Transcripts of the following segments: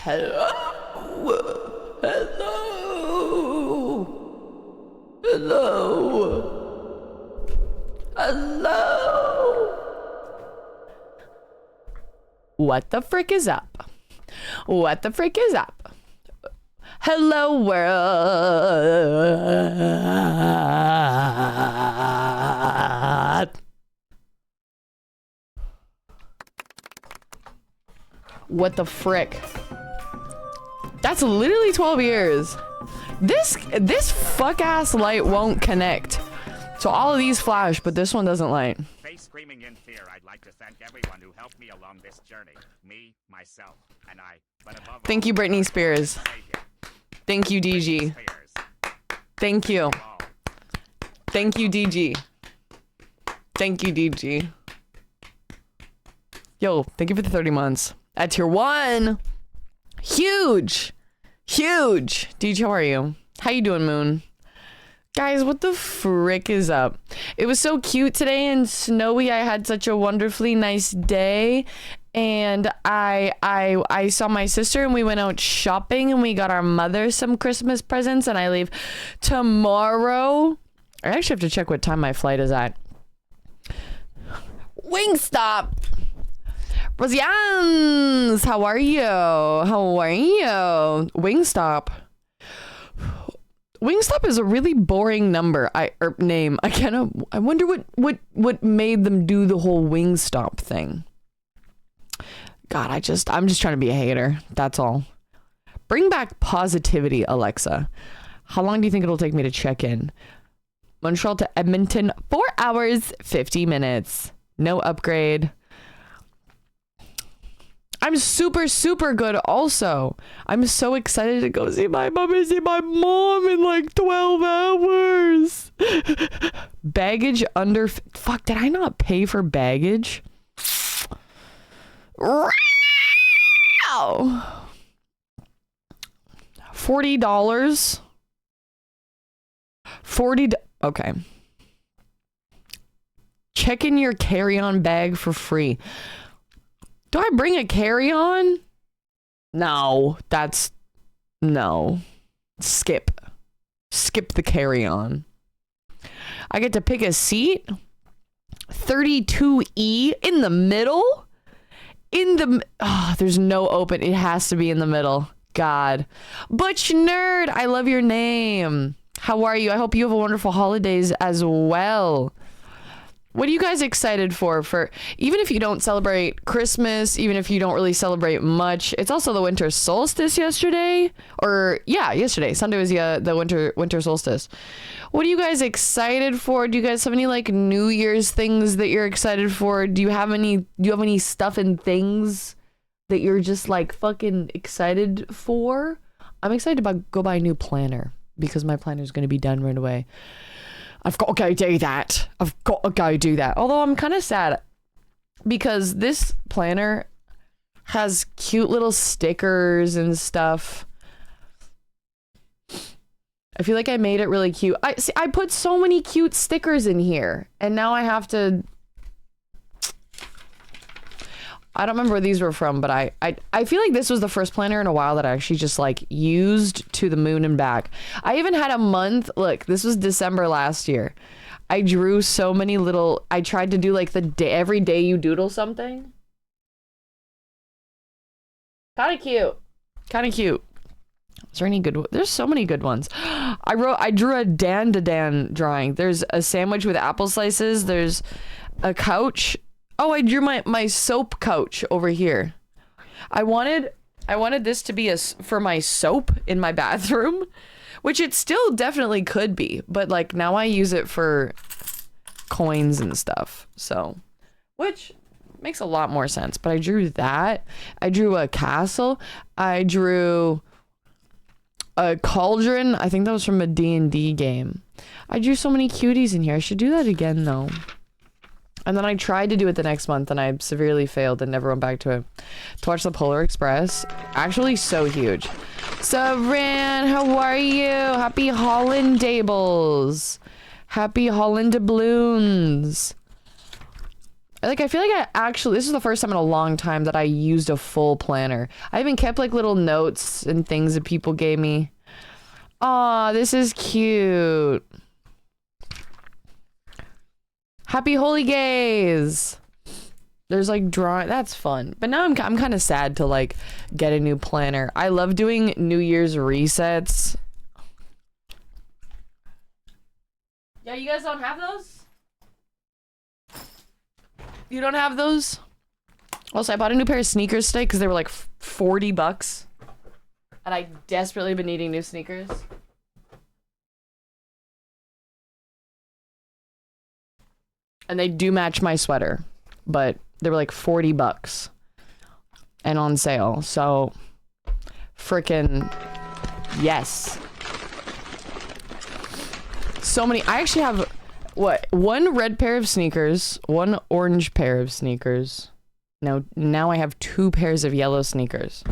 Hello. Hello. Hello. Hello. What the frick is up? What the frick is up? Hello world. What the frick? That's literally 12 years. This fuck ass light won't connect. So all of these flash, but this one doesn't light. Face screaming in fear, I'd like to thank everyone who helped me along this journey. Me, myself, and I. But above Thank you, Britney Spears. Thank you, DG. Thank you. Thank you, DG. Thank you, DG. Yo, thank you for the 30 months. At tier 1. Huge. Huge. DG, how are you? How you doing, Moon? Guys, what the frick is up? It was so cute today and snowy. I had such a wonderfully nice day. And I saw my sister and we went out shopping and we got our mother some Christmas presents and I leave tomorrow. I actually have to check what time my flight is at. Wingstop. Rosians, how are you? How are you? Wingstop. Wingstop is a really boring name. I wonder what made them do the whole Wingstop thing. God, I'm just trying to be a hater. That's all. Bring back positivity, Alexa. How long do you think it'll take me to check in? Montreal to Edmonton, 4 hours, 50 minutes. No upgrade. I'm super, super good also. I'm so excited to go see my mom and see my mom in like 12 hours. Baggage under... Fuck, did I not pay for baggage? $40. Okay. Check in your carry-on bag for free. Do I bring a carry-on? No, no. Skip the carry-on. I get to pick a seat. 32E in the middle? There's no open. It has to be in the middle. God. Butch Nerd, I love your name. How are you? I hope you have a wonderful holidays as well. What are you guys excited for even if you don't celebrate Christmas, even if you don't really celebrate much? It's also the winter solstice yesterday. Or yeah, yesterday. Sunday was the winter solstice. What are you guys excited for? Do you guys have any like New Year's things that you're excited for? Do you have any stuff and things that you're just like fucking excited for? I'm excited to go buy a new planner because my planner is going to be done right away. I've got to go do that. Although I'm kind of sad because this planner has cute little stickers and stuff. I feel like I made it really cute. I put so many cute stickers in here and now I have to... I don't remember where these were from, but I feel like this was the first planner in a while that I actually just like used to the moon and back. I even had a month. Look, this was December last year. I drew so many little, I tried to do like the day, every day you doodle something. Kind of cute. Is there any good? There's so many good ones. I drew a Dan to Dan drawing. There's a sandwich with apple slices. There's a couch. Oh, I drew my soap couch over here. I wanted this to be for my soap in my bathroom, which it still definitely could be, but like now I use it for coins and stuff. So, which makes a lot more sense, but I drew that. I drew a castle. I drew a cauldron. I think that was from a D&D game. I drew so many cuties in here. I should do that again though. And then I tried to do it the next month and I severely failed and never went back to it. To watch the Polar Express. Actually so huge. Savran, how are you? Happy Hollandables. Happy Holland doubloons. Like, I feel like I actually, this is the first time in a long time that I used a full planner. I even kept like little notes and things that people gave me. Aw, this is cute. Happy Holy Gays. There's like drawing. That's fun. But now I'm kind of sad to like get a new planner. I love doing New Year's resets. Yeah, you guys don't have those? You don't have those? Also, I bought a new pair of sneakers today because they were like $40. And I desperately been needing new sneakers. And they do match my sweater. But they were like $40. And on sale. So, frickin' yes. So many. I actually have... What? One red pair of sneakers, one orange pair of sneakers. Now I have 2 pairs of yellow sneakers.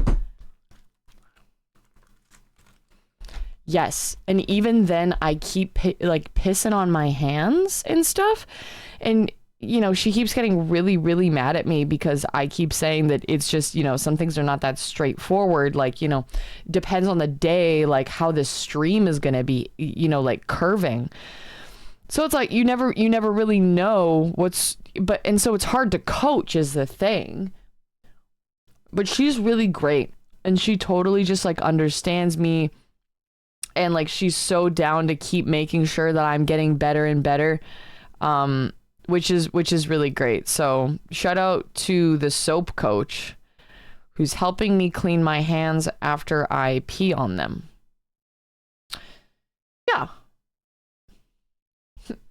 Yes, and even then I keep like pissing on my hands and stuff. And you know, she keeps getting really, really mad at me because I keep saying that it's just, you know, some things are not that straightforward. Like, you know, depends on the day, like how the stream is gonna be, you know, like curving. So it's like you never really know and so it's hard to coach is the thing. But she's really great and she totally just like understands me and like she's so down to keep making sure that I'm getting better and better. Which is really great. So shout out to the soap coach who's helping me clean my hands after I pee on them. Yeah.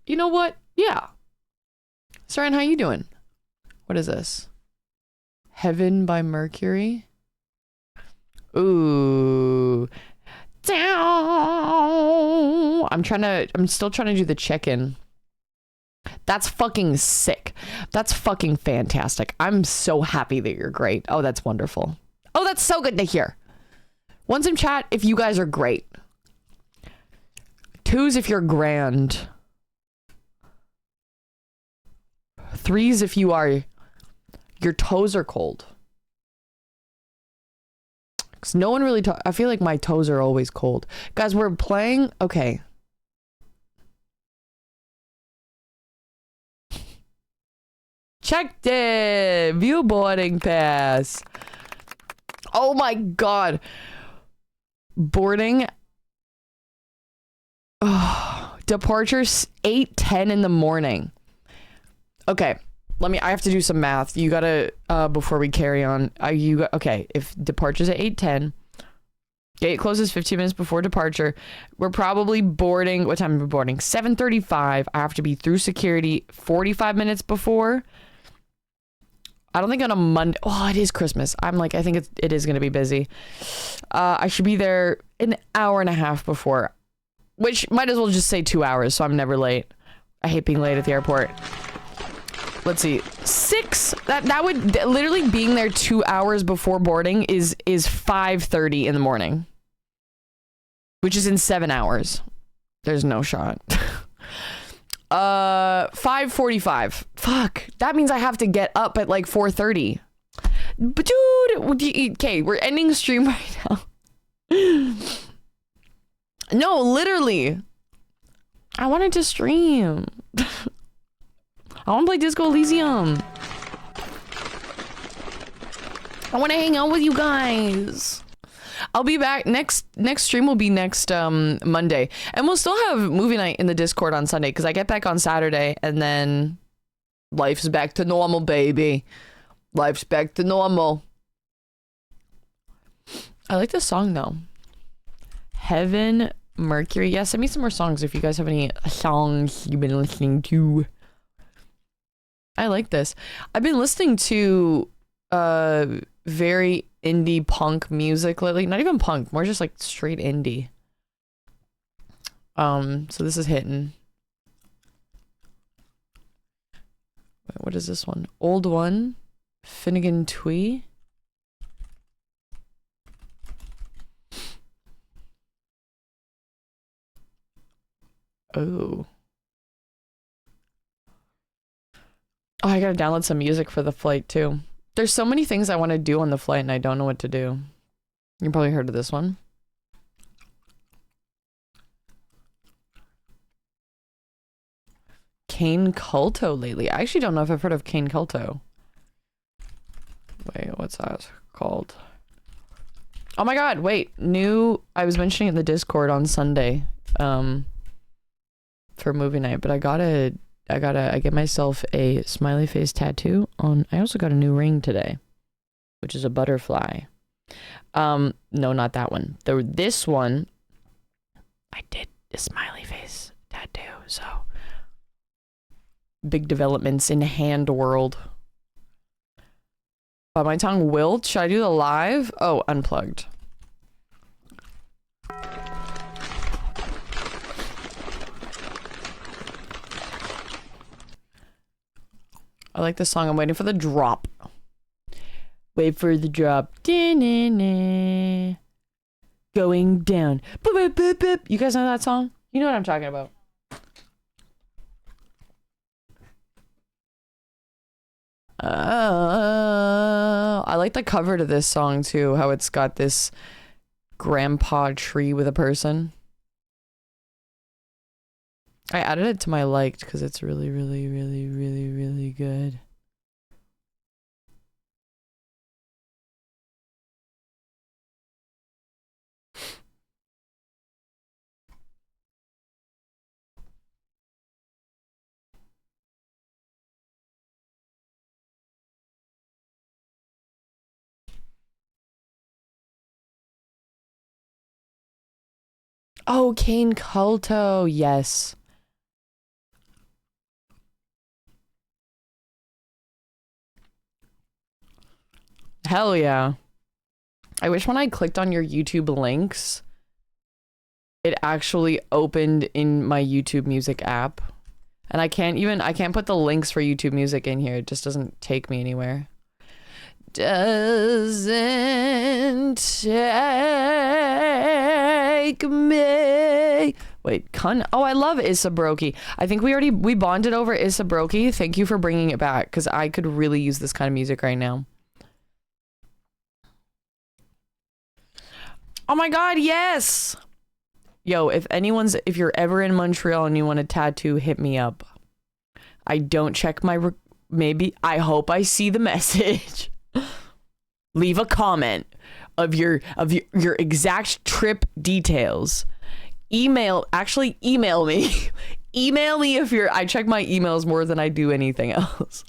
You know what? Yeah. Saran, how you doing? What is this? Heaven by Mercury? Ooh. Down. I'm still trying to do the check-in. That's fucking sick. That's fucking fantastic. I'm so happy that you're great. Oh, that's wonderful. Oh, that's so good to hear. One's in chat if you guys are great. 2's if you're grand. 3's if your toes are cold. Because no one really I feel like my toes are always cold. Guys, we're playing. Okay. Checked it. View boarding pass. Oh my god. Boarding. Oh, departures 8:10 in the morning. Okay, I have to do some math. You gotta, before we carry on, okay, if departure's at 8:10, gate closes 15 minutes before departure, we're probably boarding, what time are we boarding? 7:35, I have to be through security 45 minutes before. I don't think on a Monday, oh, it is Christmas. I think it is gonna be busy. I should be there an hour and a half before, which might as well just say 2 hours, so I'm never late. I hate being late at the airport. Let's see, 6, that would, literally being there 2 hours before boarding is 5:30 in the morning. Which is in 7 hours. There's no shot. 5:45. Fuck, that means I have to get up at like 4:30. But dude, okay, we're ending stream right now. No, literally. I wanted to stream. I want to play Disco Elysium. I want to hang out with you guys. I'll be back. Next stream will be next Monday. And we'll still have movie night in the Discord on Sunday because I get back on Saturday and then life's back to normal, baby. Life's back to normal. I like this song though. Heaven, Mercury. Yeah, send me some more songs if you guys have any songs you've been listening to. I like this. I've been listening to very indie punk music lately. Not even punk, more just like straight indie. So this is hitting. Wait, what is this one? Old One, Finnegan Twee. Oh. Oh, I gotta download some music for the flight too. There's so many things I want to do on the flight and I don't know what to do. You probably heard of this one. Kane Culto lately. I actually don't know if I've heard of Kane Culto. Wait, what's that called? Oh my god, wait. I was mentioning it in the Discord on Sunday for movie night, but I get myself a smiley face tattoo on. I also got a new ring today, which is a butterfly. No, not that one. This one, I did a smiley face tattoo, so big developments in hand world. My tongue wilt. Should I do the live? Oh, unplugged. I like this song. I'm waiting for the drop. Wait for the drop. Da-na-na. Going down. Boop, boop, boop, boop. You guys know that song? You know what I'm talking about. I like the cover to this song too, how it's got this grandpa tree with a person. I added it to my liked because it's really, really, really, really, really good. Oh, Kane Culto, yes. Hell yeah. I wish when I clicked on your YouTube links, it actually opened in my YouTube Music app. And I can't put the links for YouTube Music in here. It just doesn't take me anywhere. Doesn't take me. Wait, oh, I love Isabroki. I think we bonded over Isabroki. Thank you for bringing it back, because I could really use this kind of music right now. Oh my god, yes! Yo, if you're ever in Montreal and you want a tattoo, hit me up. I don't check my, I hope I see the message. Leave a comment of your exact trip details. Email me. Email me if I check my emails more than I do anything else.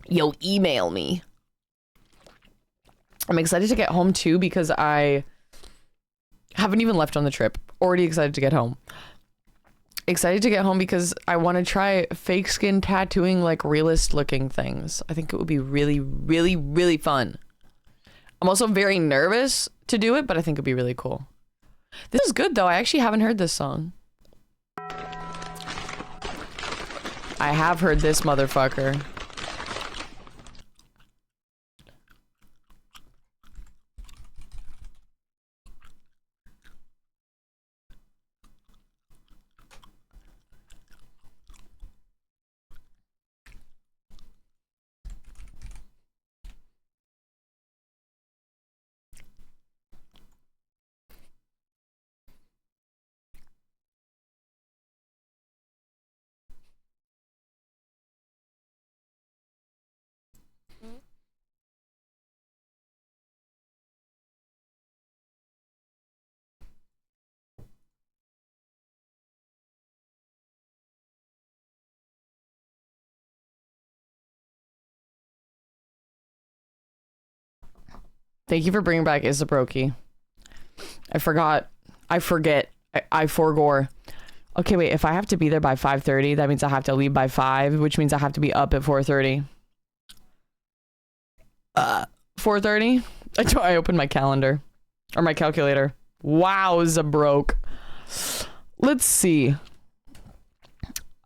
Yo, email me. I'm excited to get home too because I haven't even left on the trip. Already excited to get home. Excited to get home because I want to try fake skin tattooing like realist looking things. I think it would be really, really, really fun. I'm also very nervous to do it, but I think it'd be really cool. This is good though. I actually haven't heard this song. I have heard this motherfucker. Thank you for bringing back Isabroki. I forget. I forgore. Okay, wait. If I have to be there by 5:30, that means I have to leave by 5, which means I have to be up at 4:30. 4:30? I opened my calendar. Or my calculator. Wow, Zabroke. Let's see.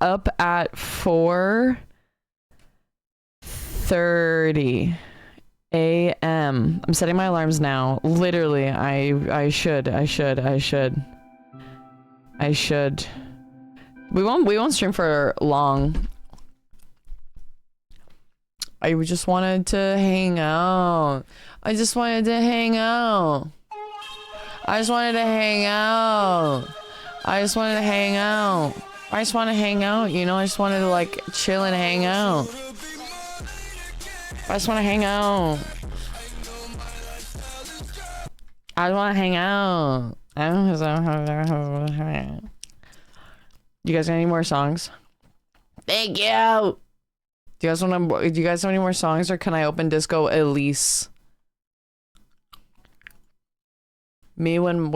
Up at 4:30 a.m. I'm setting my alarms now. Literally, I should. We won't stream for long. I just wanted to hang out. I just wanted to hang out. I just wanted to hang out. I just wanted to hang out. I just want to hang out, you know? I just wanted to, like, chill and hang out. I just want to hang out. I just want to hang out. You guys got any more songs? Thank you! Do you guys have any more songs, or can I open Disco Elysium? Me when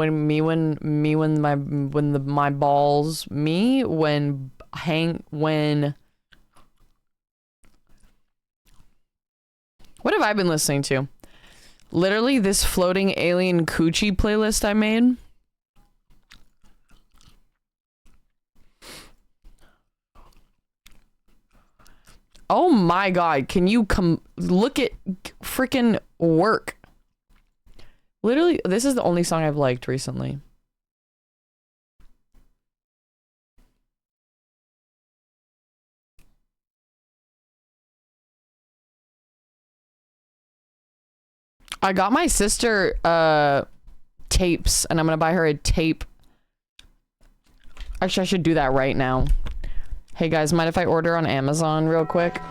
my balls when what have I been listening to? Literally this floating alien coochie playlist I made. Oh my god, can you come look at freaking work? Literally, this is the only song I've liked recently. I got my sister tapes, and I'm gonna buy her a tape. Actually, I should do that right now. Hey guys, mind if I order on Amazon real quick?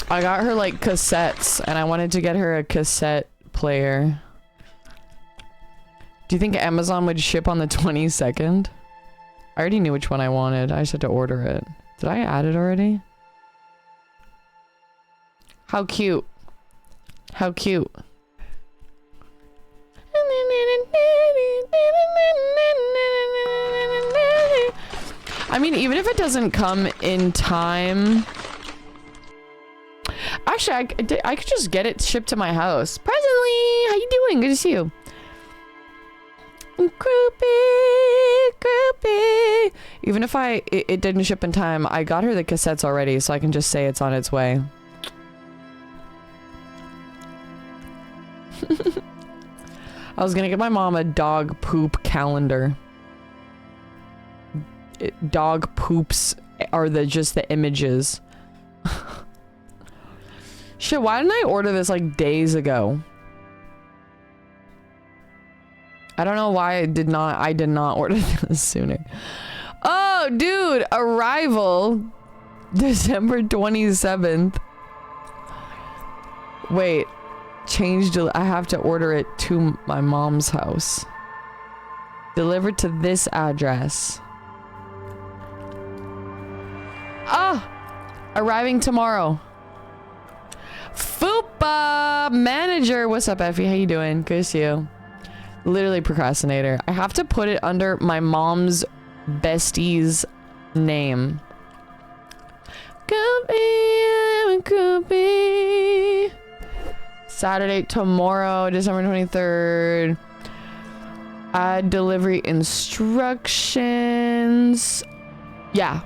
I got her like cassettes, and I wanted to get her a cassette player. Do you think Amazon would ship on the 22nd? I already knew which one I wanted. I just had to order it. Did I add it already? How cute. How cute. I mean, even if it doesn't come in time... Actually, I could just get it shipped to my house. Presently! How you doing? Good to see you. Groupie. Even if it didn't ship in time, I got her the cassettes already, so I can just say it's on its way. I was gonna get my mom a dog poop calendar. Dog poops are just the images. Shit, why didn't I order this like days ago? I don't know why I did not order this sooner. Oh, dude, Arrival, December 27th. Wait, I have to order it to my mom's house. Delivered to this address. Ah! Arriving tomorrow. Fupa manager. What's up, Effie? How you doing? Good to see you. Literally procrastinator. I have to put it under my mom's bestie's name. Could be. Saturday, tomorrow, December 23rd. Add delivery instructions. Yeah.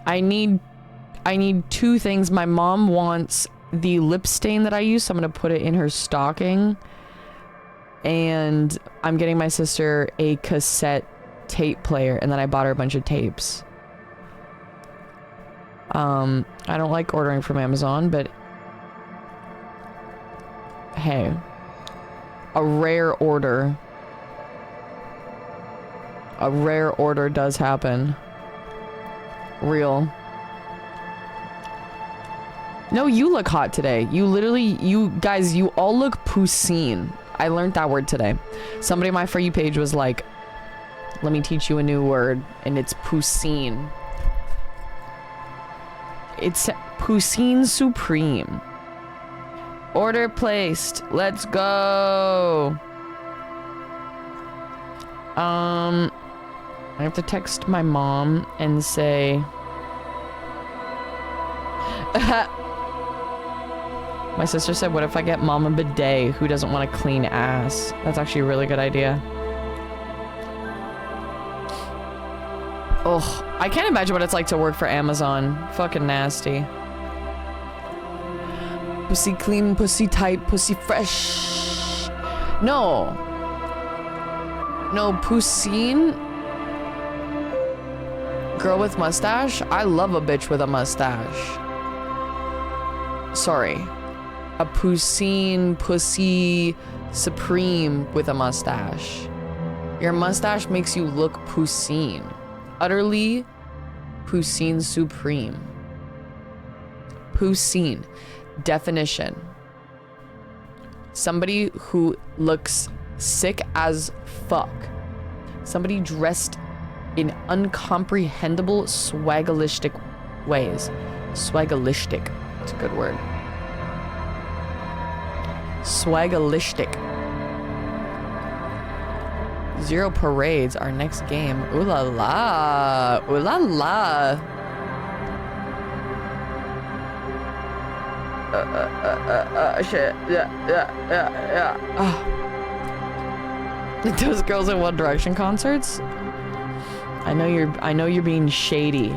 I need two things. My mom wants the lip stain that I use, so I'm gonna put it in her stocking. And I'm getting my sister a cassette tape player, and then I bought her a bunch of tapes. I don't like ordering from Amazon, but hey, a rare order does happen. Real. No, you look hot today. You guys, you all look poussin. I learned that word today. Somebody on my For You page was like, let me teach you a new word, and it's poussin. It's poussin supreme. Order placed. Let's go. I have to text my mom and say my sister said, what if I get mom a bidet? Who doesn't want a clean ass? That's actually a really good idea. Ugh, I can't imagine what it's like to work for Amazon. Fucking nasty. Pussy clean, pussy tight, pussy fresh. No, poussin. Girl with mustache? I love a bitch with a mustache. Sorry. A pussy supreme with a mustache. Your mustache makes you look pousine. Utterly pousine supreme. Pousine. Definition. Somebody who looks sick as fuck. Somebody dressed in uncomprehendable swagalistic ways. Swagalistic. It's a good word. Swagalistic. Zero Parades, our next game. Ooh la la. Ooh la la. Shit. Yeah. Those Girls in One Direction concerts? I know you're being shady.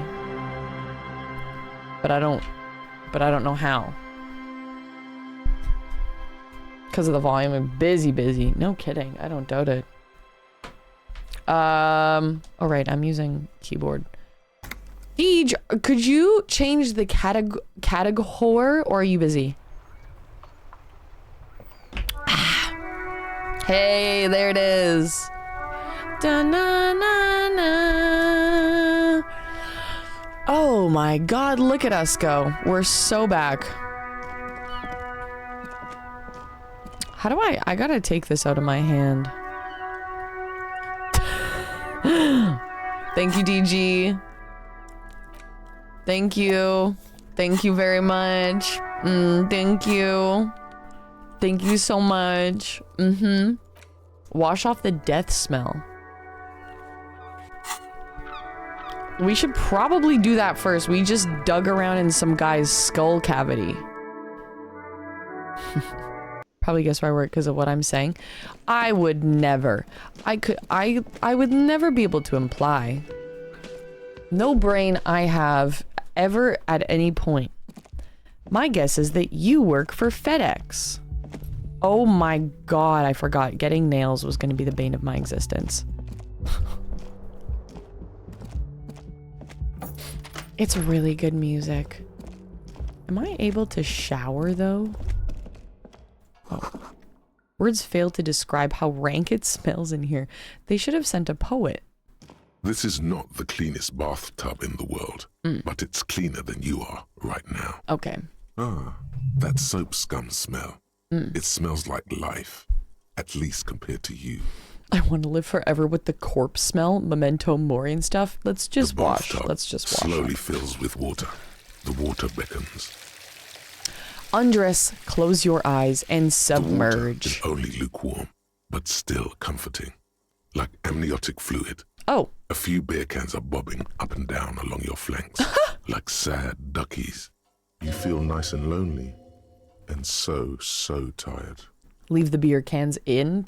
But I don't know how. Because of the volume. I'm busy. No kidding. I don't doubt it. Oh right, I'm using keyboard. Deej, could you change the category, or are you busy? Hey, there it is. Da-na-na-na. Oh my god, look at us go. We're so back. How do I gotta take this out of my hand. Thank you, DG. Thank you. Thank you very much. Thank you. Thank you so much. Wash off the death smell. We should probably do that first. We just dug around in some guy's skull cavity. Probably guess where I work because of what I'm saying. I would never. I would never be able to imply. No brain I have ever at any point. My guess is that you work for FedEx. Oh my god, I forgot. Getting nails was going to be the bane of my existence. It's really good music. Am I able to shower though? Oh. Words fail to describe how rank it smells in here. They should have sent a poet. This is not the cleanest bathtub in the world, but it's cleaner than you are right now. Okay. Ah, that soap scum smell. It smells like life, at least compared to you. I want to live forever with the corpse smell, memento mori and stuff. Let's just wash. Let's just wash. Slowly fills with water. The water beckons. Undress, close your eyes, and submerge. The water is only lukewarm, but still comforting. Like amniotic fluid. Oh. A few beer cans are bobbing up and down along your flanks. Like sad duckies. You feel nice and lonely. And so tired. Leave the beer cans in.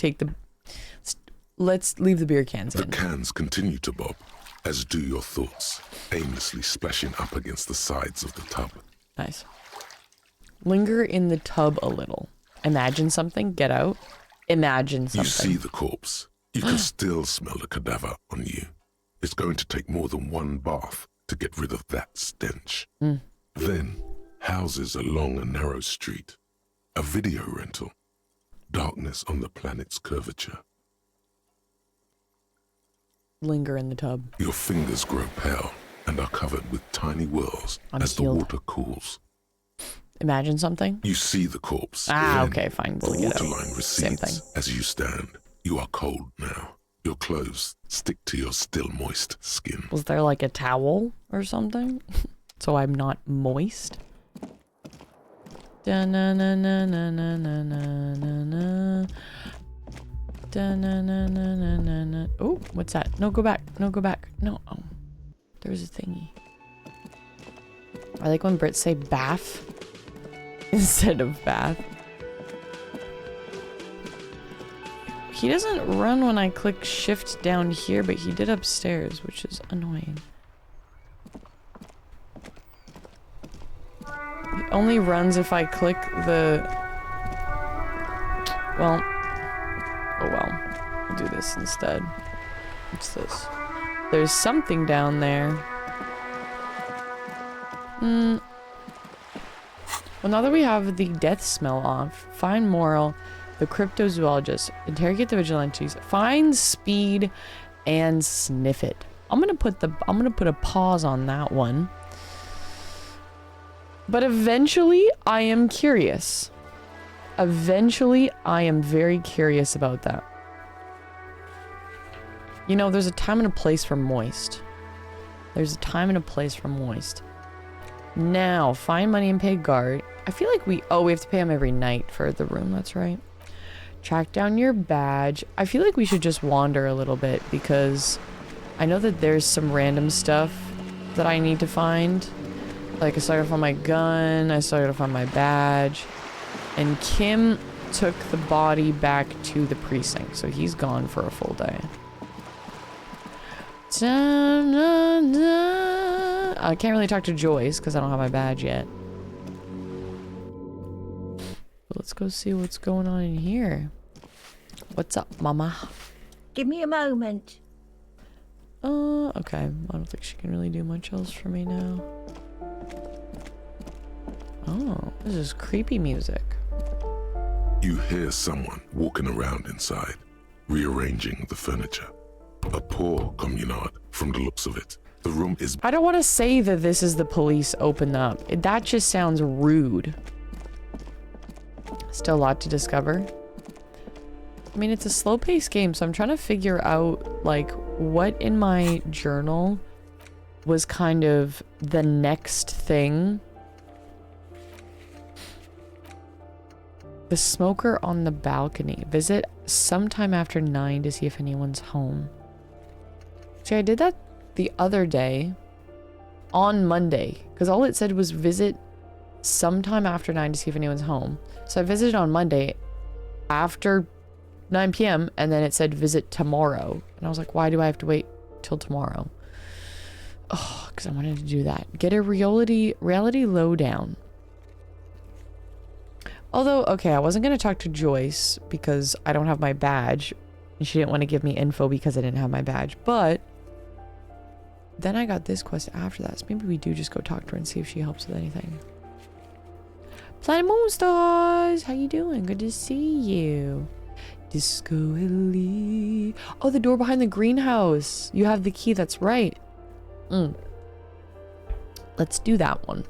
Let's leave the beer cans in. The cans continue to bob, as do your thoughts, aimlessly splashing up against the sides of the tub. Nice. Linger in the tub a little. Imagine something. Get out. Imagine something. You see the corpse. You can still smell the cadaver on you. It's going to take more than one bath to get rid of that stench. Then, houses along a narrow street. A video rental. Darkness on the planet's curvature. Linger in the tub. Your fingers grow pale and are covered with tiny whirls as the water cools. Imagine something. You see the corpse. Okay, fine. The waterline recedes. Same thing. As you stand. You are cold now. Your clothes stick to your still moist skin. Was there like a towel or something? So I'm not moist? Da-na-na-na-na-na-na-na-na. Da-na-na-na-na-na-na. Oh, what's that? No, go back. No, go back. No. Oh, there's a thingy. I like when Brits say bath instead of bath. He doesn't run when I click shift down here, but he did upstairs, which is annoying. He only runs if I click the... Well... Oh well. I'll do this instead. What's this? There's something down there. Well, now that we have the death smell off, find Moral, the cryptozoologist, interrogate the vigilantes, find Speed, and sniff it. I'm gonna put a pause on that one. But eventually, I am curious. Eventually, I am very curious about that. You know, there's a time and a place for moist. There's a time and a place for moist. Now, find money and pay guard. I feel like we have to pay him every night for the room, that's right. Track down your badge. I feel like we should just wander a little bit because I know that there's some random stuff that I need to find. Like, I started to find my gun, I started to find my badge, and Kim took the body back to the precinct, so he's gone for a full day. I can't really talk to Joyce because I don't have my badge yet. But let's go see what's going on in here. What's up, mama? Give me a moment. Okay. I don't think she can really do much else for me now. Oh, this is creepy music. You hear someone walking around inside, rearranging the furniture. A poor communard from the looks of it. The room is... I don't want to say that this is the police open up. That just sounds rude. Still a lot to discover. I mean, it's a slow-paced game, so I'm trying to figure out, like, what in my journal was kind of the next thing. The smoker on the balcony. Visit sometime after 9 to see if anyone's home. See, I did that the other day on Monday because all it said was visit sometime after 9 to see if anyone's home. So I visited on Monday after 9 p.m. and then it said visit tomorrow. And I was like, why do I have to wait till tomorrow? Oh, because I wanted to do that. Get a reality lowdown. Although, okay, I wasn't going to talk to Joyce because I don't have my badge. And she didn't want to give me info because I didn't have my badge. But then I got this quest after that. So maybe we do just go talk to her and see if she helps with anything. Planet Moonstars! How you doing? Good to see you. Disco Elysium. Oh, the door behind the greenhouse. You have the key, that's right. Let's do that one.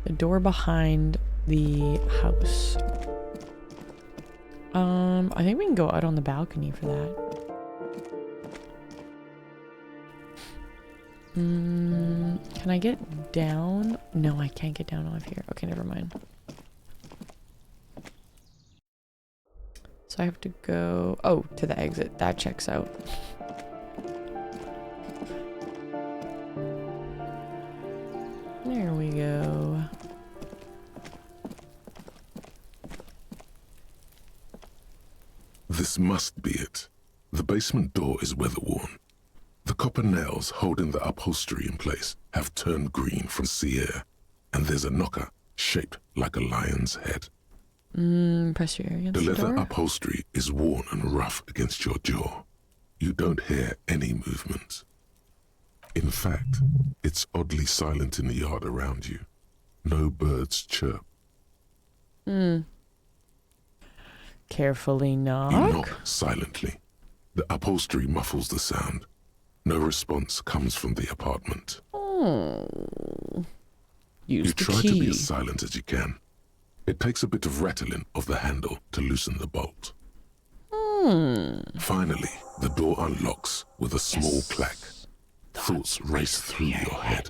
The door behind the house. I think we can go out on the balcony for that. Can I get down? No, I can't get down off here. Okay, never mind. So I have to go... Oh, to the exit. That checks out. There we go. This must be it. The basement door is weather-worn. The copper nails holding the upholstery in place have turned green from sea air, and there's a knocker shaped like a lion's head. Press your ear against The the leather door. upholstery is worn and rough against your jaw. You don't hear any movement. In fact, it's oddly silent in the yard around you. No birds chirp. Carefully knock. You knock silently. The upholstery muffles the sound. No response comes from the apartment. Use You the try key. to be as silent as you can. It takes a bit of rattling of the handle to loosen the bolt. Finally, the door unlocks with a small clack. Thoughts race through your head.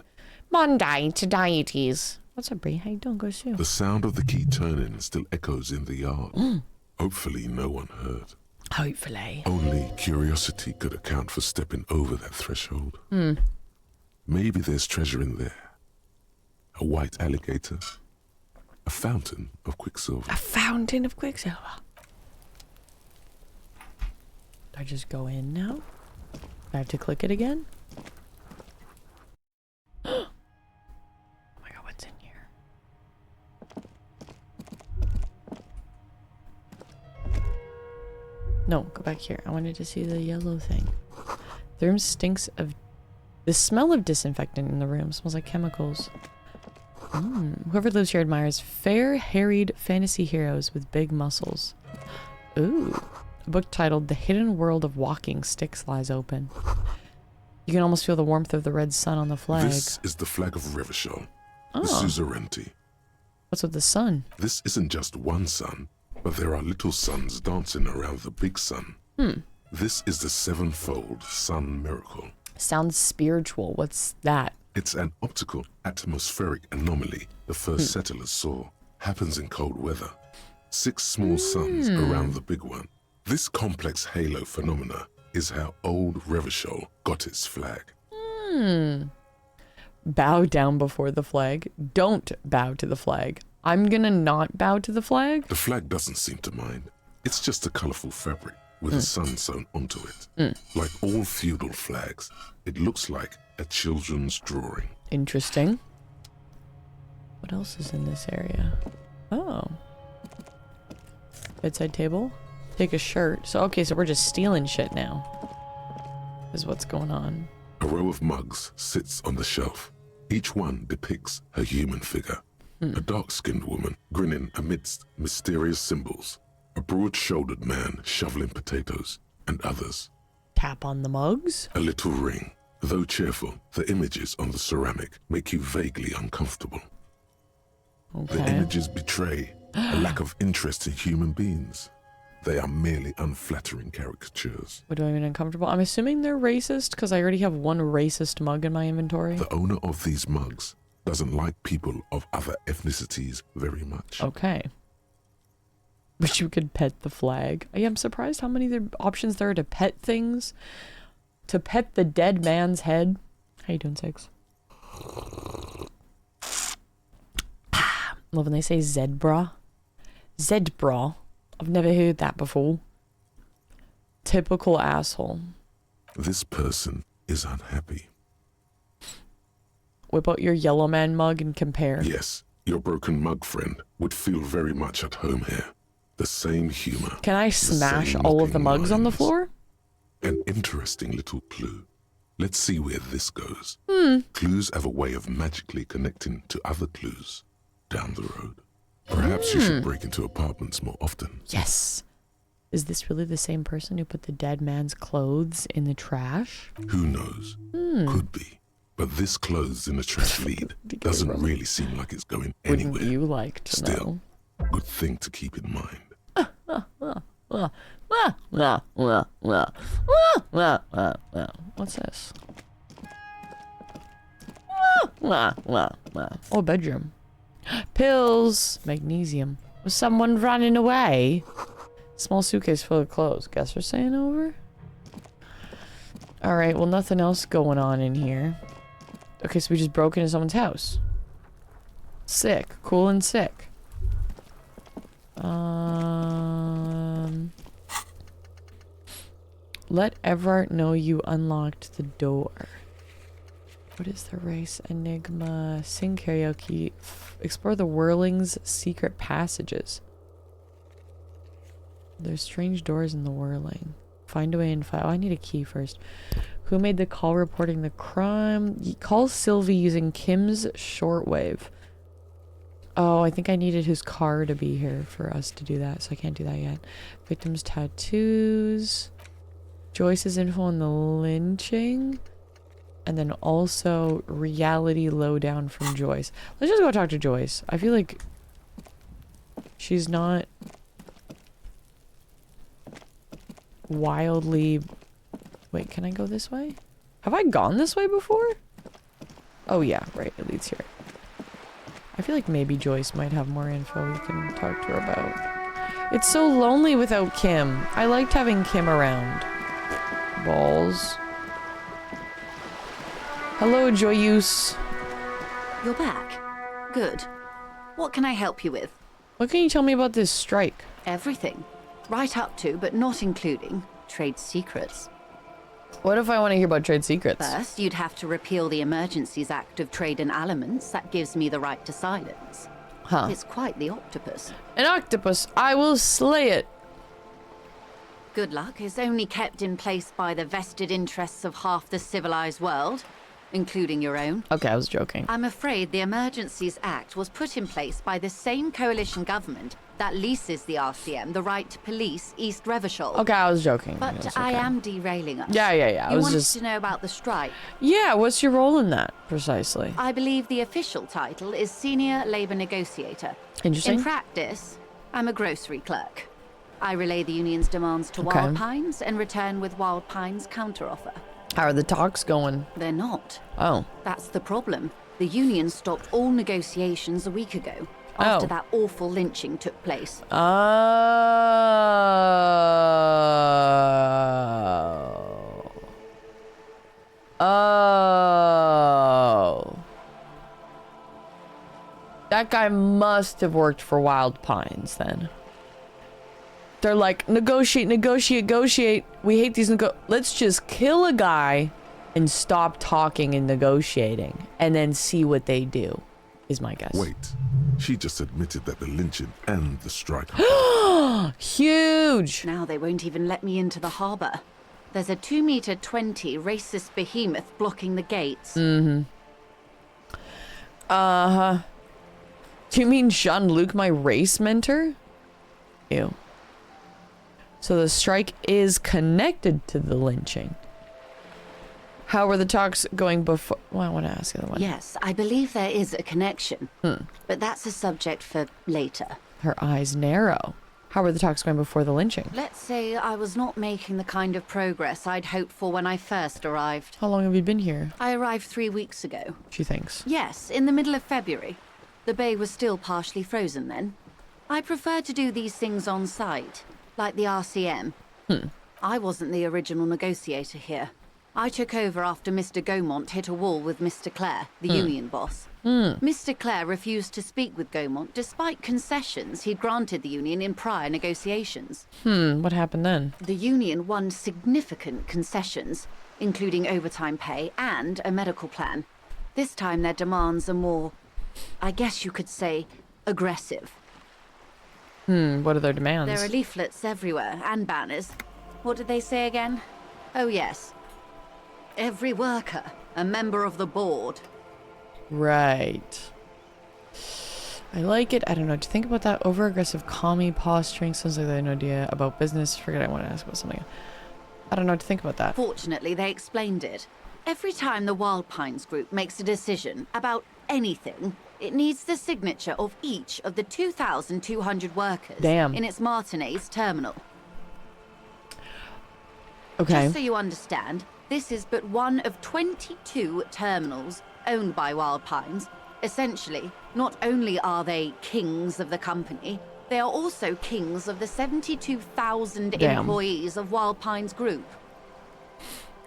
Monday to deities. What's up, Brie? How you doing? Go Sue. The sound of the key turning still echoes in the yard. Hopefully no one heard. Hopefully. Only curiosity could account for stepping over that threshold. Maybe there's treasure in there. A white alligator. A fountain of quicksilver. A fountain of quicksilver. Do I just go in now? Do I have to click it again? Oh my god, what's in here? No, go back here. I wanted to see the yellow thing. The room stinks of The smell of disinfectant in the room smells like chemicals. Whoever lives here admires fair, harried fantasy heroes with big muscles. Ooh. A book titled The Hidden World of Walking Sticks lies open. You can almost feel the warmth of the red sun on the flag. This is the flag of Revachol, Oh. the suzerainty. What's with the sun? This isn't just one sun, but there are little suns dancing around the big sun. This is the sevenfold sun miracle. Sounds spiritual. What's that? It's an optical atmospheric anomaly the first settlers saw. Happens in cold weather. 6 small suns around the big one. This complex halo phenomena is how old Revachol got its flag. Bow down before the flag. Don't bow to the flag. I'm gonna not bow to the flag. The flag doesn't seem to mind. It's just a colorful fabric with a sun sewn onto it. Like all feudal flags, it looks like a children's drawing. Interesting. What else is in this area? Oh. Bedside table. Take a shirt. So, okay, so we're just stealing shit now. Is what's going on. A row of mugs sits on the shelf. Each one depicts a human figure. A dark-skinned woman grinning amidst mysterious symbols. A broad-shouldered man shoveling potatoes, and others. Tap on the mugs. A little ring. Though cheerful, the images on the ceramic make you vaguely uncomfortable. The Okay. images betray a lack of interest in human beings. They are merely unflattering caricatures. What do I mean uncomfortable? I'm assuming they're racist because I already have one racist mug in my inventory. The owner of these mugs doesn't like people of other ethnicities very much. Okay. But you could pet the flag. Yeah, I'm surprised how many options there are to pet things. To pet the dead man's head. How you doing, Six? Love when they say zebra. Zebra. I've never heard that before. Typical asshole. This person is unhappy. Whip out your yellow man mug and compare. Yes, your broken mug friend would feel very much at home here. The same humor. Can I smash same all of the knocking mugs on the lines. floor? An interesting little clue. Let's see where this goes. Clues have a way of magically connecting to other clues down the road. Perhaps you should break into apartments more often. Yes. Is this really the same person who put the dead man's clothes in the trash? Who knows? Could be. But this clothes in the trash lead doesn't really seem like it's going anywhere. Wouldn't you like to Still, good thing to keep in mind. What's this? Oh, bedroom. Pills. Magnesium. Was someone running away? Small suitcase full of clothes. Guess we're staying over? Alright, well, nothing else going on in here. Okay, so we just broke into someone's house. Sick. Cool and sick. Let Everard know you unlocked the door. What is the race? Enigma. Sing karaoke. Explore the Whirling's secret passages. There's strange doors in the Whirling. Find a way and file. Oh, I need a key first. Who made the call reporting the crime? Call Sylvie using Kim's shortwave. Oh, I think I needed his car to be here for us to do that, so I can't do that yet. Victim's tattoos. Joyce's info on the lynching. And then also reality lowdown from Joyce. Let's just go talk to Joyce. I feel like she's not wildly... Wait, can I go this way? Have I gone this way before? Oh yeah, right, it leads here. I feel like maybe Joyce might have more info we can talk to her about. It's so lonely without Kim. I liked having Kim around. Balls. Hello, Joyce. You're back. Good. What can I help you with? What can you tell me about this strike? Everything. Right up to, but not including, trade secrets. What if I want to hear about trade secrets? First, you'd have to repeal the Emergencies Act of Trade in Aliments. That gives me the right to silence. Huh. It's quite the octopus. An octopus. I will slay it. Good luck is only kept in place by the vested interests of half the civilized world. including your own. Okay, I was joking. I'm afraid the Emergencies Act was put in place by the same coalition government that leases the RCM the right to police East Revachol. Okay, I was joking. But It's I okay. am derailing us. Yeah. I You was wanted just. to know about the strike. Yeah, what's your role in that precisely? I believe the official title is Senior Labor Negotiator. Interesting. In practice, I'm a grocery clerk. I relay the union's demands to Okay. Wild Pines and return with Wild Pines' counteroffer. How are the talks going? They're not. Oh. That's the problem. The union stopped all negotiations a week ago, after Oh. that awful lynching took place. Oh. Oh. That guy must have worked for Wild Pines then. They're like, negotiate. We hate these let's just kill a guy and stop talking and negotiating and then see what they do, is my guess. Wait, she just admitted that the lynching and the strike. Huge. Now they won't even let me into the harbour. There's a 2-meter 20 racist behemoth blocking the gates. Uh-huh. Do you mean Jean-Luc, my race mentor? Ew. So the strike is connected to the lynching. How were the talks going before? Well, I want to ask the other one. Yes, I believe there is a connection. But that's a subject for later. Her eyes narrow. How were the talks going before the lynching? Let's say I was not making the kind of progress I'd hoped for when I first arrived. How long have you been here? I arrived 3 weeks ago. She thinks. Yes, in the middle of February. The bay was still partially frozen then. I prefer to do these things on site, like the RCM. I wasn't the original negotiator here. I took over after Mr. Gaumont hit a wall with Mr. Clare, the union boss. Mr. Clare refused to speak with Gaumont despite concessions he'd granted the union in prior negotiations. What happened then? The union won significant concessions, including overtime pay and a medical plan. This time their demands are more, I guess you could say, aggressive. What are their demands? There are leaflets everywhere, and banners. What did they say again? Oh yes. Every worker, a member of the board. Right. I like it. I don't know. Do you think about that over-aggressive, calmy posturing? Sounds like they had no idea about business. Forget I want to ask about something. I don't know what to think about that. Fortunately, they explained it. Every time the Wild Pines group makes a decision about anything, it needs the signature of each of the 2,200 workers Damn. in its Martinez terminal. Okay. Just so you understand, this is but one of 22 terminals owned by Wild Pines. Essentially, not only are they kings of the company, they are also kings of the 72,000 Damn. employees of Wild Pines Group.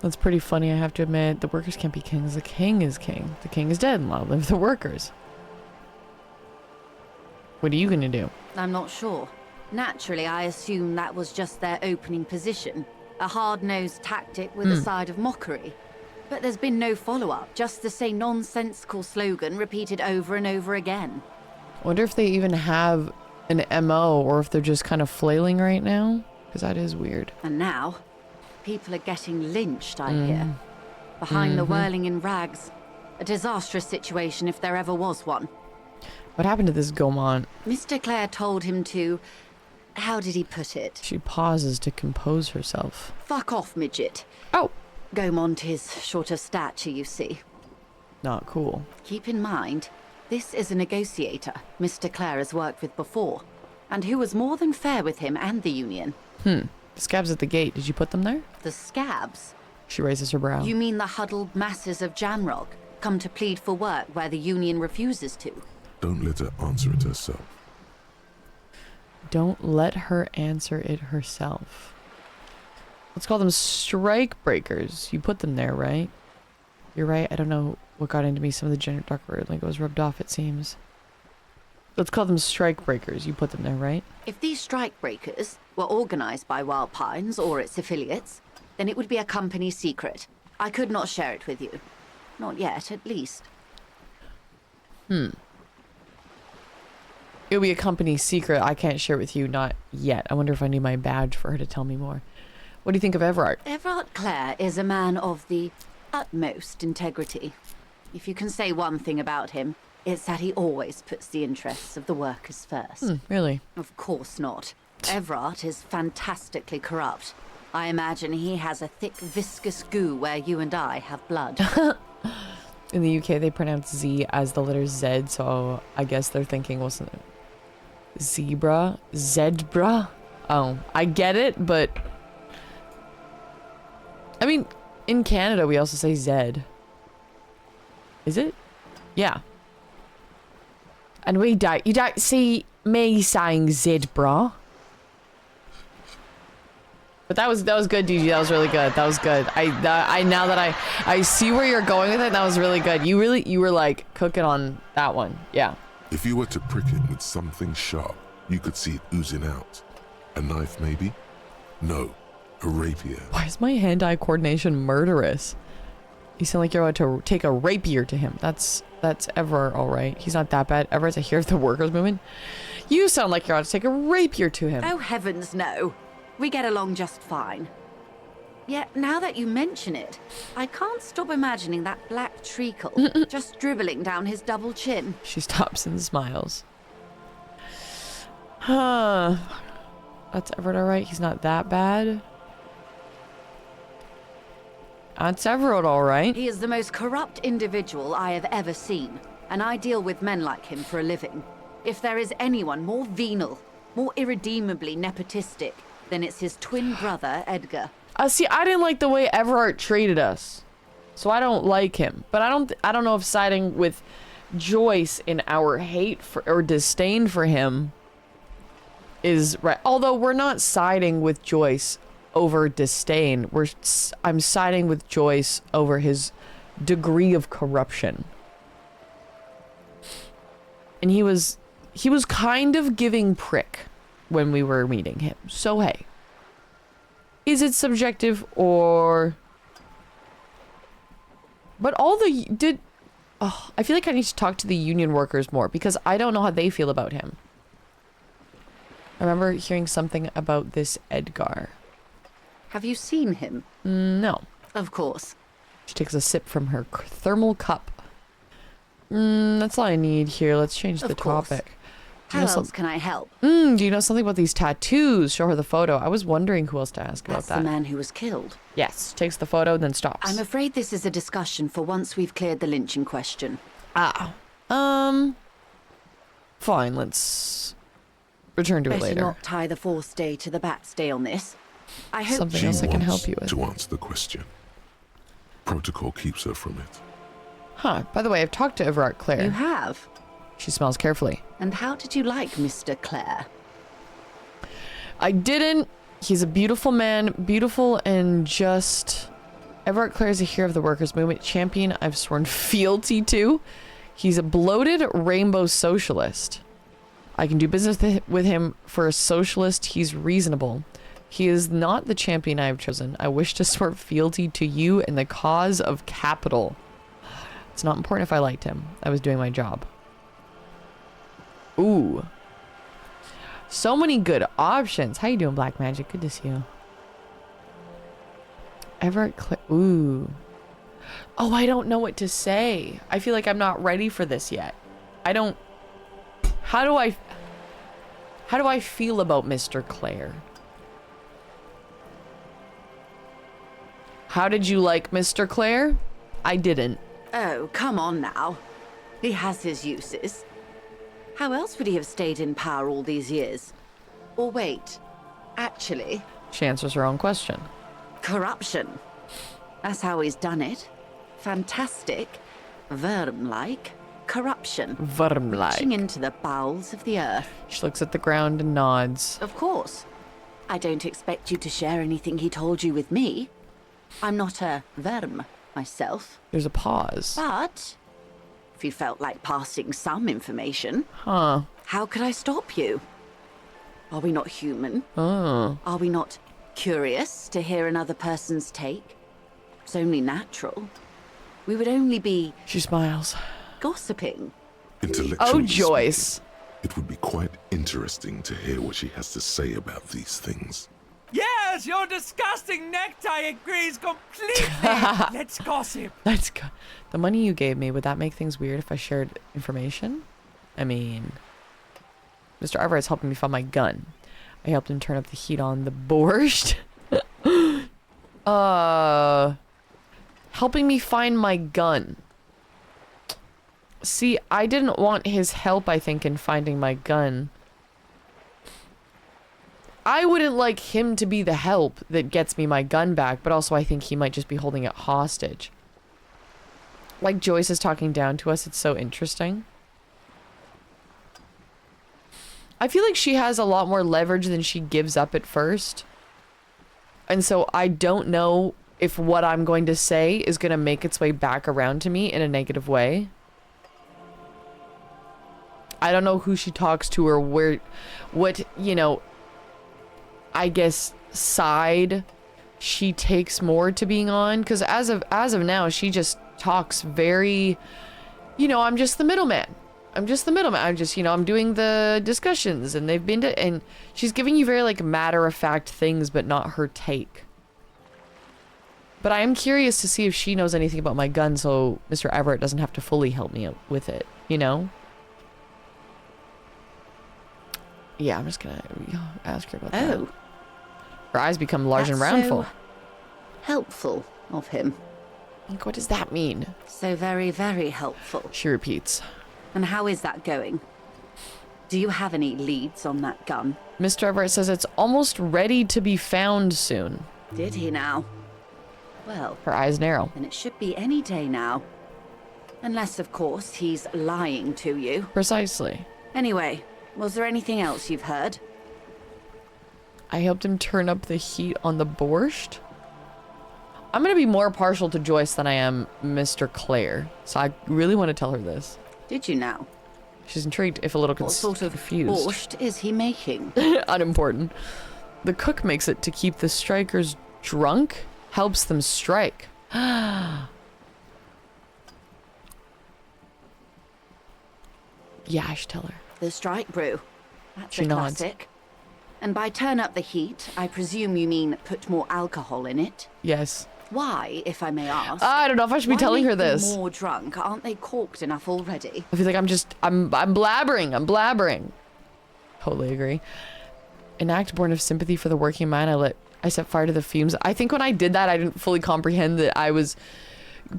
That's pretty funny, I have to admit. The workers can't be kings. The king is king. The king is dead, and long live the workers. What are you gonna do? I'm not sure. Naturally, I assume that was just their opening position. A hard-nosed tactic with a side of mockery. But there's been no follow-up, just the same nonsensical slogan repeated over and over again. I wonder if they even have an MO, or if they're just kind of flailing right now. Because that is weird. And now, people are getting lynched, I hear. Behind the whirling in rags. A disastrous situation if there ever was one. What happened to this Gaumont? Mr. Clare told him to... How did he put it? She pauses to compose herself. Fuck off, midget. Oh! Gaumont is short of stature, you see. Not cool. Keep in mind, this is a negotiator Mr. Clare has worked with before, and who was more than fair with him and the union. The scabs at the gate. Did you put them there? The scabs? She raises her brow. You mean the huddled masses of Jamrog, come to plead for work where the union refuses to? Don't let her answer it herself. Don't let her answer it herself. Let's call them strike breakers. You put them there, right? You're right. I don't know what got into me. Some of the gender dark word lingo was rubbed off, it seems. Let's call them strike breakers. You put them there, right? If these strike breakers were organized by Wild Pines or its affiliates, then it would be a company secret. I could not share it with you. Not yet, at least. It would be a company secret. I can't share with you, not yet. I wonder if I need my badge for her to tell me more. What do you think of Everard? Everard Clare is a man of the utmost integrity. If you can say one thing about him, it's that he always puts the interests of the workers first. Really? Of course not. Everard is fantastically corrupt. I imagine he has a thick, viscous goo where you and I have blood. In the UK, they pronounce Z as the letter Z, so I guess they're thinking, wasn't it? Zebra? Zebra? Oh, I get it, but... I mean, in Canada, we also say Z. Is it? Yeah. And you don't see me saying zebra. But that was good, DG. That was really good. That was good. Now that I see where you're going with it, that was really good. You were like cooking on that one. Yeah. If you were to prick it with something sharp, you could see it oozing out. A knife, maybe? No, a rapier. Why is my hand-eye coordination murderous? You sound like you're about to take a rapier to him. That's Ever all right. He's not that bad. Ever's a hero of the workers' movement. You sound like you're about to take a rapier to him. Oh, heavens no. We get along just fine. Yet, now that you mention it, I can't stop imagining that black treacle just dribbling down his double chin. She stops and smiles. Huh. That's Everett all right? He's not that bad. That's Everett all right. He is the most corrupt individual I have ever seen, and I deal with men like him for a living. If there is anyone more venal, more irredeemably nepotistic, then it's his twin brother, Edgar. See, I didn't like the way Everett treated us, so I don't like him. But I don't know if siding with Joyce in our hate for or disdain for him is right. Although we're not siding with Joyce over disdain, I'm siding with Joyce over his degree of corruption. And he was kind of giving prick when we were meeting him. So hey, is it subjective or? But I feel like I need to talk to the union workers more because I don't know how they feel about him. I remember hearing something about this Edgar. Have you seen him? No. Of course. She takes a sip from her thermal cup. That's all I need here. Let's change the topic. How else can I help? Do you know something about these tattoos? Show her the photo. I was wondering who else to ask about that. That's the man who was killed. Yes. Takes the photo, then stops. I'm afraid this is a discussion for once we've cleared the lynching question. Fine. Let's return to it later. Better not tie the fourth day to the bat's day on this. I hope something else I can help you with. To answer the question. Protocol keeps her from it. Huh. By the way, I've talked to Everett Claire. You have? She smells carefully. And how did you like Mr. Clare? I didn't. He's a beautiful man. Beautiful and just... Everett Claire is a hero of the workers' movement. Champion I've sworn fealty to. He's a bloated rainbow socialist. I can do business with him. For a socialist, he's reasonable. He is not the champion I have chosen. I wish to swear fealty to you and the cause of capital. It's not important if I liked him. I was doing my job. Ooh. So many good options. How you doing, Black Magic? Good to see you. Everett ooh. Oh, I don't know what to say. I feel like I'm not ready for this yet. How do I feel about Mr. Clare? How did you like Mr. Clare? I didn't. Oh, come on now. He has his uses. How else would he have stayed in power all these years? Or wait, actually... She answers her own question. Corruption. That's how he's done it. Fantastic, worm-like corruption. Worm-like. Reaching into the bowels of the earth. She looks at the ground and nods. Of course. I don't expect you to share anything he told you with me. I'm not a worm myself. There's a pause. But if you felt like passing some information, how could I stop you? Are we not human? Are we not curious to hear another person's take? It's only natural. We would only be... She smiles. Gossiping. Intellectually Joyce. Speaking, it would be quite interesting to hear what she has to say about these things. Yeah, Yes, your disgusting necktie agrees completely. Let's gossip. Let's go. The money you gave me, would that make things weird if I shared information? I mean, Mr. Everett's helping me find my gun. I helped him turn up the heat on the borscht. Helping me find my gun. See, I didn't want his help, I think, in finding my gun. I wouldn't like him to be the help that gets me my gun back, but also I think he might just be holding it hostage. Like Joyce is talking down to us, it's so interesting. I feel like she has a lot more leverage than she gives up at first. And so I don't know if what I'm going to say is going to make its way back around to me in a negative way. I don't know who she talks to or what, you know, I guess side she takes more to being on, because as of now she just talks very, you know, I'm just the middleman. I'm just, you know, I'm doing the discussions and they've been to, and she's giving you very like matter-of-fact things, but not her take. But I am curious to see if she knows anything about my gun, so Mr. Everett doesn't have to fully help me with it, you know? Yeah, I'm just gonna ask her about that. Oh. Her eyes become large and That's roundful. so helpful of him. Like, what does that mean? So very, very helpful. She repeats. And how is that going? Do you have any leads on that gun? Mr. Everett says it's almost ready to be found soon. Did he now? Well, Her eyes narrow. then it should be any day now. Unless, of course, he's lying to you. Precisely. Anyway, was there anything else you've heard? I helped him turn up the heat on the borscht. I'm gonna be more partial to Joyce than I am Mr. Clare, so I really want to tell her this. Did you now? She's intrigued, if a little What sort of confused. borscht is he making? Unimportant. The cook makes it to keep the strikers drunk, helps them strike. Yeah, I should tell her. The strike brew. That's She a nods. classic. And by turn up the heat, I presume you mean put more alcohol in it? Yes. Why, if I may ask? I don't know if I should be why telling make her them this. more drunk? Aren't they corked enough already? I feel like I'm blabbering. Totally agree. An act born of sympathy for the working man, I set fire to the fumes. I think when I did that, I didn't fully comprehend that I was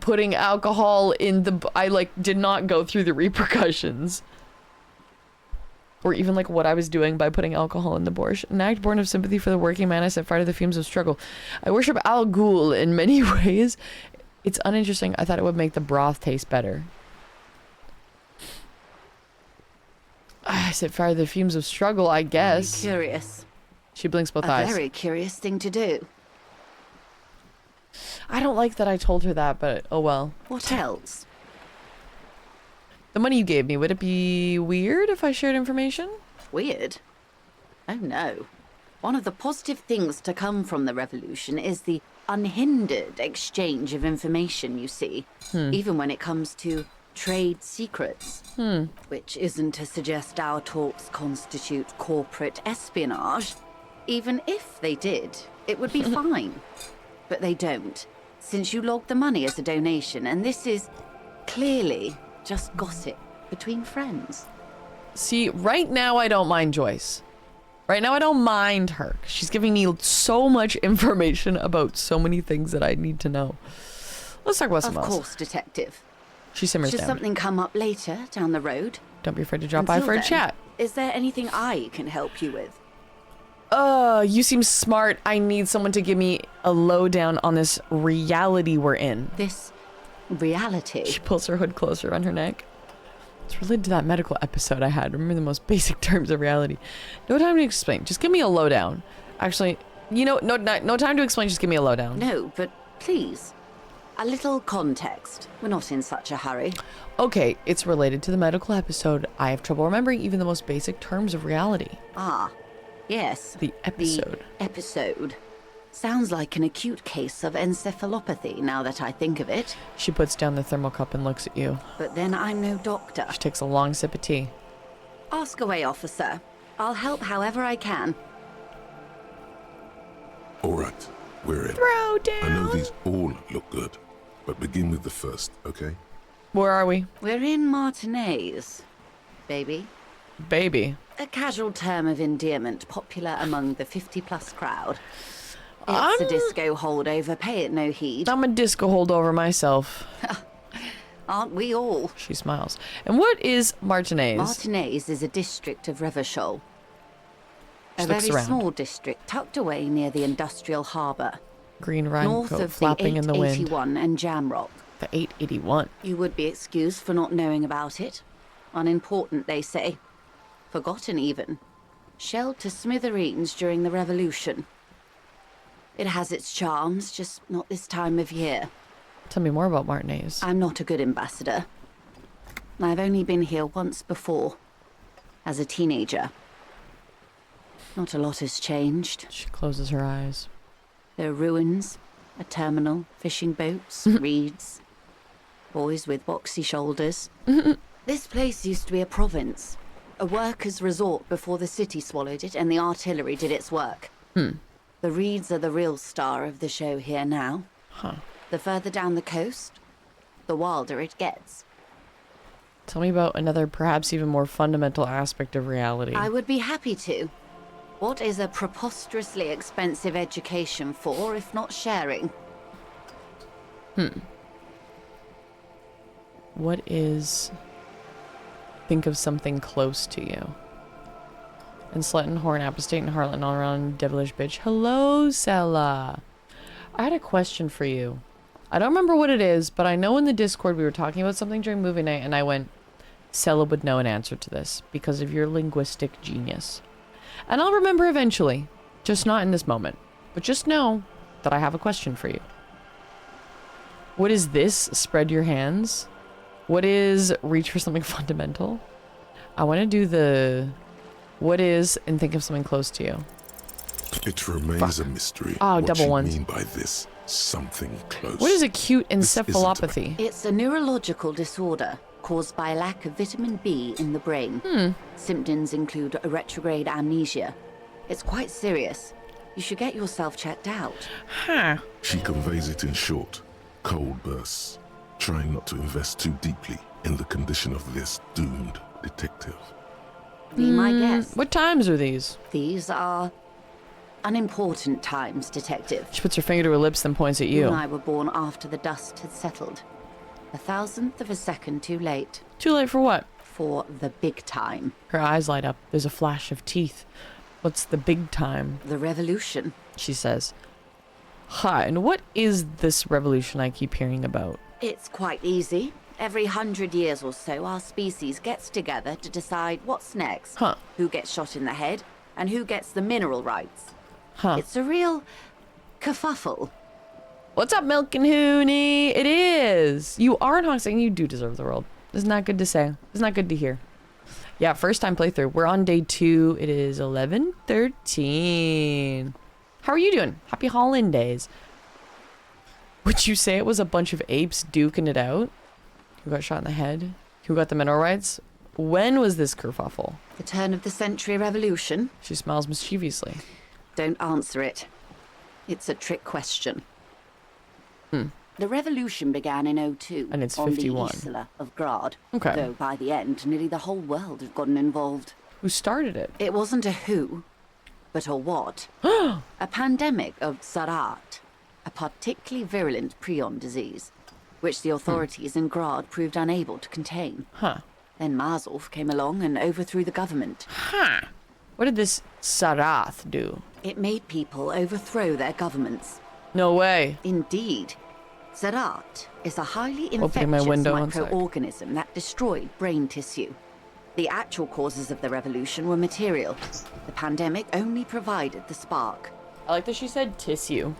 putting alcohol in the, I like did not go through the repercussions. Or even like what I was doing by putting alcohol in the borscht. An act born of sympathy for the working man, I set fire to the fumes of struggle. I worship Al Ghul in many ways. It's uninteresting. I thought it would make the broth taste better. I set fire to the fumes of struggle, I guess. Curious. She blinks both A eyes. very curious thing to do. I don't like that I told her that, but oh well. What else? The money you gave me, would it be weird if I shared information? Weird? Oh no. One of the positive things to come from the revolution is the unhindered exchange of information, you see. Even when it comes to trade secrets. Which isn't to suggest our talks constitute corporate espionage. Even if they did, it would be fine. But they don't, since you logged the money as a donation, and this is clearly just gossip between friends. See, right now I don't mind Joyce. Right now I don't mind her. She's giving me so much information about so many things that I need to know. Let's talk about Of something else. course, Detective. She simmers Should down. something come up later down the road? Don't be afraid to drop by Until for a then, chat. Is there anything I can help you with? You seem smart. I need someone to give me a lowdown on this reality we're in. This reality? She pulls her hood closer on her neck. It's related to that medical episode I had. Remember the most basic terms of reality. No time to explain. Just give me a lowdown. Actually, you know, no time to explain. Just give me a lowdown. No, but please. A little context. We're not in such a hurry. Okay, it's related to the medical episode. I have trouble remembering even the most basic terms of reality. Ah, yes. The episode. The episode. Sounds like an acute case of encephalopathy now that I think of it. She puts down the thermal cup and looks at you. But then I'm no doctor. She takes a long sip of tea. Ask away, officer. I'll help however I can. All right, we're in. Throw I know down. these all look good, but begin with the first, okay? Where are we? We're in Martinez, baby. Baby. A casual term of endearment popular among the 50-plus crowd. It's I'm- a disco holdover, pay it no heed. I'm a disco holdover myself. Aren't we all? She smiles. And what is Martinez? Martinez is a district of Revachol. A She looks very around. small district tucked away near the industrial harbour, Green north raincoat of the flapping in the wind. 881 and Jamrock. The 881. You would be excused for not knowing about it. Unimportant, they say. Forgotten, even. Shelled to smithereens during the Revolution. It has its charms, just not this time of year. Tell me more about Martinez. I'm not a good ambassador. I've only been here once before, as a teenager. Not a lot has changed. She closes her eyes. There are ruins, a terminal, fishing boats, reeds, boys with boxy shoulders. This place used to be a province, a workers' resort before the city swallowed it and the artillery did its work. The reeds are the real star of the show here now. Huh. The further down the coast, the wilder it gets. Tell me about another, perhaps even more fundamental aspect of reality. I would be happy to. What is a preposterously expensive education for, if not sharing? What is... Think of something close to you. And Sletton, Horn, Apostate, and Harlan all around devilish bitch. Hello, Sella. I had a question for you. I don't remember what it is, but I know in the Discord we were talking about something during movie night, and I went, Sella would know an answer to this because of your linguistic genius. And I'll remember eventually, just not in this moment. But just know that I have a question for you. What is this? Spread your hands. What is reach for something fundamental? I want to do the what is and think of something close to you. It remains a mystery. Oh, what double you ones. mean by this something close? What is acute This isn't encephalopathy? It's a neurological disorder caused by a lack of vitamin B in the brain. Symptoms include a retrograde amnesia. It's quite serious. You should get yourself checked out. Huh. She conveys it in short, cold bursts, trying not to invest too deeply in the condition of this doomed detective. Be my guest. What times are these? These are unimportant times, detective. She puts her finger to her lips, then points at You and you. I were born after the dust had settled. 1,000th of a second too late Too late for what? for the big time. Her eyes light up. There's a flash of teeth. What's the big time? The revolution. She says. Hi, and what is this revolution I keep hearing about? It's quite easy. Every 100 years or so, our species gets together to decide what's next. Huh. Who gets shot in the head, and who gets the mineral rights. Huh. It's a real kerfuffle. What's up, Milk and Hooney? It is. You are in Hongsing. You do deserve the world. Isn't that good to say? Isn't that good to hear? Yeah, first time playthrough. We're on day 2. It is 11:13. How are you doing? Happy holidays. Would you say it was a bunch of apes duking it out? Who got shot in the head? Who got the mineral rights? When was this kerfuffle? The turn of the century revolution? She smiles mischievously. Don't answer it. It's a trick question. The revolution began in 02 And it's on 51. the Isla of Grad. Okay. Though by the end, nearly the whole world had gotten involved. Who started it? It wasn't a who, but a what. A pandemic of Sarat, a particularly virulent prion disease, which the authorities in Grad proved unable to contain. Huh. Then Mazov came along and overthrew the government. Huh. What did this Sarath do? It made people overthrow their governments. No way. Indeed. Zarat is a highly Opening my infectious window, one sec. microorganism that destroyed brain tissue. The actual causes of the revolution were material. The pandemic only provided the spark. I like that she said tissue.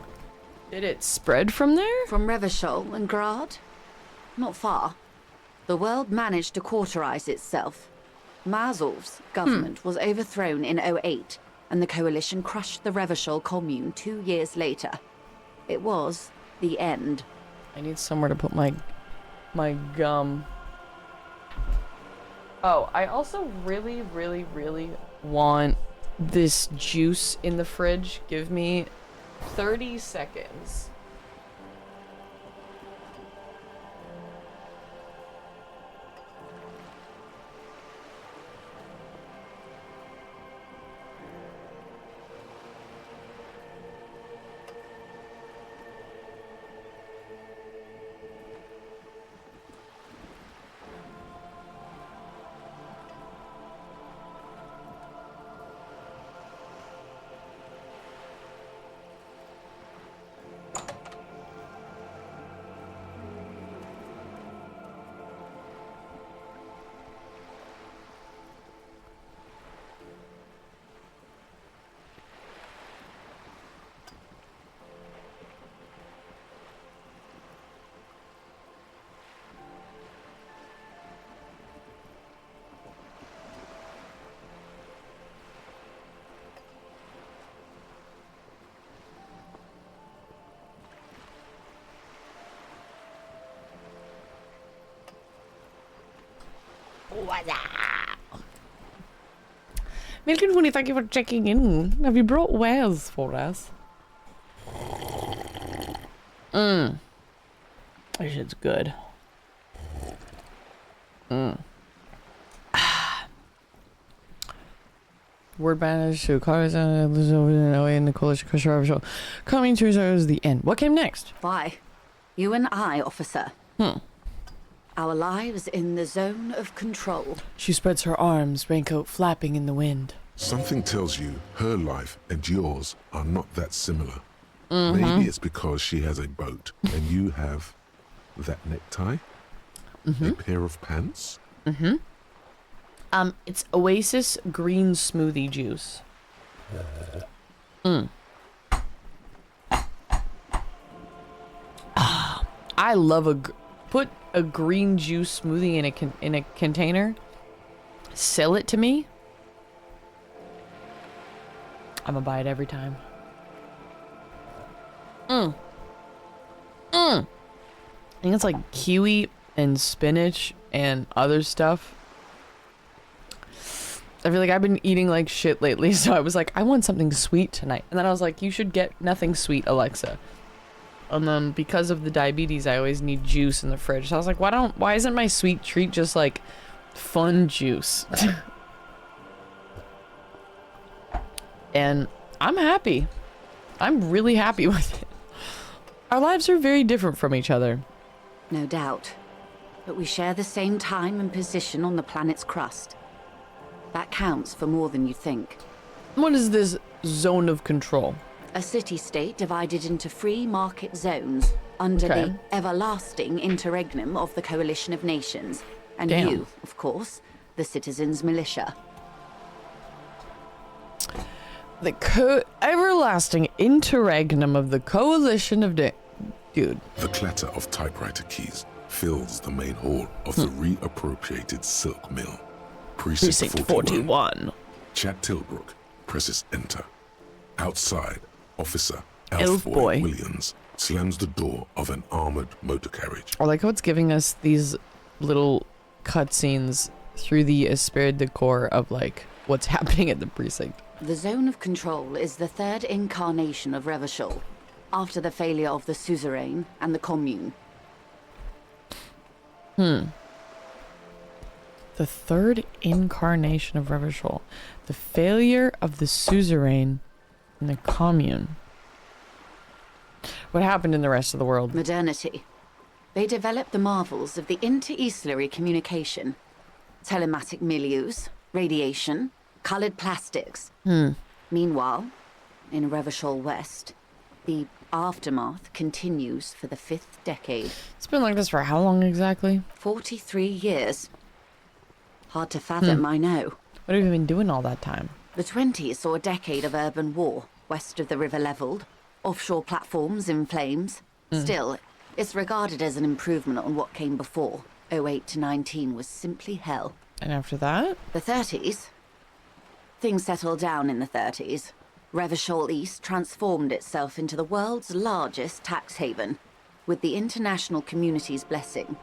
Did it spread from there? From Revachol and Grad? Not far. The world managed to cauterize itself. Mazov's government was overthrown in 08, and the coalition crushed the Revachol commune 2 years later. It was the end. I need somewhere to put my gum. Oh, I also really, really, really want this juice in the fridge. Give me 30 seconds. Milk and Honey, thank you for checking in. Have you brought wares for us? This shit's good. Word banish to cars and the coalition show. Coming to is the end. What came next? Why? You and I, officer. Our lives in the zone of control. She spreads her arms, raincoat flapping in the wind. Something tells you her life and yours are not that similar. Maybe it's because she has a boat and you have that necktie, a pair of pants. It's Oasis green smoothie juice. I love put a green juice smoothie in a container. Sell it to me. I'm gonna buy it every time. I think it's like kiwi and spinach and other stuff. I feel like I've been eating like shit lately, so I was like, I want something sweet tonight. And then I was like, you should get nothing sweet, Alexa. And then because of the diabetes, I always need juice in the fridge. So I was like, why isn't my sweet treat just like fun juice? And I'm happy. I'm really happy with it. Our lives are very different from each other. No doubt. But we share the same time and position on the planet's crust. That counts for more than you think. What is this zone of control? A city-state divided into free market zones under the everlasting interregnum of the Coalition of Nations. And you, of course, the citizens' militia. The everlasting interregnum of the Coalition of Dude. The clatter of typewriter keys fills the main hall of the reappropriated silk mill. Precinct 41. Chad Tilbrook presses enter. Outside, Officer Elfboy Williams slams the door of an armored motor carriage. I like how it's giving us these little cutscenes through the esprit de corps of like what's happening at the precinct. The zone of control is the third incarnation of Revachol, after the failure of the suzerain and the commune. The third incarnation of Revachol. The failure of the suzerain and the commune. What happened in the rest of the world? Modernity. They developed the marvels of the inter-eastlery communication. Telematic milieus, radiation, colored plastics. Meanwhile, in Revachol West, the aftermath continues for the 5th decade. It's been like this for how long exactly? 43 years. Hard to fathom, I know. What have you been doing all that time? The 20s saw a decade of urban war, west of the river leveled, offshore platforms in flames. Still, it's regarded as an improvement on what came before. 08 to 19 was simply hell. And after that? The 30s? Things settled down in the 30s. Revachol East transformed itself into the world's largest tax haven, with the international community's blessing.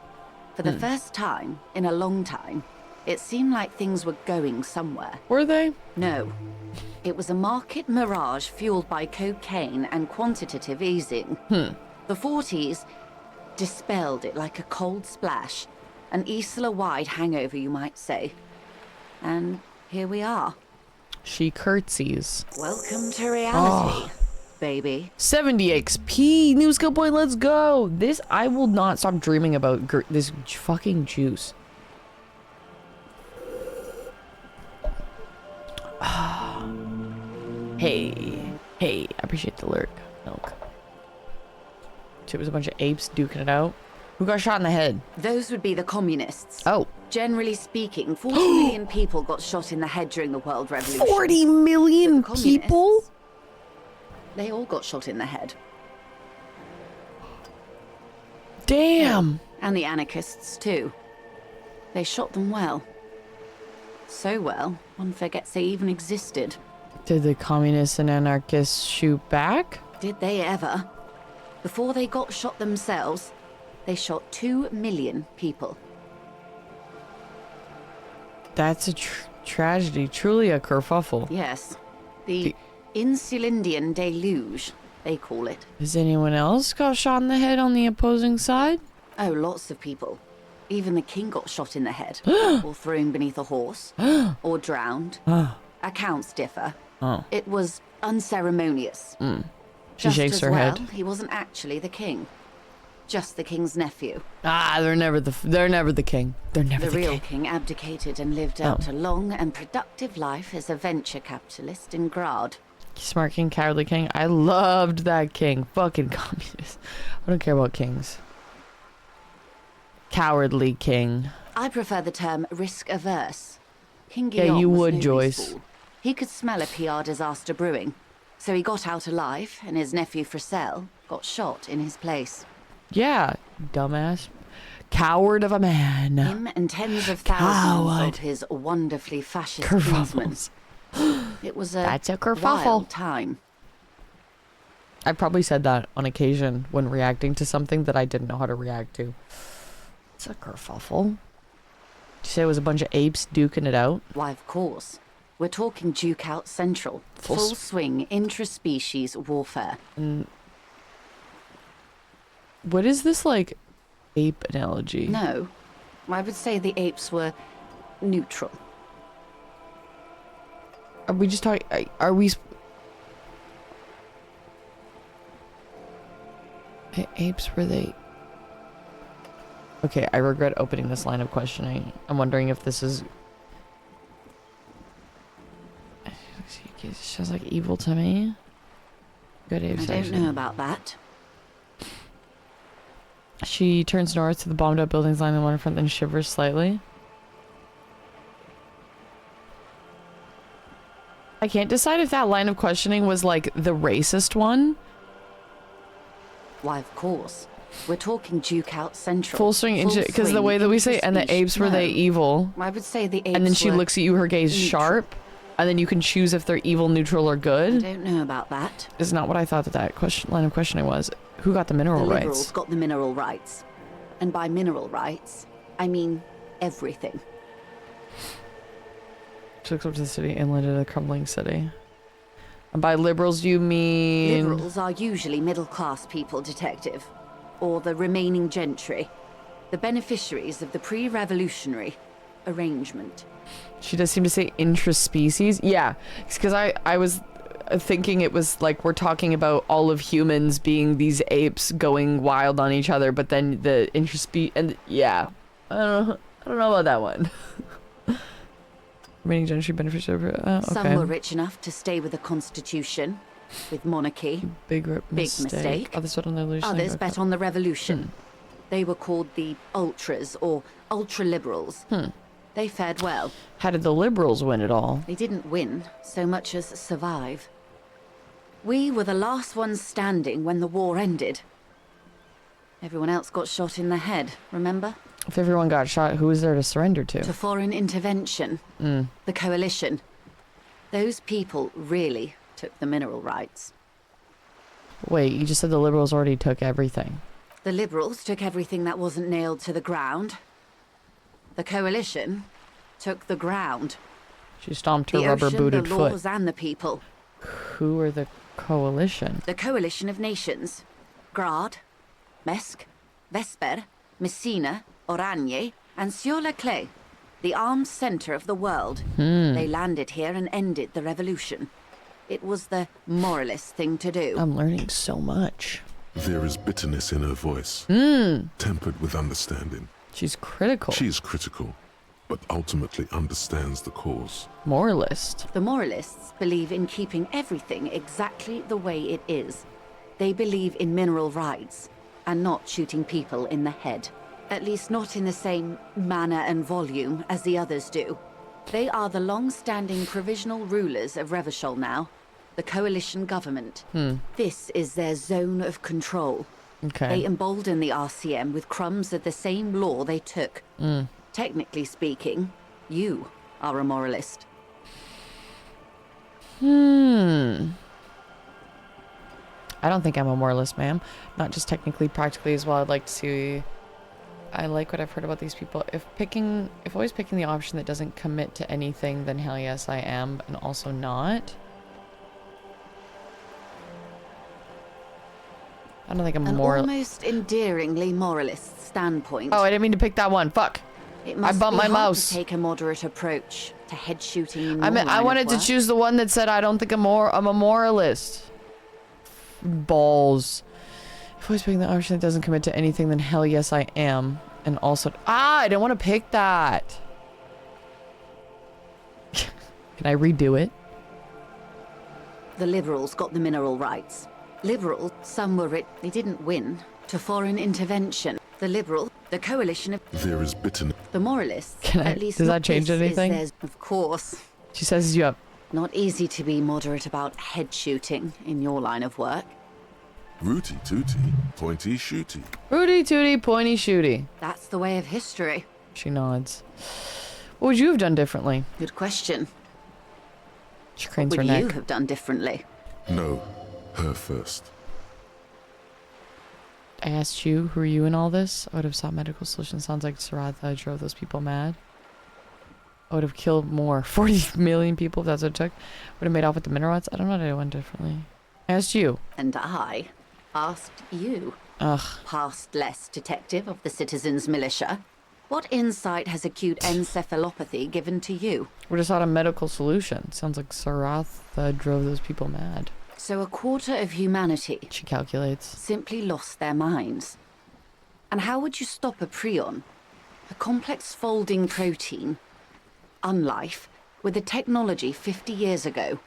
For the first time in a long time, it seemed like things were going somewhere. Were they? No. It was a market mirage fueled by cocaine and quantitative easing. The 40s dispelled it like a cold splash. An Isla-wide hangover, you might say. And here we are. She curtsies. Welcome to reality, baby. 70 XP. New skill point. Let's go. This, I will not stop dreaming about this fucking juice. Hey. Hey. I appreciate the lurk. Milk. So it was a bunch of apes duking it out. Who got shot in the head? Those would be the communists. Oh. Generally speaking, 40 million people got shot in the head during the World Revolution. 40 million The communists, people? They all got shot in the head. Damn. And the anarchists, too. They shot them well. So well, one forgets they even existed. Did the communists and anarchists shoot back? Did they ever? Before they got shot themselves, they shot 2 million people. That's a tragedy. Truly a kerfuffle. Yes. The Insulindian deluge, they call it. Has anyone else got shot in the head on the opposing side? Oh, lots of people. Even the king got shot in the head, or thrown beneath a horse, or drowned. Accounts differ. Oh. It was unceremonious. She Just shakes as her well, head. he wasn't actually the king. Just the king's nephew. Ah, they're never the king. They're never The the real king. king abdicated and lived out a long and productive life as a venture capitalist in Grad. Smart king, cowardly king. I loved that king. Fucking communist. I don't care about kings. Cowardly king. I prefer the term risk-averse. King Yeah, Guillaume you was would, nobody's Joyce. fool. He could smell a PR disaster brewing. So he got out alive, and his nephew Fricelle got shot in his place. Yeah, dumbass. Coward of a man. Him and tens of thousands Coward. of his wonderfully fascist kinsmen. Kerfuffles. It was a That's a kerfuffle. wild time. I probably said that on occasion when reacting to something that I didn't know how to react to. It's a kerfuffle. Did you say it was a bunch of apes duking it out? Why, of course. We're talking Duke Out Central. Full Full swing intraspecies warfare. What is this, like, ape analogy? No, I would say the apes were neutral. Are we just talking... Are we... Apes, were they... Okay, I regret opening this line of questioning. I'm wondering if this is... It sounds like evil to me. Good apes, I don't actually. know about that. She turns north to the bombed out buildings lying in the waterfront, then shivers slightly. I can't decide if that line of questioning was like the racist one. Why, of course. We're talking Duke Out Central. Full swing into, because the way that we say, and the apes were they evil. I would say the apes And then she were looks at you, her gaze neutral. sharp, and then you can choose if they're evil, neutral, or I good. don't know about that. Is not what I thought that question line of questioning was. Who got the mineral The Liberals rights? got the mineral rights. And by mineral rights, I mean everything. She looks up to the city, inland in a crumbling city. And by liberals, you mean... Liberals are usually middle-class people, Detective. Or the remaining gentry. The beneficiaries of the pre-revolutionary arrangement. She does seem to say intraspecies. Yeah, because I was thinking it was like we're talking about all of humans being these apes going wild on each other, but then the intraspecies, and yeah, I don't know about that one. Remaining gentry beneficiary. Okay. Some were rich enough to stay with the Constitution, with monarchy. Big mistake. mistake. Others bet on the revolution. Others bet on the revolution. They were called the ultras or ultra-liberals. They fared well. How did the liberals win it all? They didn't win so much as survive. We were the last ones standing when the war ended. Everyone else got shot in the head, remember? If everyone got shot, who was there to surrender to? To foreign intervention. The coalition. Those people really took the mineral rights. Wait, you just said the liberals already took everything. The liberals took everything that wasn't nailed to the ground. The coalition took the ground. She stomped her The rubber ocean, booted the foot. laws, and the people. Who are the coalition? The coalition of nations. Grad, Mesk, Vesper, Messina, Oranje, and Sur-la-Clay. The armed center of the world. They landed here and ended the revolution. It was the moralist thing to do. I'm learning so much. There is bitterness in her voice, tempered with understanding. She's critical. She is critical, but ultimately understands the cause. Moralist. The moralists believe in keeping everything exactly the way it is. They believe in mineral rights and not shooting people in the head. At least not in the same manner and volume as the others do. They are the long-standing provisional rulers of Revachol now, the coalition government. This is their zone of control. Okay. They embolden the RCM with crumbs of the same law they took. Technically speaking, you are a moralist. I don't think I'm a moralist, ma'am. Not just technically, practically as well. I'd like to see... I like what I've heard about these people. If always picking the option that doesn't commit to anything, then hell yes, I am, and also not. I don't think I'm An moral. almost endearingly moralist standpoint. Oh, I didn't mean to pick that one. Fuck. It must bumped be my hard mouse. to take a moderate approach to head shooting in I your mean, I line of wanted to work. choose the one that said I don't think I'm a moralist. Balls. If always picking the option that doesn't commit to anything, then hell yes, I am. And also, I didn't want to pick that. Can I redo it? The Liberals got the mineral rights. Liberals, some were it, they didn't win to foreign intervention. The Liberal, the coalition of There is bitterness. the Moralists. Can I- at least does not that change this is anything? theirs. Of course. She says you up. Not easy to be moderate about head shooting in your line of work. Rooty tooty, pointy shooty. Rudy tooty, pointy shooty. That's the way of history. She nods. What would you have done differently? Good question. She What cranes her would you neck. have done differently? No, her first. I asked you, who are you in all this? I would have sought medical solutions. Sounds like Saratha drove those people mad. I would have killed more. 40 million people if that's what it took. Would have made off with the minerals. I don't know what I went differently. I asked you. And I asked you, Ugh. past less detective of the citizens' militia, what insight has acute encephalopathy given to you? Would have sought a medical solution. Sounds like Saratha drove those people mad. So a quarter of humanity She calculates. simply lost their minds. And how would you stop a prion, a complex folding protein, unlife, with a technology 50 years ago?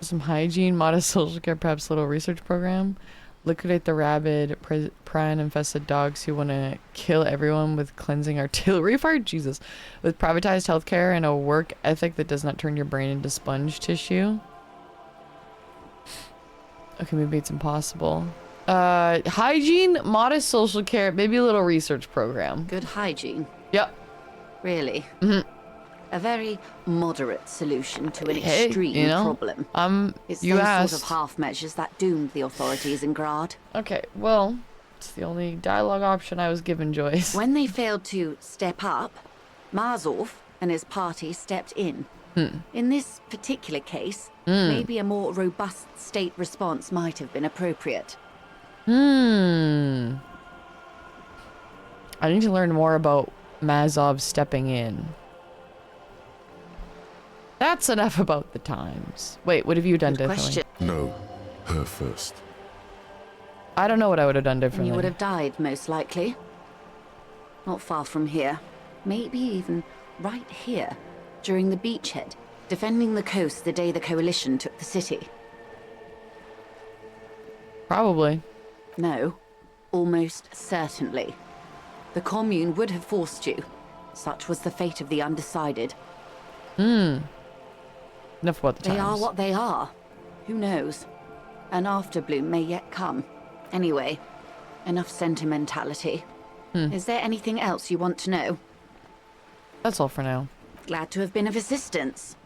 Some hygiene, modest social care, perhaps a little research program. Liquidate the rabid, prion-infested dogs who want to kill everyone with cleansing artillery fire. Jesus. With privatized healthcare and a work ethic that does not turn your brain into sponge tissue. Okay, maybe it's impossible. Hygiene, modest social care, maybe a little research program. Good hygiene, Yep. really. A very moderate solution to an Hey, extreme you know, problem. It's you those asked. sort of half measures that doomed the authorities in Grad. Okay, well, it's the only dialogue option I was given, Joyce. When they failed to step up, Marzov and his party stepped in. In this particular case, maybe a more robust state response might have been appropriate. I need to learn more about Mazov stepping in. That's enough about the times. Wait, what have you done Good differently? question. No, her first. I don't know what I would have done And differently. you would have died, most likely. Not far from here. Maybe even right here, during the beachhead, defending the coast the day the coalition took the city. Probably. No, almost certainly. The commune would have forced you. Such was the fate of the undecided. Enough about the times. They are what they are. Who knows? An afterbloom may yet come. Anyway, enough sentimentality. Is there anything else you want to know? That's all for now. Glad to have been of assistance.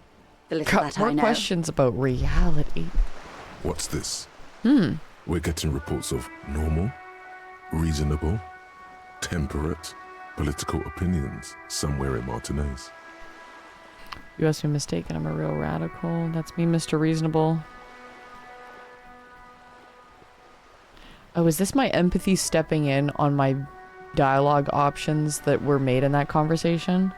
The little Got that more I know. questions about reality. What's this? We're getting reports of normal, reasonable, temperate political opinions somewhere in Martinez. You must be mistaken. I'm a real radical. That's me, Mr. Reasonable. Oh, is this my empathy stepping in on my dialogue options that were made in that conversation?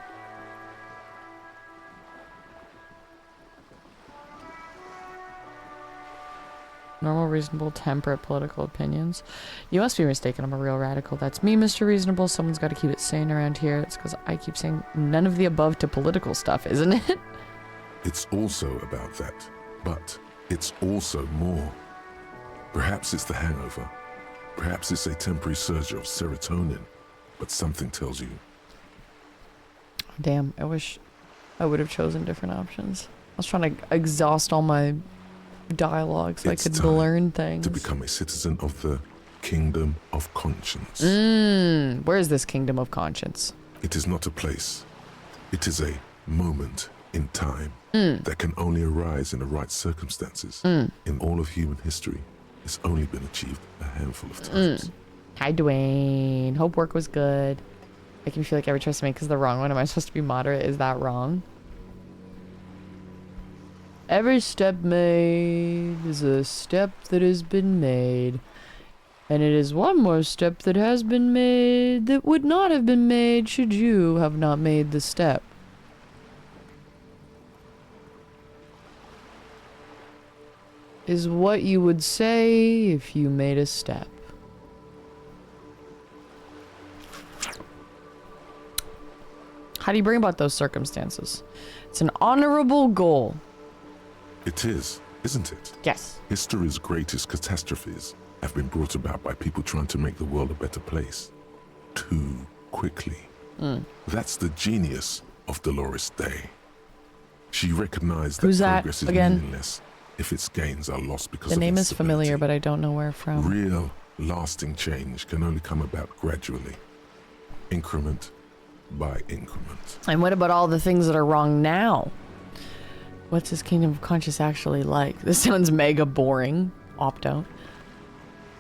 Normal, reasonable, temperate political opinions. You must be mistaken. I'm a real radical. That's me, Mr. Reasonable. Someone's got to keep it sane around here. It's because I keep saying none of the above to political stuff, isn't it? It's also about that, but it's also more. Perhaps it's the hangover. Perhaps it's a temporary surge of serotonin, but something tells you. Damn, I wish I would have chosen different options. I was trying to exhaust all my dialogue so I could learn things. To become a citizen of the kingdom of conscience. Where is this kingdom of conscience? It is not a place. It is a moment in time that can only arise in the right circumstances. In all of human history, it's only been achieved a handful of times. Hi, Dwayne. Hope work was good. Making me feel like every choice I make is the wrong one. Am I supposed to be moderate? Is that wrong? Every step made is a step that has been made. And it is one more step that has been made that would not have been made should you have not made the step. Is what you would say if you made a step. How do you bring about those circumstances? It's an honorable goal. It is, isn't it? Yes. History's greatest catastrophes have been brought about by people trying to make the world a better place. Too quickly. That's the genius of Dolores Day. She recognized that progress is meaningless if its gains are lost because of the name is instability. familiar, but I don't know where from. Real, lasting change can only come about gradually. Increment by increment. And what about all the things that are wrong now? What's this kingdom of conscience actually like? This sounds mega boring. Opt out.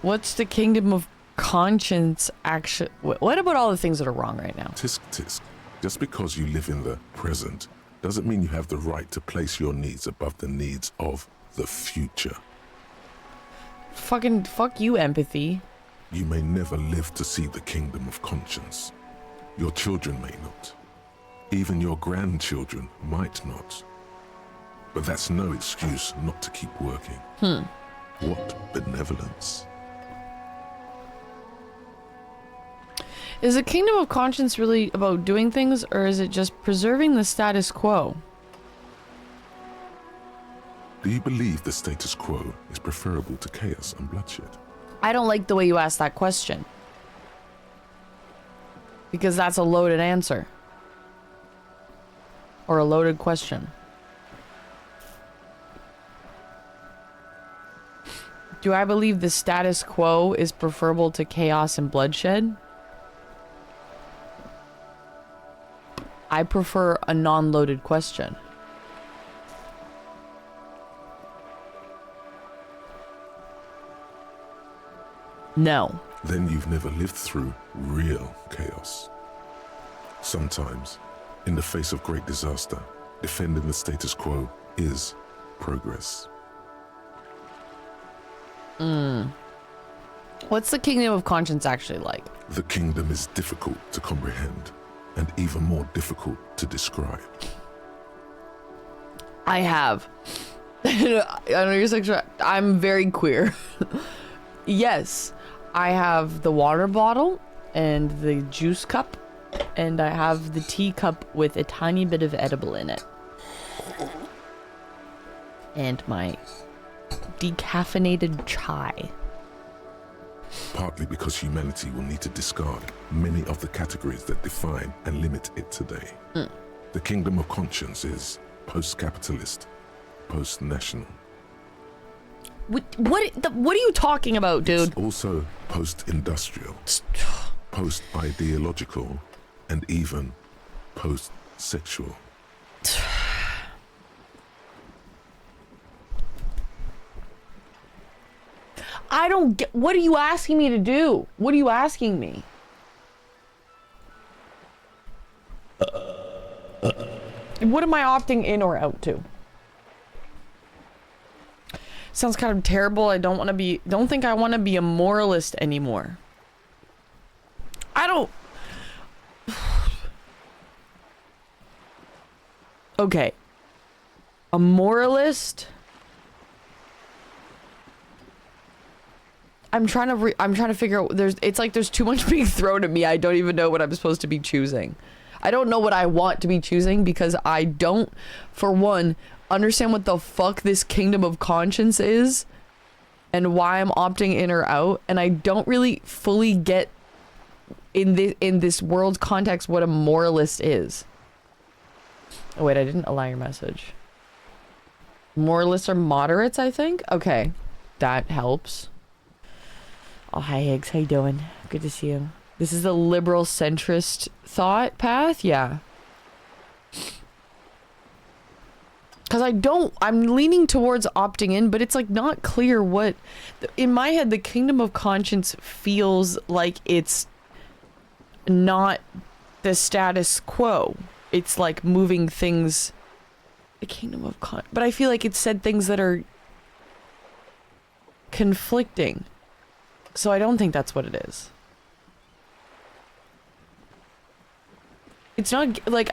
What's the kingdom of conscience actually... What about all the things that are wrong right now? Tisk tisk. Just because you live in the present doesn't mean you have the right to place your needs above the needs of the future. Fucking fuck you, empathy. You may never live to see the kingdom of conscience. Your children may not. Even your grandchildren might not. But that's no excuse not to keep working. What benevolence. Is the kingdom of conscience really about doing things, or is it just preserving the status quo? Do you believe the status quo is preferable to chaos and bloodshed? I don't like the way you asked that question. Because that's a loaded answer. Or a loaded question. Do I believe the status quo is preferable to chaos and bloodshed? I prefer a non-loaded question. No. Then you've never lived through real chaos. Sometimes, in the face of great disaster, defending the status quo is progress. What's the kingdom of conscience actually like? The kingdom is difficult to comprehend and even more difficult to describe. I have. I know you're sexual. I'm very queer. Yes, I have the water bottle and the juice cup, and I have the tea cup with a tiny bit of edible in it. And my decaffeinated chai. Partly because humanity will need to discard many of the categories that define and limit it today. The kingdom of conscience is post-capitalist, post-national. What are you talking about, dude? It's also post-industrial, post-ideological, and even post-sexual. I don't get... What are you asking me to do? What are you asking me? What am I opting in or out to? Sounds kind of terrible. I don't think I want to be a moralist anymore. I don't... Okay. A moralist? I'm trying to figure out, it's like there's too much being thrown at me. I don't even know what I'm supposed to be choosing. I don't know what I want to be choosing because I don't, for one, understand what the fuck this kingdom of conscience is and why I'm opting in or out, and I don't really fully get in this world's context what a moralist is. Oh wait, I didn't allow your message. Moralists are moderates, I think? Okay. That helps. Oh, hi Higgs, how you doing? Good to see you. This is the liberal centrist thought path? Yeah. Because I'm leaning towards opting in, but it's like not clear what, in my head, the kingdom of conscience feels like it's not the status quo. It's like moving things, the kingdom of but I feel like it said things that are conflicting. So I don't think that's what it is. It's not like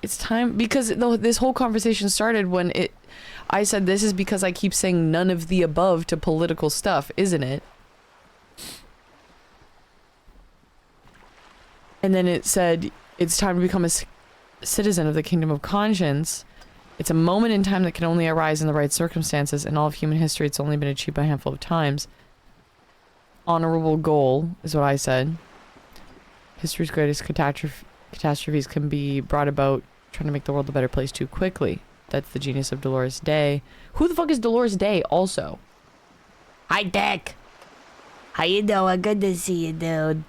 it's time, because this whole conversation started when I said this is because I keep saying none of the above to political stuff, isn't it? And then it said it's time to become a citizen of the kingdom of conscience. It's a moment in time that can only arise in the right circumstances. In all of human history, it's only been achieved by a handful of times. Honorable goal is what I said. History's greatest catastrophes can be brought about trying to make the world a better place too quickly. That's the genius of Dolores Day. Who the fuck is Dolores Day also? Hi, Dick. How you doing? Good to see you, dude.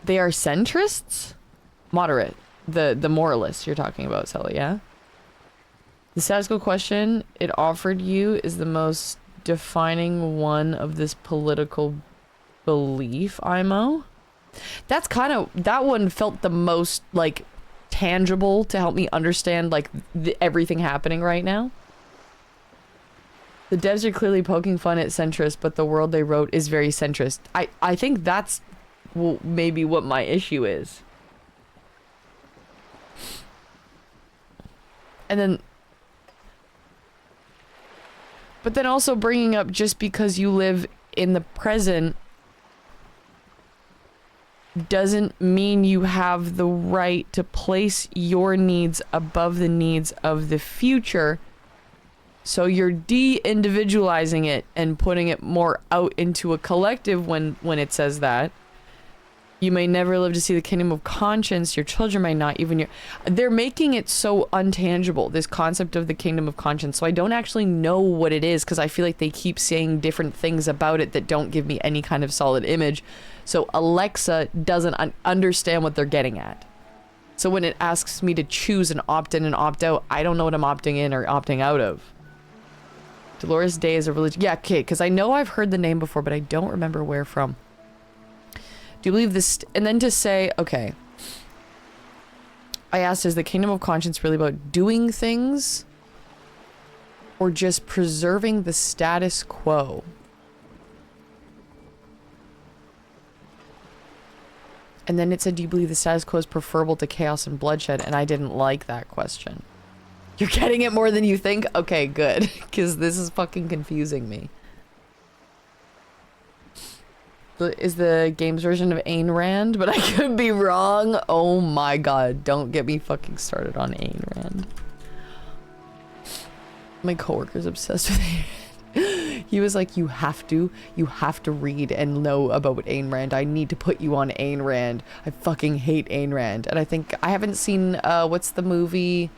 They are centrists? Moderate. The moralists you're talking about, Sally, yeah? The status quo question it offered you is the most defining one of this political belief, IMO. That's kind of, that one felt the most, like, tangible to help me understand, like, everything happening right now. The devs are clearly poking fun at centrist, but the world they wrote is very centrist. I think that's maybe what my issue is. And then, but then also bringing up just because you live in the present doesn't mean you have the right to place your needs above the needs of the future. So you're de-individualizing it and putting it more out into a collective when it says that. You may never live to see the kingdom of conscience. Your children may not even they're making it so untangible, this concept of the kingdom of conscience. So I don't actually know what it is because I feel like they keep saying different things about it that don't give me any kind of solid image. So Alexa doesn't understand what they're getting at. So when it asks me to choose an opt-in and opt-out, I don't know what I'm opting in or opting out of. Dolores Day is a religion. Yeah, okay, because I know I've heard the name before, but I don't remember where from. Do you believe this? And then to say, okay, I asked, is the kingdom of conscience really about doing things or just preserving the status quo? And then it said, do you believe the status quo is preferable to chaos and bloodshed? And I didn't like that question. You're getting it more than you think? Okay, good. Because this is fucking confusing me. Is the game's version of Ayn Rand, but I could be wrong. Oh my god, don't get me fucking started on Ayn Rand. My coworker's obsessed with Ayn Rand. He was like, you have to read and know about Ayn Rand. I need to put you on Ayn Rand. I fucking hate Ayn Rand. And I think, I haven't seen, what's the movie?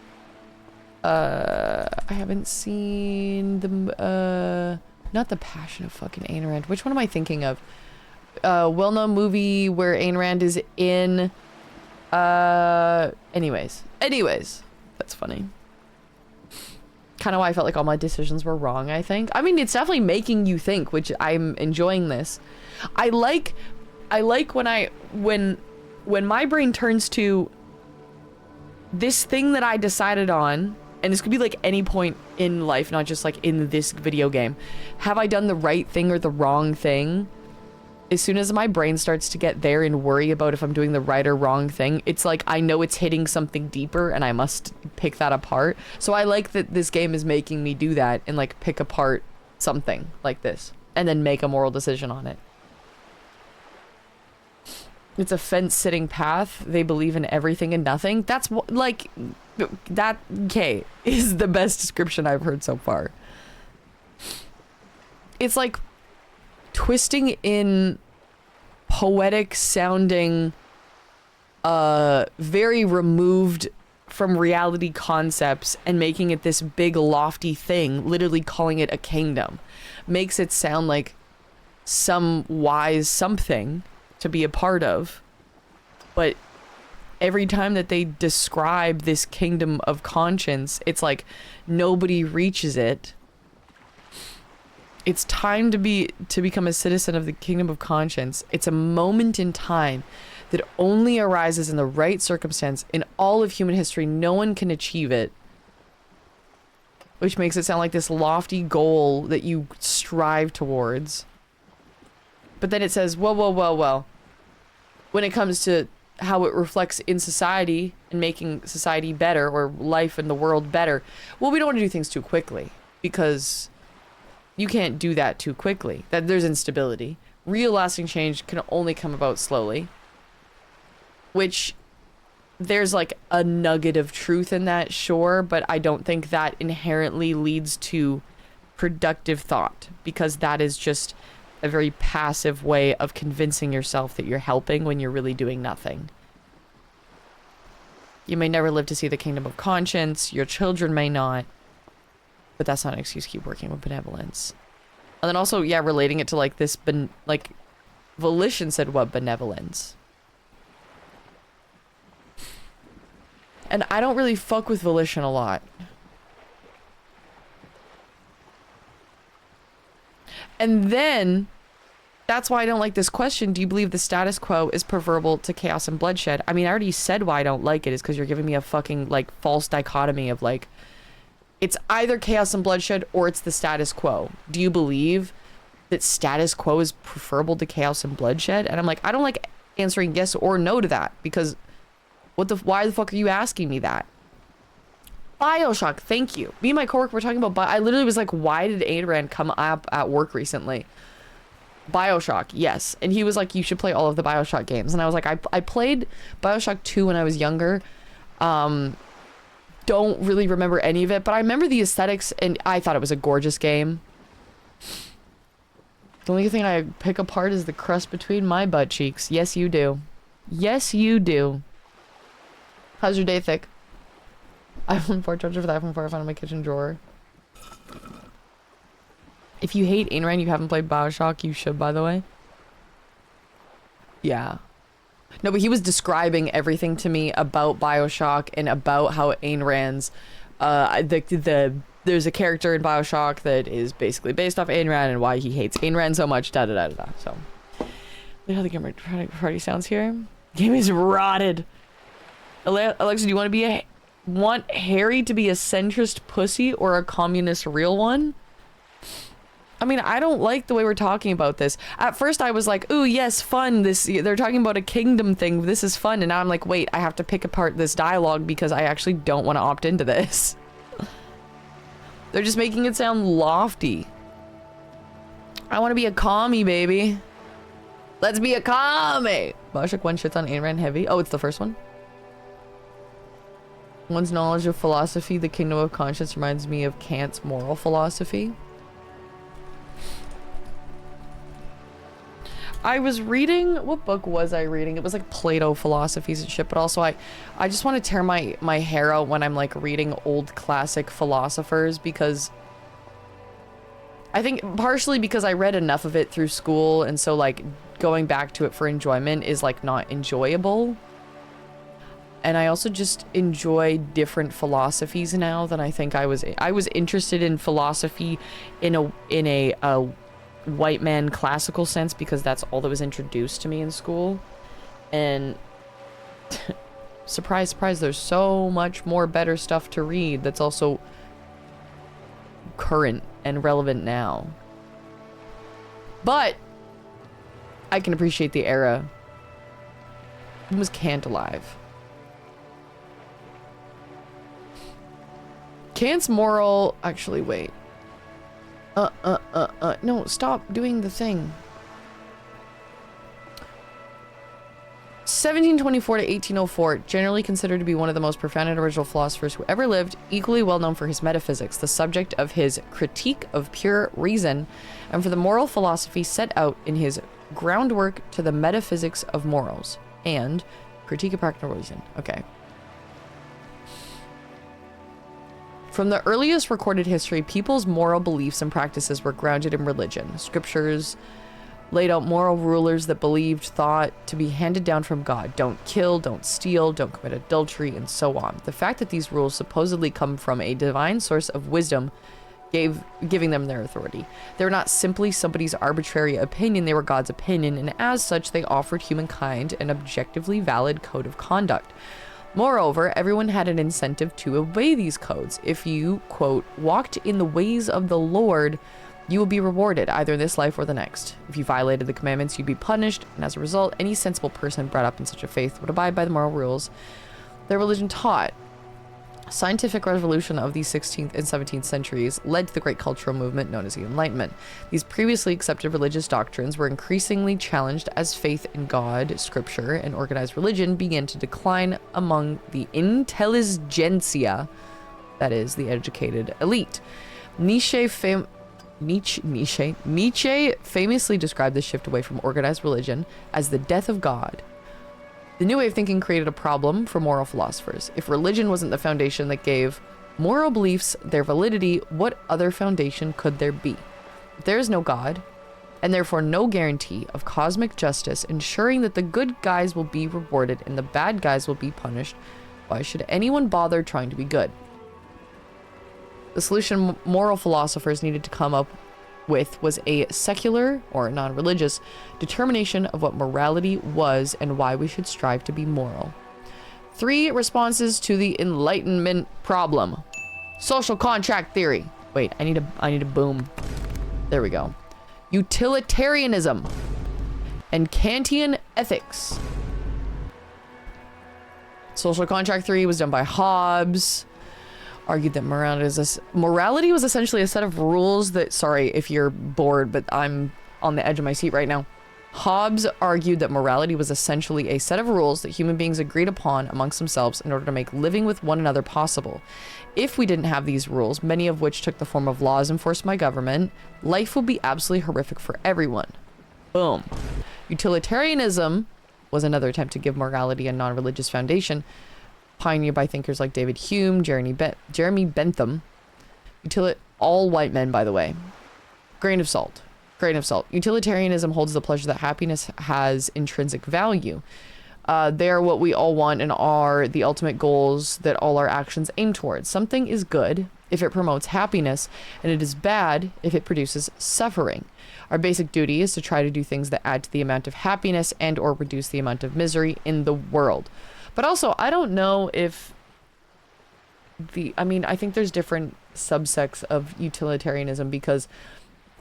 I haven't seen the, not The Passion of fucking Ayn Rand. Which one am I thinking of? Well-known movie where Ayn Rand is in, anyways, that's funny. kind of why I felt like all my decisions were wrong, I think. I mean, it's definitely making you think, which I'm enjoying this. I like when my brain turns to this thing that I decided on, and this could be like any point in life, not just like in this video game. Have I done the right thing or the wrong thing? As soon as my brain starts to get there and worry about if I'm doing the right or wrong thing, it's like I know it's hitting something deeper and I must pick that apart. So I like that this game is making me do that and like pick apart something like this and then make a moral decision on it. It's a fence-sitting path. They believe in everything and nothing. That's like that. Okay, is the best description I've heard so far. It's like twisting in poetic sounding, very removed from reality concepts and making it this big lofty thing, literally calling it a kingdom, makes it sound like some wise something to be a part of. But every time that they describe this kingdom of conscience, it's like nobody reaches it. It's time to become a citizen of the kingdom of conscience. It's a moment in time that only arises in the right circumstance in all of human history. No one can achieve it, which makes it sound like this lofty goal that you strive towards. But then it says, well, when it comes to how it reflects in society and making society better or life in the world better, well, we don't want to do things too quickly because you can't do that too quickly. That there's instability. Real lasting change can only come about slowly, which there's like a nugget of truth in that, sure, but I don't think that inherently leads to productive thought, because that is just a very passive way of convincing yourself that you're helping when you're really doing nothing. You may never live to see the kingdom of conscience. Your children may not. But that's not an excuse to keep working with benevolence. And then also, yeah, relating it to like this, like volition said what benevolence. And I don't really fuck with volition a lot. And then, that's why I don't like this question. Do you believe the status quo is preferable to chaos and bloodshed? I mean, I already said why I don't like it is because you're giving me a fucking, like, false dichotomy of, like, it's either chaos and bloodshed or it's the status quo. Do you believe that status quo is preferable to chaos and bloodshed? And I'm like, I don't like answering yes or no to that because why the fuck are you asking me that? BioShock, thank you. Me and my coworker were talking about I literally was like, why did Ayn Rand come up at work recently? BioShock, yes. And he was like, you should play all of the BioShock games. And I was like, I played BioShock 2 when I was younger. Don't really remember any of it, but I remember the aesthetics and I thought it was a gorgeous game. The only thing I pick apart is the crust between my butt cheeks. Yes, you do. Yes, you do. How's your day, Thick? iPhone 4 charger for the iPhone 4 I found in my kitchen drawer. If you hate Ayn Rand, you haven't played BioShock, you should, by the way. Yeah. No, but he was describing everything to me about BioShock and about how Ayn Rand's, there's a character in BioShock that is basically based off Ayn Rand and why he hates Ayn Rand so much, da-da-da-da-da. So, look how the game party sounds here. Game is rotted. Alexa, do you want Harry to be a centrist pussy or a communist real one? I mean, I don't like the way we're talking about this. At first I was like, ooh, yes, fun. They're talking about a kingdom thing. This is fun. And now I'm like, wait, I have to pick apart this dialogue because I actually don't want to opt into this. They're just making it sound lofty. I want to be a commie, baby. Let's be a commie. BioShock 1 shits on Ayn Rand heavy. Oh, it's the first one. One's knowledge of philosophy, the kingdom of conscience, reminds me of Kant's moral philosophy. I was reading, what book was I reading? It was like Plato philosophies and shit, but also I just want to tear my hair out when I'm like reading old classic philosophers, because I think partially because I read enough of it through school, and so like going back to it for enjoyment is like not enjoyable. And I also just enjoy different philosophies now than I think I was. I was interested in philosophy in a white man classical sense because that's all that was introduced to me in school. And surprise, surprise, there's so much more better stuff to read that's also current and relevant now. But I can appreciate the era. When was Kant alive? Kant's moral... Actually, wait. No, stop doing the thing. 1724 to 1804, generally considered to be one of the most profound and original philosophers who ever lived, equally well known for his metaphysics, the subject of his Critique of Pure Reason, and for the moral philosophy set out in his Groundwork to the Metaphysics of Morals, and Critique of Practical Reason. Okay. From the earliest recorded history, people's moral beliefs and practices were grounded in religion. Scriptures laid out moral rulers that believed thought to be handed down from God. Don't kill, don't steal, don't commit adultery, and so on. The fact that these rules supposedly come from a divine source of wisdom giving them their authority. They were not simply somebody's arbitrary opinion, they were God's opinion, and as such, they offered humankind an objectively valid code of conduct. Moreover, everyone had an incentive to obey these codes. If you, quote, walked in the ways of the Lord, you will be rewarded, either in this life or the next. If you violated the commandments, you'd be punished, and as a result, any sensible person brought up in such a faith would abide by the moral rules their religion taught. Scientific revolution of the 16th and 17th centuries led to the great cultural movement known as the Enlightenment. These previously accepted religious doctrines were increasingly challenged as faith in God, scripture, and organized religion began to decline among the intelligentsia, that is, the educated elite. Nietzsche famously described the shift away from organized religion as the death of God. The New Way of thinking created a problem for moral philosophers. If religion wasn't the foundation that gave moral beliefs their validity, what other foundation could there be? If there is no God, and therefore no guarantee of cosmic justice ensuring that the good guys will be rewarded and the bad guys will be punished, why should anyone bother trying to be good? The solution moral philosophers needed to come up with was a secular or non-religious determination of what morality was and why we should strive to be moral. 3 responses to the Enlightenment problem. Social contract theory. Wait, I need a boom. There we go. Utilitarianism and Kantian ethics. Social contract theory was done by Hobbes. Argued that morality was essentially a set of rules that, sorry if you're bored, but I'm on the edge of my seat right now. Hobbes argued that morality was essentially a set of rules that human beings agreed upon amongst themselves in order to make living with one another possible. If we didn't have these rules, many of which took the form of laws enforced by government, life would be absolutely horrific for everyone. Boom. Utilitarianism was another attempt to give morality a non-religious foundation, pioneered by thinkers like David Hume, Jeremy Bentham. All white men, by the way. Grain of salt. Grain of salt. Utilitarianism holds the pleasure that happiness has intrinsic value. They are what we all want and are the ultimate goals that all our actions aim towards. Something is good if it promotes happiness, and it is bad if it produces suffering. Our basic duty is to try to do things that add to the amount of happiness and or reduce the amount of misery in the world. But also, I don't know if I think there's different subsects of utilitarianism, because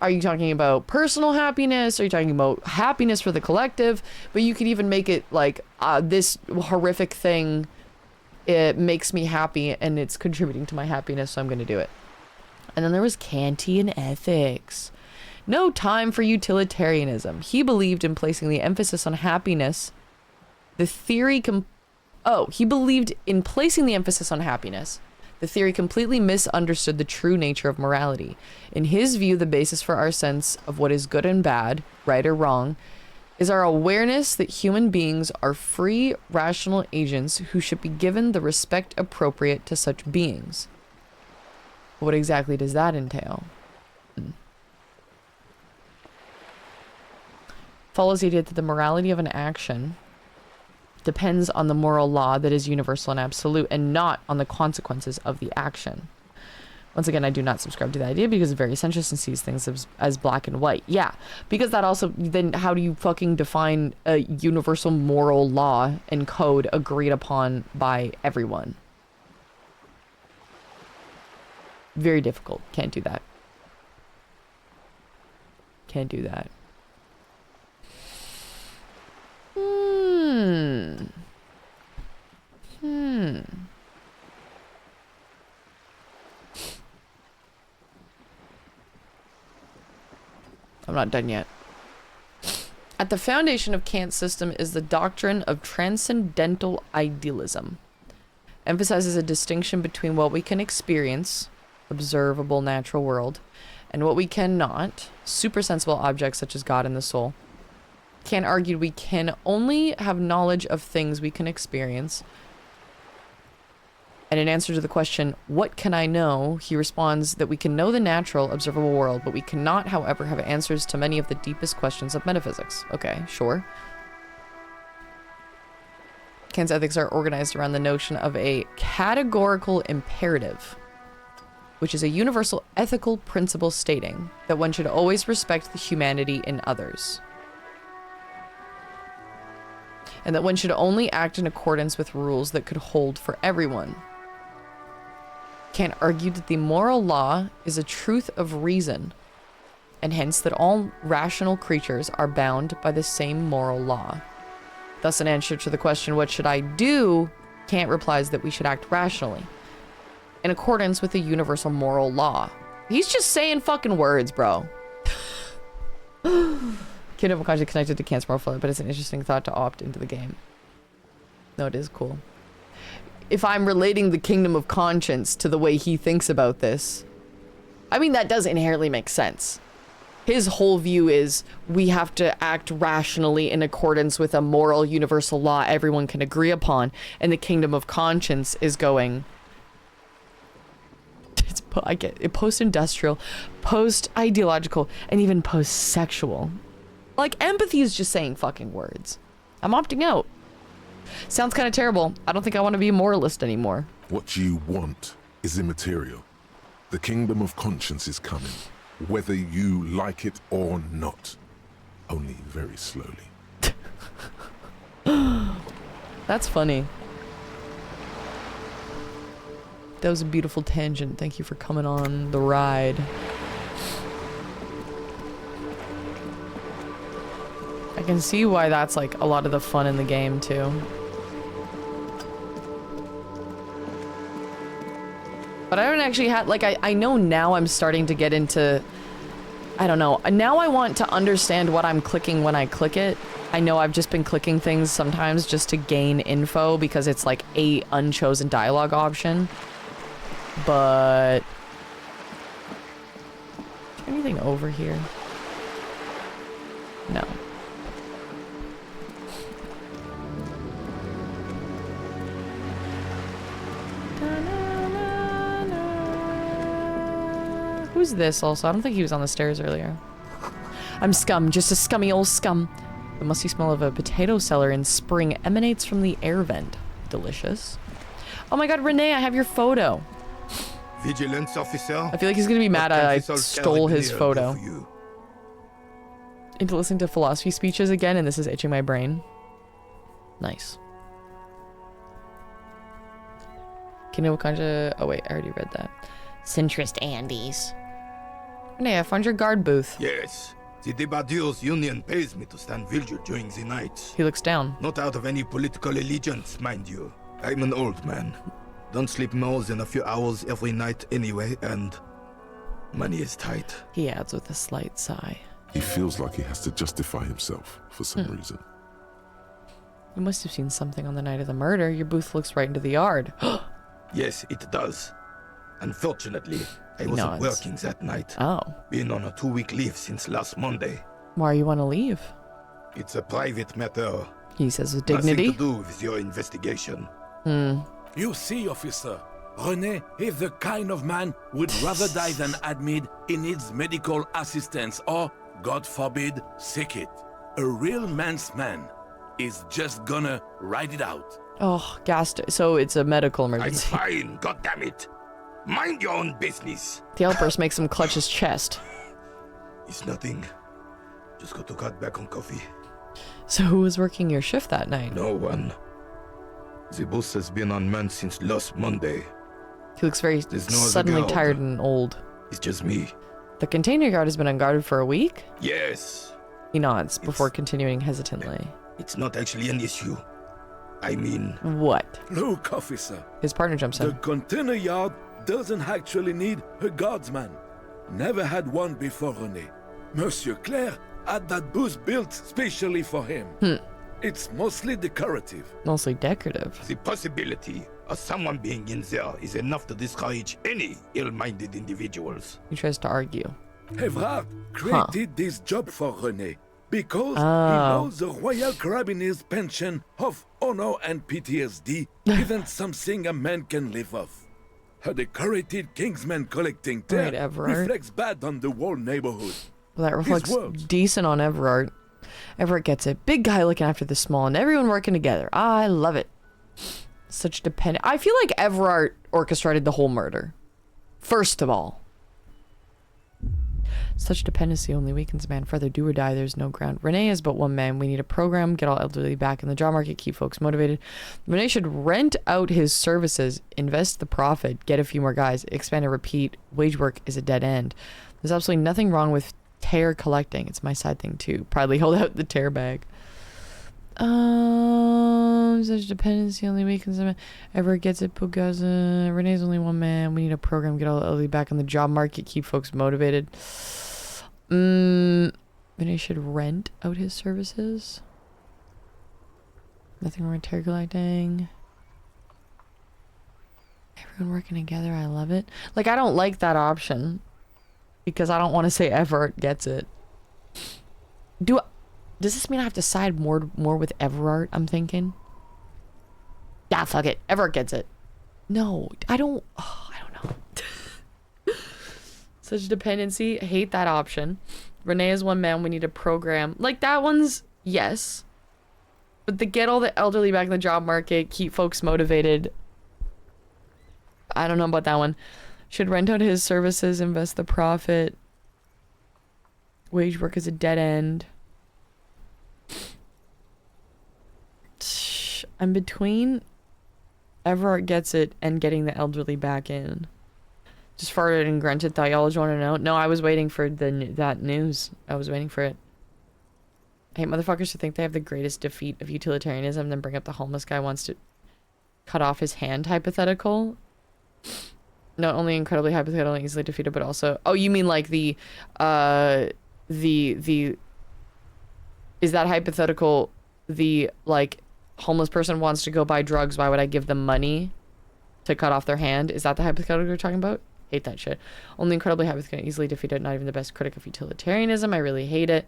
are you talking about personal happiness? Are you talking about happiness for the collective? But you could even make it like this horrific thing, it makes me happy and it's contributing to my happiness, so I'm going to do it. And then there was Kantian ethics. No time for utilitarianism. He believed in placing the emphasis on happiness. He believed in placing the emphasis on happiness. The theory completely misunderstood the true nature of morality. In his view, the basis for our sense of what is good and bad, right or wrong, is our awareness that human beings are free, rational agents who should be given the respect appropriate to such beings. What exactly does that entail? Follows the idea that the morality of an action depends on the moral law that is universal and absolute, and not on the consequences of the action. Once again, I do not subscribe to the idea because it's very centrist and sees things as black and white. Yeah, because that also, then how do you fucking define a universal moral law and code agreed upon by everyone? Very difficult. Can't do that. Can't do that. I'm not done yet. At the foundation of Kant's system is the doctrine of transcendental idealism. Emphasizes a distinction between what we can experience, observable natural world, and what we cannot, supersensible objects such as God and the soul. Kant argued we can only have knowledge of things we can experience. And in answer to the question, what can I know? He responds that we can know the natural, observable world, but we cannot, however, have answers to many of the deepest questions of metaphysics. Okay, sure. Kant's ethics are organized around the notion of a categorical imperative, which is a universal ethical principle stating that one should always respect the humanity in others, and that one should only act in accordance with rules that could hold for everyone. Kant argued that the moral law is a truth of reason, and hence that all rational creatures are bound by the same moral law. Thus, in answer to the question, what should I do? Kant replies that we should act rationally, in accordance with the universal moral law. He's just saying fucking words, bro. Kingdom of Conscience connected to Kant's moral philosophy, but it's an interesting thought to opt into the game. No, it is cool. If I'm relating the kingdom of conscience to the way he thinks about this, I mean, that does inherently make sense. His whole view is we have to act rationally in accordance with a moral universal law everyone can agree upon, and the kingdom of conscience is going, I get it, post-industrial, post-ideological, and even post-sexual. Like, empathy is just saying fucking words. I'm opting out. Sounds kind of terrible. I don't think I want to be a moralist anymore. What you want is immaterial. The kingdom of conscience is coming, whether you like it or not. Only very slowly. That's funny. That was a beautiful tangent. Thank you for coming on the ride. I can see why that's like a lot of the fun in the game too. But I haven't actually had, like, I know now I'm starting to get into, I don't know. Now I want to understand what I'm clicking when I click it. I know I've just been clicking things sometimes just to gain info because it's like a unchosen dialogue option. But... is there anything over here? No. Who's this also? I don't think he was on the stairs earlier. I'm scum, just a scummy old scum. The musty smell of a potato cellar in spring emanates from the air vent. Delicious. Oh my god, Renee, I have your photo. Vigilance officer. I feel like he's gonna be mad I stole his photo. Into listening to philosophy speeches again, and this is itching my brain. Nice. Kingdom of Conja. Oh wait, I already read that. Centrist Andes. Renee, I found your guard booth. Yes. The Debadir's union pays me to stand vigil during the night. He looks down. Not out of any political allegiance, mind you. I'm an old man. Don't sleep more than a few hours every night anyway, and money is tight. He adds with a slight sigh. He feels like he has to justify himself for some reason. You must have seen something on the night of the murder. Your booth looks right into the yard. Yes, it does. Unfortunately, I wasn't working that night. Oh. Been on a 2-week leave since last Monday. Why you want to leave? It's a private matter. He says with dignity. Nothing to do with your investigation. You see, officer, René is the kind of man would rather die than admit he needs medical assistance or, God forbid, seek it. A real man's man. is just gonna ride it out. Oh, so it's a medical I'm emergency. fine, goddammit. Mind your own business. The outburst makes him clutch his chest. It's nothing. Just got to cut back on coffee. So who was working your shift that night? No one. The boss has been unmanned since last Monday. He looks very There's no other suddenly guard. tired and old. It's just me. The container guard has been unguarded for a week? Yes. He nods before continuing hesitantly. It's not actually an issue. I mean, What? Look, officer, His partner jumps the in. container yard doesn't actually need a guardsman. Never had one before René. Monsieur Claire had that booth built specially for him. It's mostly decorative. Mostly decorative. the possibility of someone being in there is enough to discourage any ill-minded individuals. He tries to argue. Evrard created this job for René because he Oh. knows the Royal Carabiniers' pension of honor and PTSD isn't something a man can live off. A decorated Kingsman collecting Right, debt Everard. reflects bad on the whole neighborhood. Well, that reflects words. decent on Everard. Everard gets it. Big guy looking after the small and everyone working together. I love it. Such dependent. I feel like Everard orchestrated the whole murder. First of all. Such dependency only weakens a man further. Do or die, there's no ground. Renee is but one man. We need a program, get all elderly back in the job market, keep folks motivated. Renee should rent out his services, invest the profit, get a few more guys, expand and repeat. Wage work is a dead end. There's absolutely nothing wrong with tear collecting. It's my side thing too. Proudly hold out the tear bag. Such dependency only weakens a man. Ever gets it, Pugaza. Renee's only one man. We need a program, get all elderly back in the job market, keep folks motivated. Renee should rent out his services. Nothing wrong with tear collecting. Everyone working together, I love it. Like, I don't like that option because I don't want to say Everett gets it. Does this mean I have to side more with Everard? I'm thinking. Yeah, fuck it. Everett gets it. No, I don't. Oh, I don't know. Such dependency. Hate that option. Renee is one man. We need a program. Like, that one's yes. But the get all the elderly back in the job market, keep folks motivated. I don't know about that one. Should rent out his services, invest the profit. Wage work is a dead end. I'm between Everard gets it and getting the elderly back in. Just farted and grunted. Thought y'all just want to know. No, I was waiting for that news. I was waiting for it. I hate motherfuckers who think they have the greatest defeat of utilitarianism and then bring up the homeless guy wants to cut off his hand hypothetical. Not only incredibly hypothetical and easily defeated, but also... Oh, you mean like the... Is that hypothetical the, like, homeless person wants to go buy drugs, why would I give them money to cut off their hand? Is that the hypothetical you're talking about? Hate that shit. Only incredibly hypothetical, easily defeated, not even the best critic of utilitarianism. I really hate it.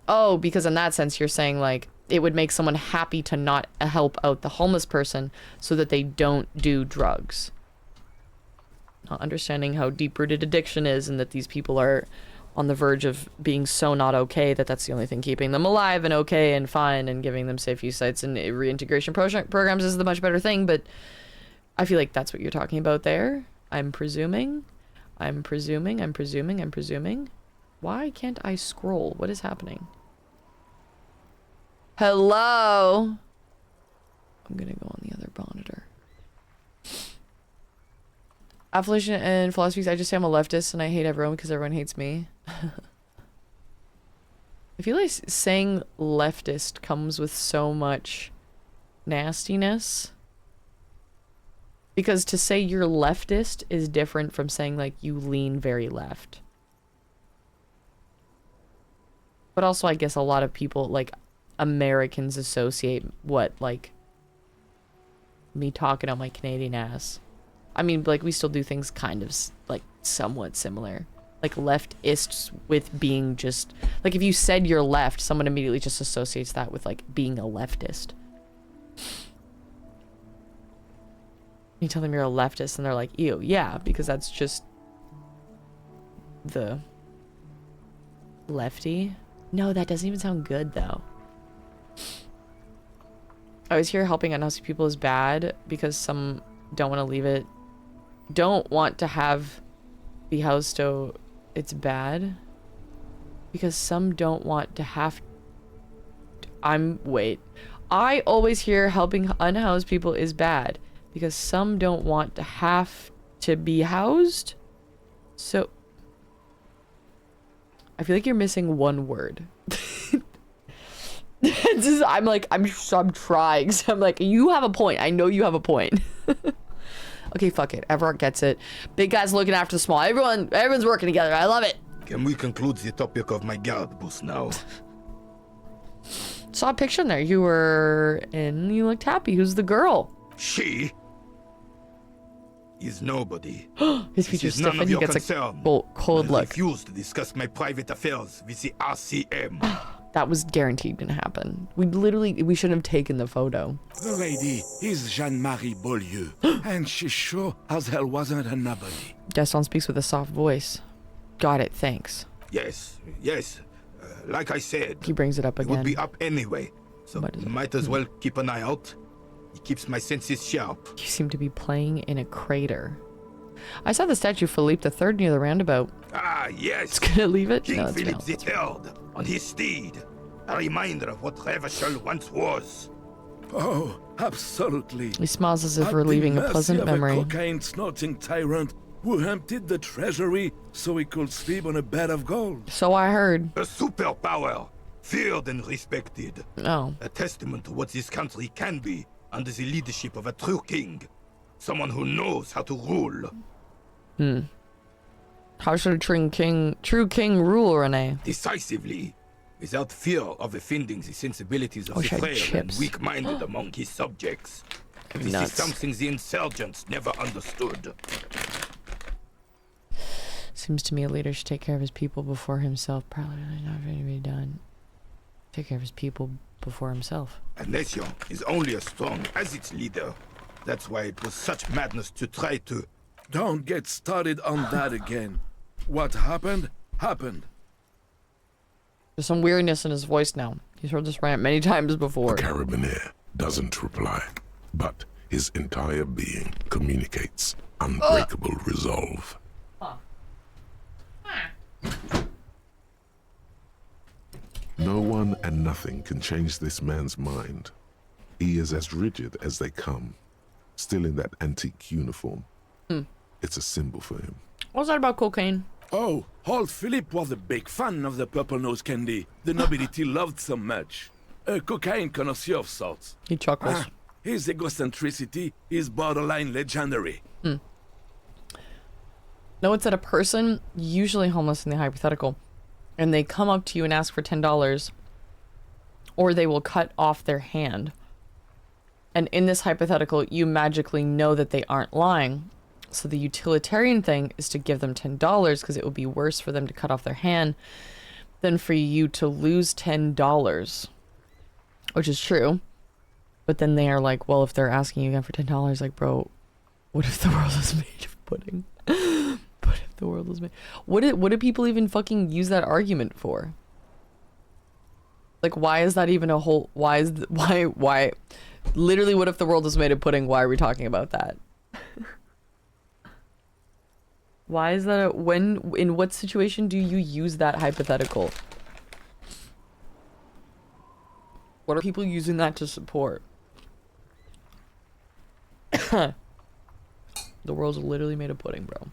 Oh, because in that sense, you're saying, like, it would make someone happy to not help out the homeless person so that they don't do drugs. Not understanding how deep-rooted addiction is and that these people are on the verge of being so not okay that that's the only thing keeping them alive and okay and fine, and giving them safe use sites and reintegration programs is the much better thing. But I feel like that's what you're talking about there. I'm presuming. Why can't I scroll? What is happening? Hello? I'm gonna go on the other monitor. Affiliation and philosophies. I just say I'm a leftist and I hate everyone because everyone hates me. I feel like saying leftist comes with so much nastiness. Because to say you're leftist is different from saying, like, you lean very left. But also, I guess a lot of people, like, Americans associate what, like, me talking on my Canadian ass. I mean, like, we still do things kind of, like, somewhat similar. Like, leftists with being just... Like, if you said you're left, someone immediately just associates that with, like, being a leftist. You tell them you're a leftist, and they're like, ew, yeah, because that's just... the... lefty. No, that doesn't even sound good, though. I always hear helping unhoused people is bad because some don't want to leave it. Don't want to have be housed, so it's bad. Because some don't want to have... Wait. I always hear helping unhoused people is bad because some don't want to have to be housed. So... I feel like you're missing one word. I'm trying. So I'm like, you have a point. I know you have a point. Okay, fuck it. Everyone gets it. Big guy's looking after the small. Everyone's working together. I love it. Can we conclude the topic of my guard boost now? Saw a picture in there. You were in. You looked happy. Who's the girl? She is nobody. His features stiffen. He gets a cold I look. refuse to discuss my private affairs with the RCM. That was guaranteed to happen. We shouldn't have taken the photo. The lady is Jeanne-Marie Beaulieu, and she sure as hell wasn't a nobody. Gaston speaks with a soft voice. Got it, thanks. Yes. Like I said, He brings it up it again. would be up anyway, so might as well keep an eye out. It keeps my senses sharp. You seem to be playing in a crater. I saw the statue of Philippe III near the roundabout. Ah, yes. It's gonna leave it? King No, it's Philip not. III on his steed. A reminder of what Revachol once was. Oh, absolutely. He smiles as if At the relieving a mercy pleasant of memory. A cocaine-snorting tyrant who emptied the treasury so he could sleep on a bed of gold. So I heard. A superpower, feared and respected. Oh. A testament to what this country can be under the leadership of a true king. Someone who knows how to rule. How should a true king rule, Renee? Decisively, without fear of offending the sensibilities of Wish I the had frail and chips. weak-minded among his subjects. This is Nuts. something the insurgents never understood. Seems to me a leader should take care of his people before himself. Probably not going to be done. Take care of his people before himself. A nation is only as strong as its leader. That's why it was such madness to try to... Don't get started on that again. What happened, happened. There's some weirdness in his voice now. He's heard this rant many times before. The carabiner doesn't reply, but his entire being communicates unbreakable resolve. No one and nothing can change this man's mind. He is as rigid as they come, still in that antique uniform. It's a symbol for him. What was that about cocaine? Oh, old Philip was a big fan of the purple nose candy the nobility loved so much. A cocaine connoisseur of sorts. He chuckles. His egocentricity is borderline legendary. No, it's that a person, usually homeless in the hypothetical, and they come up to you and ask for $10, or they will cut off their hand. And in this hypothetical, you magically know that they aren't lying. So the utilitarian thing is to give them $10 because it would be worse for them to cut off their hand than for you to lose $10, which is true. But then they are like, well, if they're asking you again for $10, like, bro, what if the world is made of pudding? What if the world is made? What do people even fucking use that argument for? Like, why is that even a whole? Why? Literally, what if the world is made of pudding? Why are we talking about that? Why is that? In what situation do you use that hypothetical? What are people using that to support? The world's literally made of pudding, bro.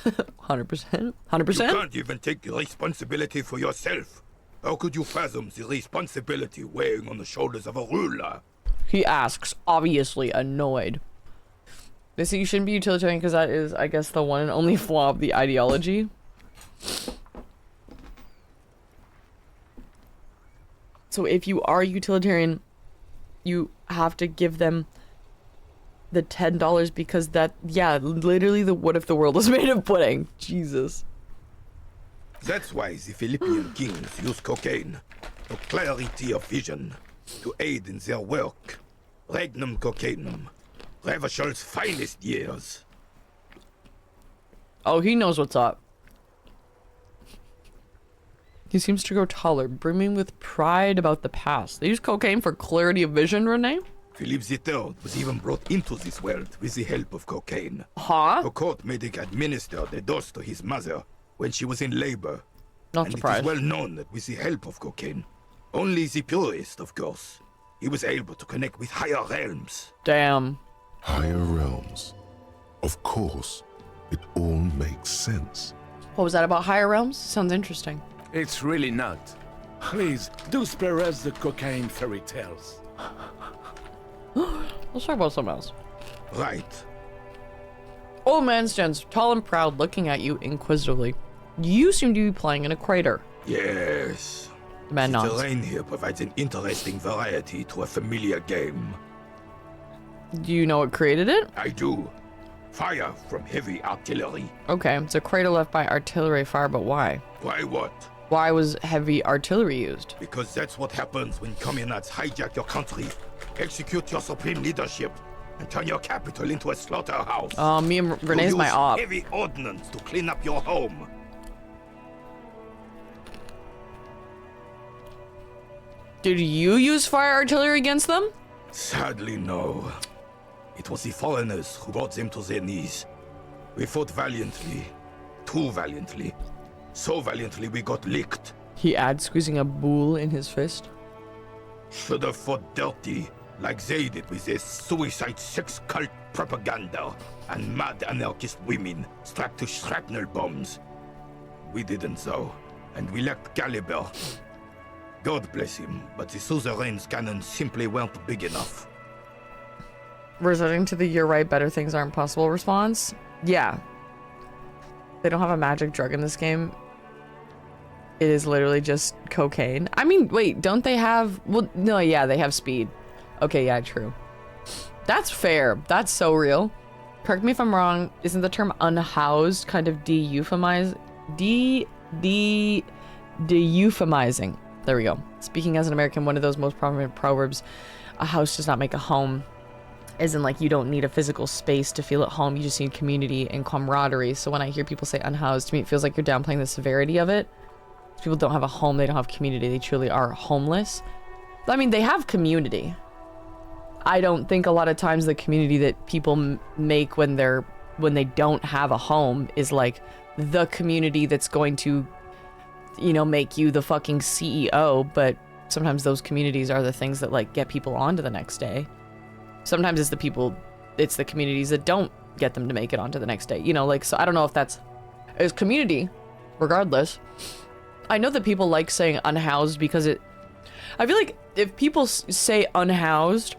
100%? 100%? You can't even take responsibility for yourself. How could you fathom the responsibility weighing on the shoulders of a ruler? He asks, obviously annoyed. They say you shouldn't be utilitarian because that is, I guess, the one and only flaw of the ideology. So if you are utilitarian, you have to give them the $10 because that, yeah, literally what if the world was made of pudding? Jesus. That's why the Philippian kings use cocaine for clarity of vision, to aid in their work. Regnum cocainum, Revachol's finest years. Oh, he knows what's up. He seems to grow taller, brimming with pride about the past. They use cocaine for clarity of vision, Renee? Philippe III was even brought into this world with the help of cocaine. Huh? A court medic administered a dose to his mother when she was in labor. Not And surprised. it is well known that with the help of cocaine, only the purest, of course, he was able to connect with higher realms. Damn. Higher realms. Of course, it all makes sense. What was that about higher realms? Sounds interesting. It's really not. Please, do spare us the cocaine fairy tales. Let's talk about something else. Right. Old man stands tall and proud, looking at you inquisitively. You seem to be playing in a crater. Yes. The man The nods. terrain here provides an interesting variety to a familiar game. Do you know what created it? I do. Fire from heavy artillery. Okay, it's a crater left by artillery fire, but why? Why what? Why was heavy artillery used? Because that's what happens when communists hijack your country, execute your supreme leadership, and turn your capital into a slaughterhouse. Me and You Renee's my use op. heavy ordnance to clean up your home. Did you use fire artillery against them? Sadly, no. It was the foreigners who brought them to their knees. We fought valiantly. Too valiantly. So valiantly we got licked. He adds, squeezing a boule in his fist. Should have fought dirty, like they did with their suicide sex cult propaganda and mad anarchist women strapped to shrapnel bombs. We didn't though, and we lacked caliber. God bless him, but the suzerain's cannons simply weren't big enough. Resorting to the "you're right, better things aren't possible" response. Yeah. They don't have a magic drug in this game. It is literally just cocaine. I mean, wait, don't they have... Well, no, yeah, they have speed. Okay, yeah, true. That's fair. That's so real. Correct me if I'm wrong. Isn't the term unhoused kind of de-euphemizing? De-euphemizing. There we go. Speaking as an American, one of those most prominent proverbs, a house does not make a home. As in, like, you don't need a physical space to feel at home. You just need community and camaraderie. So when I hear people say unhoused, to me, it feels like you're downplaying the severity of it. People don't have a home. They don't have community. They truly are homeless. I mean, they have community. I don't think a lot of times the community that people make when they don't have a home is like the community that's going to, you know, make you the fucking CEO. But sometimes those communities are the things that like get people on to the next day. Sometimes it's the communities that don't get them to make it onto the next day. You know, like, so I don't know if it's community, regardless. I know that people like saying unhoused because I feel like if people say unhoused,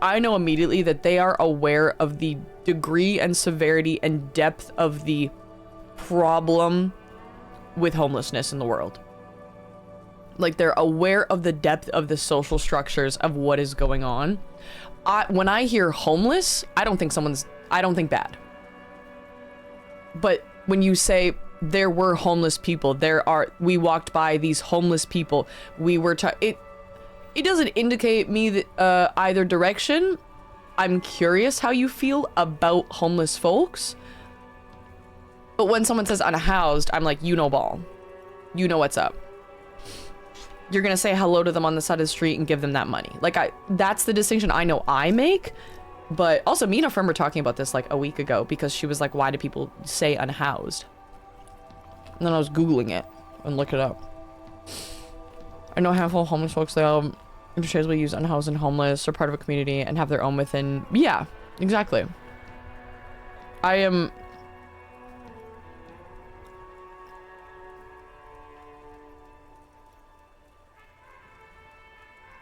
I know immediately that they are aware of the degree and severity and depth of the problem with homelessness in the world. Like, they're aware of the depth of the social structures of what is going on. When I hear homeless, I don't think bad. But when you say there were homeless people, we walked by these homeless people, it doesn't indicate me that either direction. I'm curious how you feel about homeless folks. But when someone says unhoused, I'm like, you know ball. You know what's up. You're gonna say hello to them on the side of the street and give them that money. Like, that's the distinction I know I make. But also, me and a friend were talking about this like a week ago because she was like, why do people say unhoused? And then I was Googling it and looked it up. I know a handful of homeless folks that interchangeably use unhoused and homeless or part of a community and have their own within. Yeah, exactly. I am...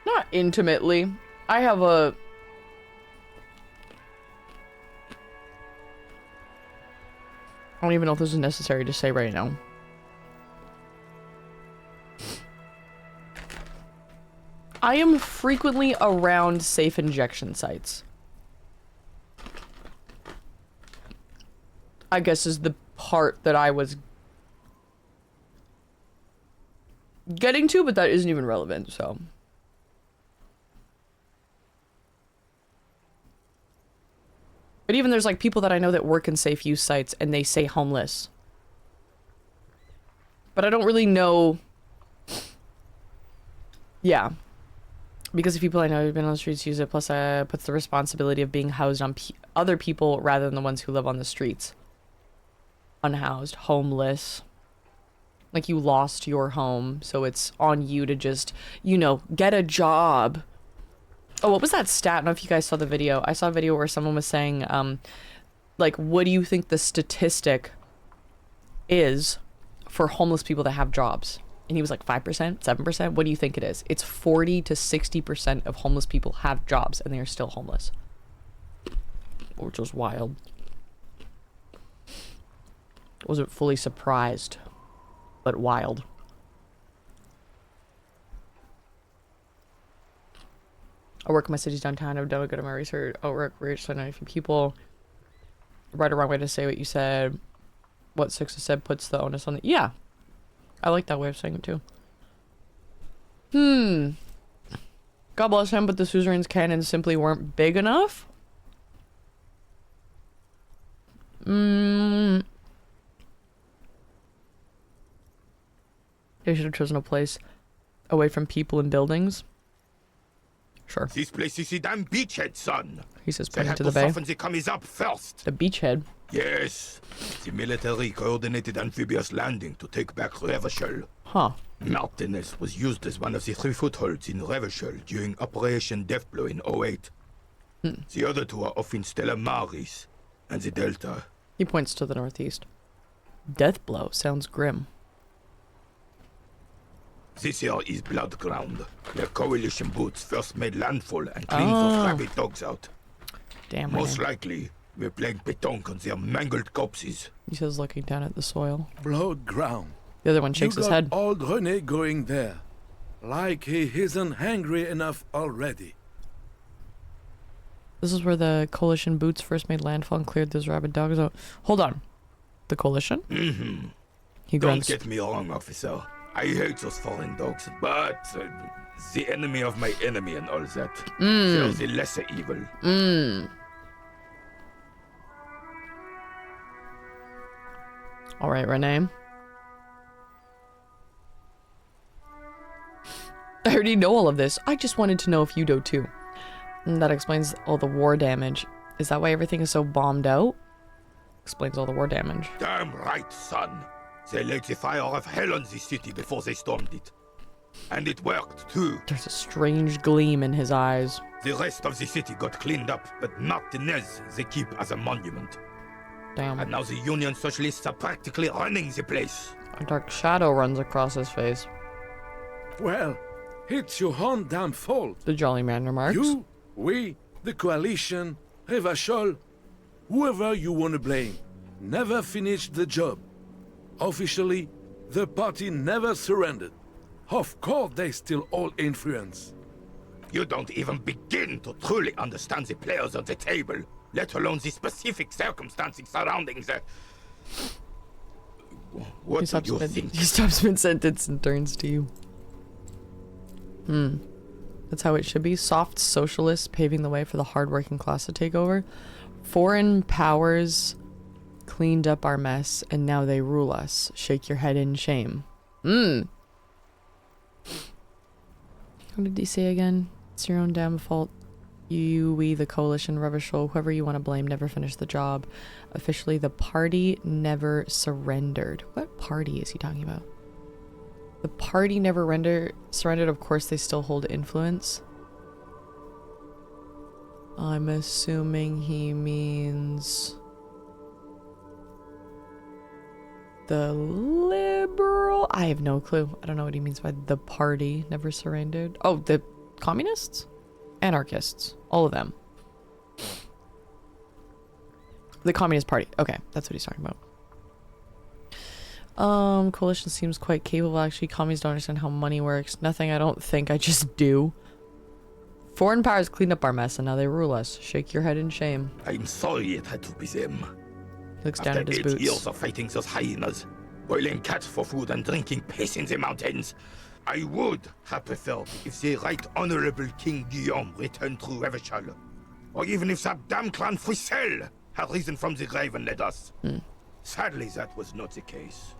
Not intimately. I have a... I don't even know if this is necessary to say right now. I am frequently around safe injection sites. I guess is the part that I was getting to, but that isn't even relevant, so... But even there's like people that I know that work in safe use sites and they say homeless. But I don't really know Yeah. Because of people I know who've been on the streets use it, plus puts the responsibility of being housed on other people rather than the ones who live on the streets. Unhoused, homeless. Like you lost your home, so it's on you to just, you know, get a job. Oh, what was that stat? I don't know if you guys saw the video. I saw a video where someone was saying, like, what do you think the statistic is for homeless people that have jobs? And he was like 5%, 7%. What do you think it is? It's 40 to 60% of homeless people have jobs and they are still homeless. Which was wild. Wasn't fully surprised, but wild. I work in my city's downtown. I've done a good amount of research. I work research on a few people. Right or wrong way to say what you said. What Six said puts the onus on the... Yeah. I like that way of saying it too. God bless him, but the suzerain's cannons simply weren't big enough. They should have chosen a place away from people and buildings. Sure. This place is the damn beachhead, son. He says They pointing had to to the bay. soften the commies up first. The beachhead. Yes. The military coordinated amphibious landing to take back Revachol. Huh. Martinez was used as one of the 3 footholds in Revachol during Operation Deathblow in 08. The other 2 are off in Stella Maris and the Delta. He points to the northeast. Deathblow sounds grim. This here is Blood Ground, where coalition boots first made landfall and cleaned those rabid dogs out. Damn. Most likely, we're playing pétanque on their mangled corpses. He says, looking down at the soil. Blood ground. The other one shakes You his got head. old René going there. Like he isn't hungry enough already. This is where the coalition boots first made landfall and cleared those rabid dogs out. Hold on. The coalition? Mm-hmm. He Don't grunts. get me wrong, officer. I hate those foreign dogs, but the enemy of my enemy and all that. They're the lesser evil. All right, Renee. I already know all of this. I just wanted to know if you do too. And that explains all the war damage. Is that why everything is so bombed out? Explains all the war damage. Damn right, son. They laid the fire of hell on the city before they stormed it. And it worked, too. There's a strange gleam in his eyes. The rest of the city got cleaned up, but Martinez they keep as a monument. Damn. And now the Union Socialists are practically running the place. A dark shadow runs across his face. Well, it's your own damn fault. The jolly man remarks. You, we, the coalition, Revachol, whoever you want to blame, never finished the job. Officially, the party never surrendered. Of course they still hold influence. You don't even begin to truly understand the players on the table, let alone the specific circumstances surrounding the... What do you think? He stops mid-sentence and turns to you. That's how it should be. Soft socialists paving the way for the hard-working class to take over. Foreign powers cleaned up our mess, and now they rule us. Shake your head in shame. What did he say again? It's your own damn fault. You, we, the coalition, Revachol, whoever you want to blame, never finished the job. Officially, the party never surrendered. What party is he talking about? The party never surrendered. Of course, they still hold influence. I'm assuming he means the liberal. I have no clue. I don't know what he means by the party never surrendered. Oh, the communists? Anarchists. All of them. The Communist Party. Okay, that's what he's talking about. Coalition seems quite capable. Actually, commies don't understand how money works. Nothing, I don't think. I just do. Foreign powers cleaned up our mess and now they rule us. Shake your head in shame. I'm sorry it had to be them. He looks down at his After 8 boots. years of fighting those hyenas, boiling cats for food and drinking piss in the mountains, I would have preferred if the Right Honorable King Guillaume returned through Revachol. Or even if that damn clan Frisell had risen from the grave and led us. Sadly, that was not the case.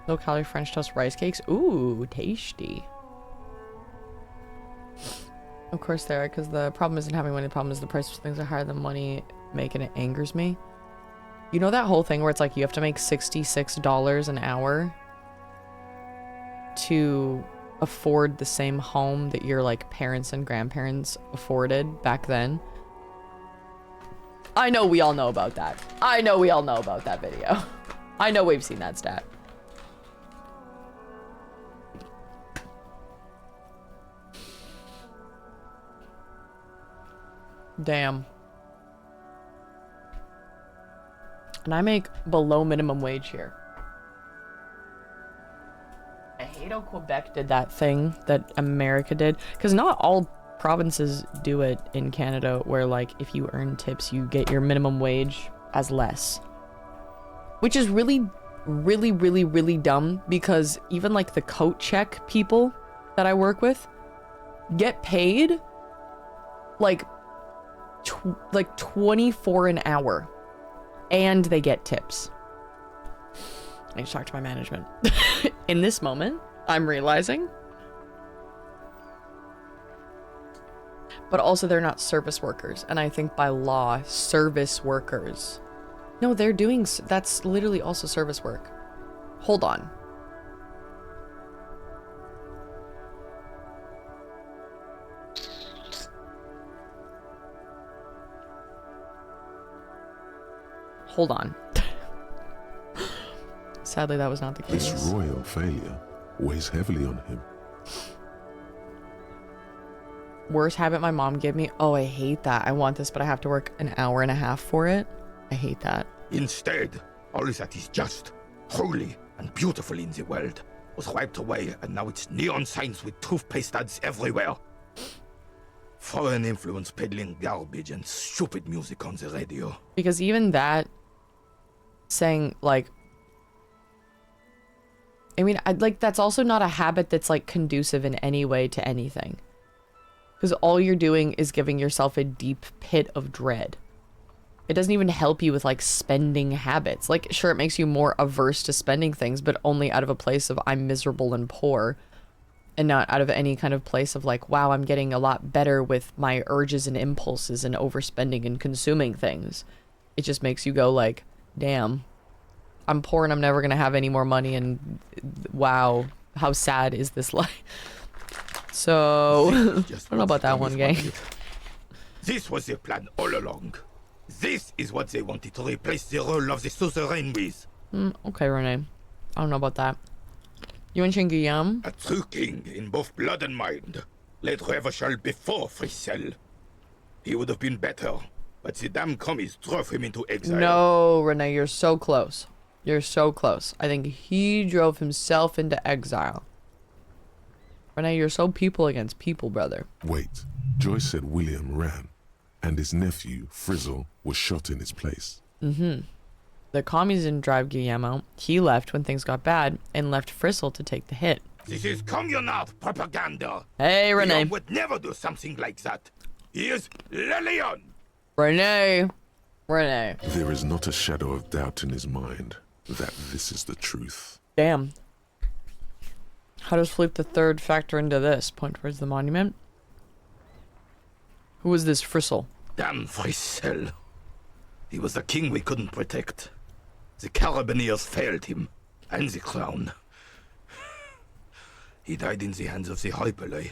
Low-calorie French toast rice cakes. Ooh, tasty. Of course they are, because the problem isn't having money. The problem is the price of things are higher than money make, and it angers me. You know that whole thing where it's like you have to make $66 an hour to afford the same home that your like parents and grandparents afforded back then? I know we all know about that. I know we all know about that video. I know we've seen that stat. Damn. And I make below minimum wage here. I hate how Quebec did that thing that America did, because not all provinces do it in Canada, where like if you earn tips you get your minimum wage as less, which is really dumb, because even like the coat check people that I work with get paid like 24 an hour, and they get tips. I need to talk to my management. In this moment, I'm realizing. But also they're not service workers. And I think by law, service workers... No, they're doing... That's literally also service work. Hold on. Hold on. Sadly, that was not the case. This royal failure weighs heavily on him. Worst habit my mom gave me. Oh, I hate that. I want this, but I have to work an hour and a half for it. I hate that. Instead, all that is just, holy, and beautiful in the world was wiped away, and now it's neon signs with toothpaste ads everywhere. Foreign influence peddling garbage and stupid music on the radio. Because even that, saying like, I mean, like that's also not a habit that's like conducive in any way to anything. Because all you're doing is giving yourself a deep pit of dread. It doesn't even help you with like spending habits. Like, sure, it makes you more averse to spending things, but only out of a place of I'm miserable and poor, and not out of any kind of place of like, wow, I'm getting a lot better with my urges and impulses and overspending and consuming things. It just makes you go like, damn, I'm poor and I'm never gonna have any more money, and wow, how sad is this life? So I don't know about that one, gang. This was their plan all along. This is what they wanted to replace the role of the suzerain with. Okay, Renee. I don't know about that. You and Guillaume? A true king in both blood and mind led Revachol before Frissel. He would have been better, but the damn commies drove him into exile. No, Renee, you're so close. You're so close. I think he drove himself into exile. Renee, you're so people against people, brother. Wait, Joyce said William ran, and his nephew, Frizzle, was shot in his place. The commies didn't drive Guillaume out. He left when things got bad and left Frizzle to take the hit. This is communal propaganda. Hey, Renee. Leon would never do something like that. He is Le Leon. Renee. Renee. There is not a shadow of doubt in his mind that this is the truth. Damn. How does Philippe III factor into this? Point towards the monument. Who is this Frizzle? Damn Frissel. He was the king we couldn't protect. The Carabineers failed him, and the crown. He died in the hands of the Hyperlay,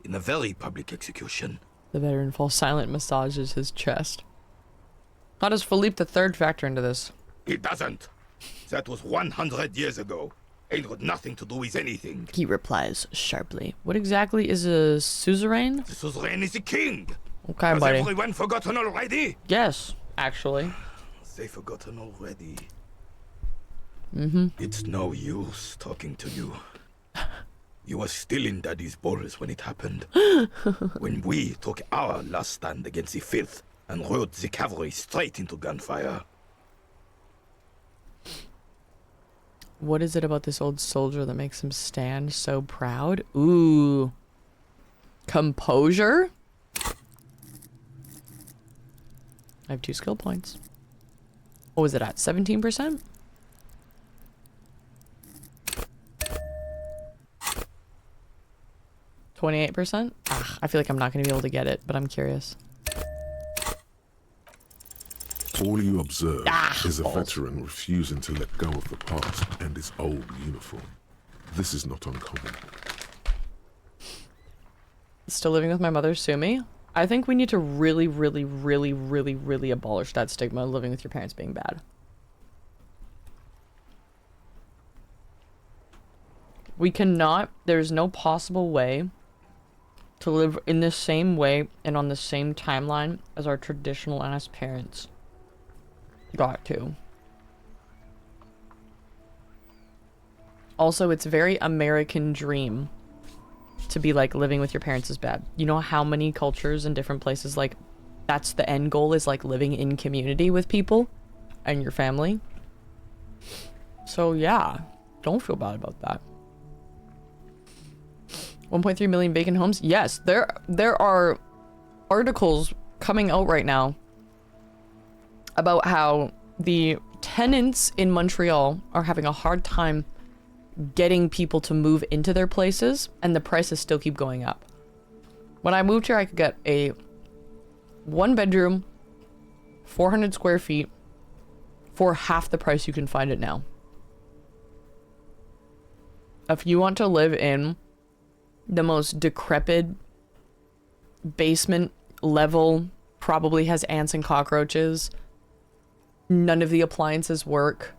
in a very public execution. The veteran falls silent and massages his chest. How does Philippe III factor into this? He doesn't. That was 100 years ago. Ain't got nothing to do with anything. He replies sharply. What exactly is a suzerain? The suzerain is the king. Okay, Has buddy. everyone forgotten already? Yes, actually. They forgotten already. Mm-hmm. It's no use talking to you. You were still in Daddy's balls when it happened. When we took our last stand against the filth and rode the cavalry straight into gunfire. What is it about this old soldier that makes him stand so proud? Ooh. Composure? I have 2 skill points. What was it at? 17%? 28%? I feel like I'm not going to be able to get it, but I'm curious. All you observe is a veteran refusing to let go of the past and his old uniform. This is not uncommon. Still living with my mother, sue me? I think we need to really, really, really, really, really abolish that stigma of living with your parents being bad. We cannot, there's no possible way to live in the same way and on the same timeline as our traditional ass parents got to. Also, it's very American dream to be like living with your parents is bad. You know how many cultures in different places, like, that's the end goal, is like living in community with people and your family. So yeah, don't feel bad about that. 1.3 million vacant homes. Yes, there are articles coming out right now about how the tenants in Montreal are having a hard time getting people to move into their places, and the prices still keep going up. When I moved here, I could get a 1-bedroom, 400 square feet for half the price you can find it now. If you want to live in the most decrepit basement level, probably has ants and cockroaches, none of the appliances work,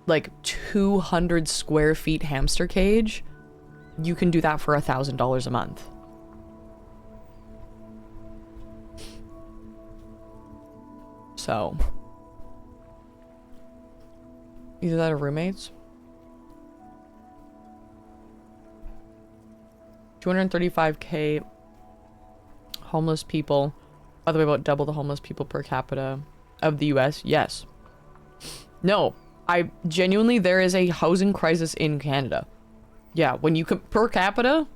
like 200 square feet hamster cage, you can do that for $1,000 a month. So either that or roommates. 235K homeless people. By the way, about double the homeless people per capita of the US. Yes. No, I genuinely, there is a housing crisis in Canada. Yeah, when you per capita.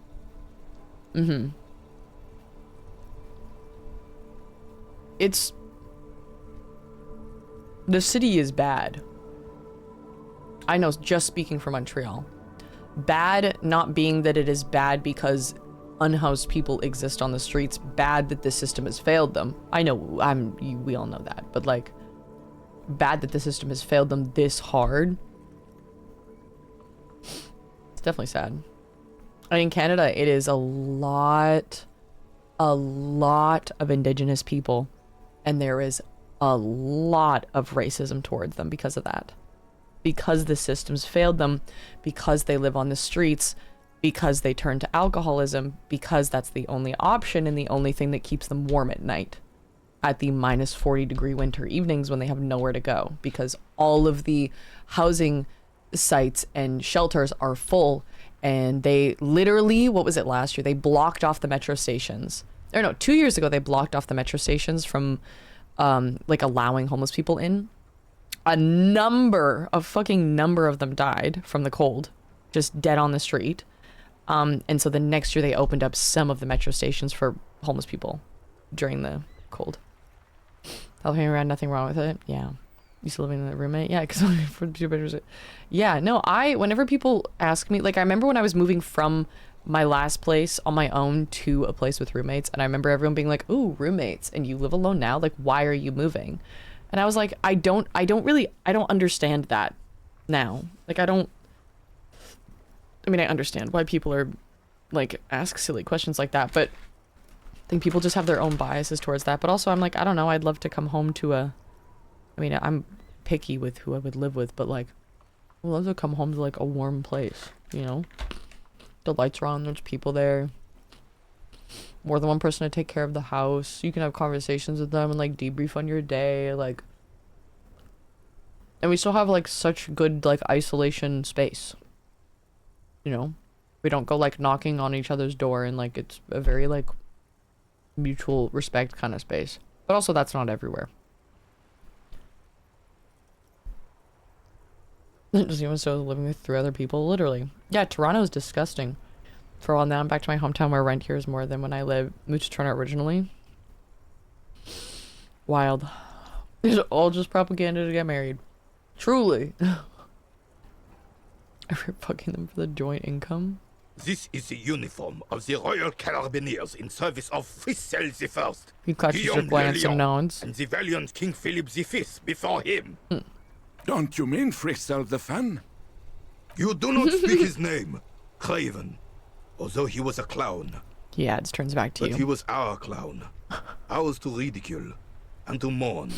It's, the city is bad. I know, just speaking for Montreal. Bad not being that it is bad because unhoused people exist on the streets, bad that the system has failed them. I know, we all know that, but like, bad that the system has failed them this hard. It's definitely sad. In Canada, it is a lot of Indigenous people, and there is a lot of racism towards them because of that. Because the system's failed them, because they live on the streets, because they turn to alcoholism, because that's the only option and the only thing that keeps them warm at night. At the minus 40-degree winter evenings when they have nowhere to go, because all of the housing sites and shelters are full, and they literally, what was it last year? They blocked off the metro stations. Or no, 2 years ago, they blocked off the metro stations from like allowing homeless people in. A number of them died from the cold, just dead on the street. And so the next year they opened up some of the metro stations for homeless people during the cold. Helping around, nothing wrong with it. Yeah. Used to living with a roommate. Yeah, because for 2 bedrooms. Yeah, no, whenever people ask me, like, I remember when I was moving from my last place on my own to a place with roommates, and I remember everyone being like, ooh, roommates, and you live alone now? Like, why are you moving? And I was like, I don't understand that now. Like, I mean, I understand why people are, like, ask silly questions like that, but I think people just have their own biases towards that. But also, I'm like, I don't know, I'd love to come home to I mean, I'm picky with who I would live with, but, like, I'd love to come home to, like, a warm place, you know? The lights are on, there's people there. More than one person to take care of the house. You can have conversations with them and, like, debrief on your day, like. And we still have, like, such good, like, isolation space. You know? We don't go, like, knocking on each other's door, and, like, it's a very, like, mutual respect kind of space. But also, that's not everywhere. Just even so, living with 3 other people, literally. Yeah, Toronto is disgusting. For a while now, I'm back to my hometown where rent here is more than when I moved to Toronto originally. Wild. It's all just propaganda to get married. Truly. If you're fucking them for the joint income. This is the uniform of the Royal Carabineers in service of Frissel the First, He catches your Guillaume glance le and Lion, nods. and the valiant King Philip V before him. Don't you mean Frissel the Fan? You do not speak his name, Craven. Although he was a clown, He adds, turns back to but he you. was our clown. Ours to ridicule and to mourn.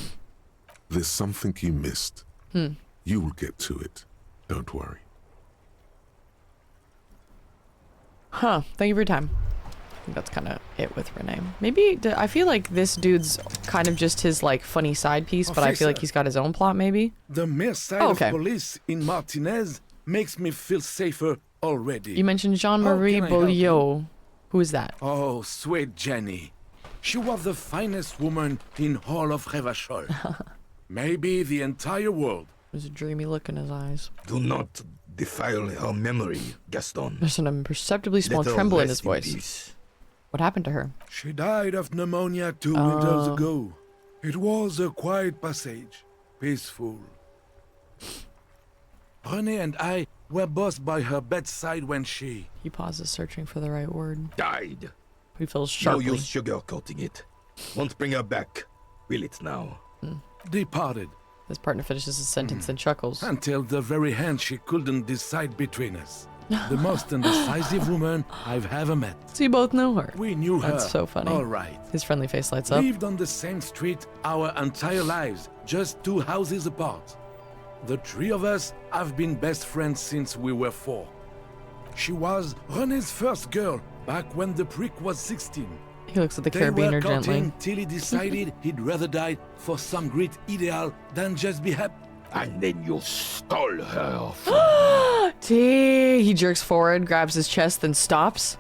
There's something you missed. You will get to it. Don't worry. Huh. Thank you for your time. I think that's kind of it with Renee. Maybe, I feel like this dude's kind of just his, like, funny side piece, but I feel like Officer. he's got his own plot, maybe? The mere sight Oh, okay. of police in Martinez makes me feel safer already. You mentioned Jean-Marie How can I help you? Beaulieu. Who is that? Oh, sweet Jenny. She was the finest woman in all of Revachol. Maybe the entire world. There's a dreamy look in his eyes. Do not defile her memory, Gaston. There's an imperceptibly small Let her tremble in rest his voice. peace. What happened to her? She died of pneumonia 2 winters ago. It was a quiet passage, peaceful. René and I were both by her bedside when she... He pauses, searching for the right word. Died. He feels No sharply. use sugarcoating it. Won't bring her back. Will it now? departed. His partner finishes his sentence and chuckles. Until the very hand she couldn't decide between us. The most indecisive woman I've ever met. So you both know her. We knew her. That's so funny. All right. His friendly face lights up. Lived on the same street our entire lives, just 2 houses apart. The 3 of us have been best friends since we were 4. She was René's first girl, back when the prick was 16. He looks at the They were carabiner gently. courting till he decided he'd rather die for some great ideal than just be happy. And then you stole her. He jerks forward, grabs his chest, then stops.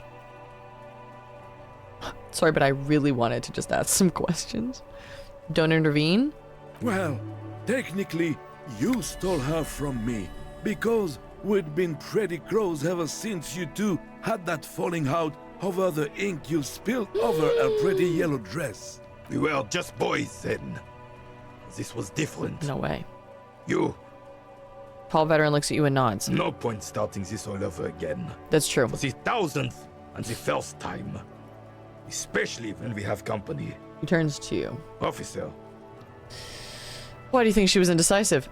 Sorry, but I really wanted to just ask some questions. Don't intervene. Well, technically, you stole her from me, because we'd been pretty close ever since you two had that falling out over the ink you spilled over her pretty yellow dress. We were just boys then. This was different. No way. You, Paul Veteran looks at you and nods. no point starting this all over again. That's true. For the 1000th and the first time. Especially when we have company. He turns to you. Officer, Why do you think she was indecisive?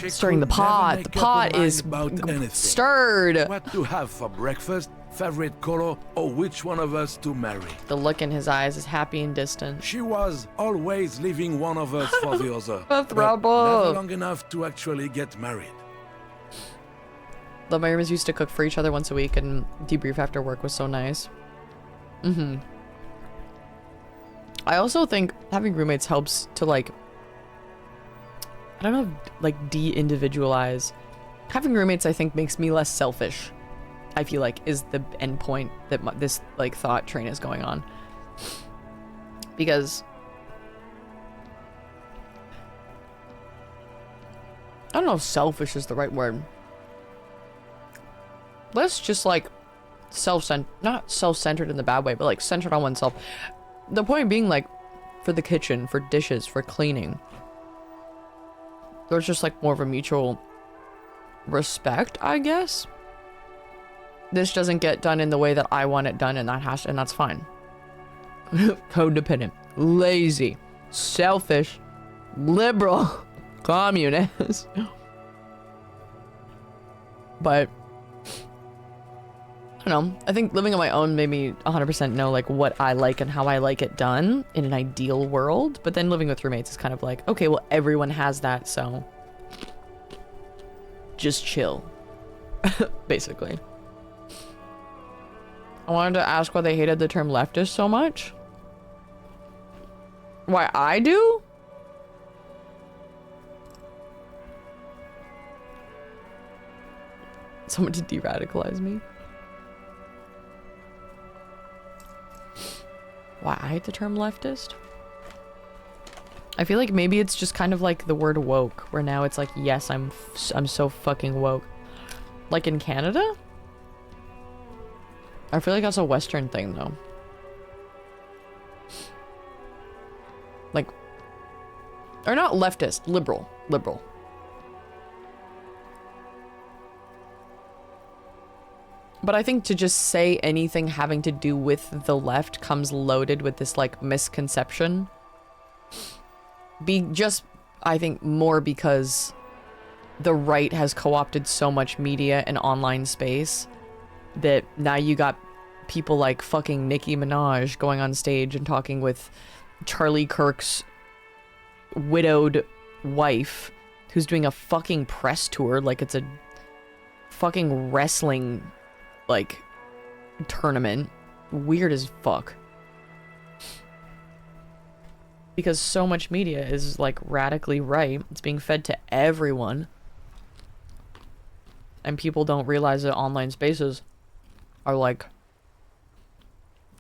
She Stirring the could never pot. make The up her pot mind is about anything. stirred. What to have for breakfast, favorite color, or which one of us to marry. The look in his eyes is happy and distant. She was always leaving one of us for the other. A but throuple. never long enough to actually get married. The Myriams used to cook for each other once a week, and debrief after work was so nice. I also think having roommates helps to, like, I don't know, like, de-individualize. Having roommates, I think, makes me less selfish. I feel like is the end point that this, like, thought train is going on. Because I don't know if selfish is the right word. Less just, like, not self-centered in the bad way, but, like, centered on oneself. The point being, like, for the kitchen, for dishes, for cleaning, there's just, like, more of a mutual respect, I guess. This doesn't get done in the way that I want it done, and that's fine. Codependent, lazy, selfish, liberal, communist. But I don't know. I think living on my own made me 100% know, like, what I like and how I like it done in an ideal world. But then living with roommates is kind of like, okay, well, everyone has that, so just chill. Basically. I wanted to ask why they hated the term leftist so much. Why I do? Someone to de-radicalize me. Why I hate the term leftist? I feel like maybe it's just kind of like the word woke, where now it's like, yes, I'm so fucking woke. Like in Canada? I feel like that's a Western thing, though. Like, or not leftist, liberal. But I think to just say anything having to do with the left comes loaded with this like misconception. I think more because the right has co-opted so much media and online space that now you got people like fucking Nicki Minaj going on stage and talking with Charlie Kirk's widowed wife who's doing a fucking press tour like it's a fucking wrestling like tournament. Weird as fuck. Because so much media is like radically right. It's being fed to everyone. And people don't realize that online spaces are like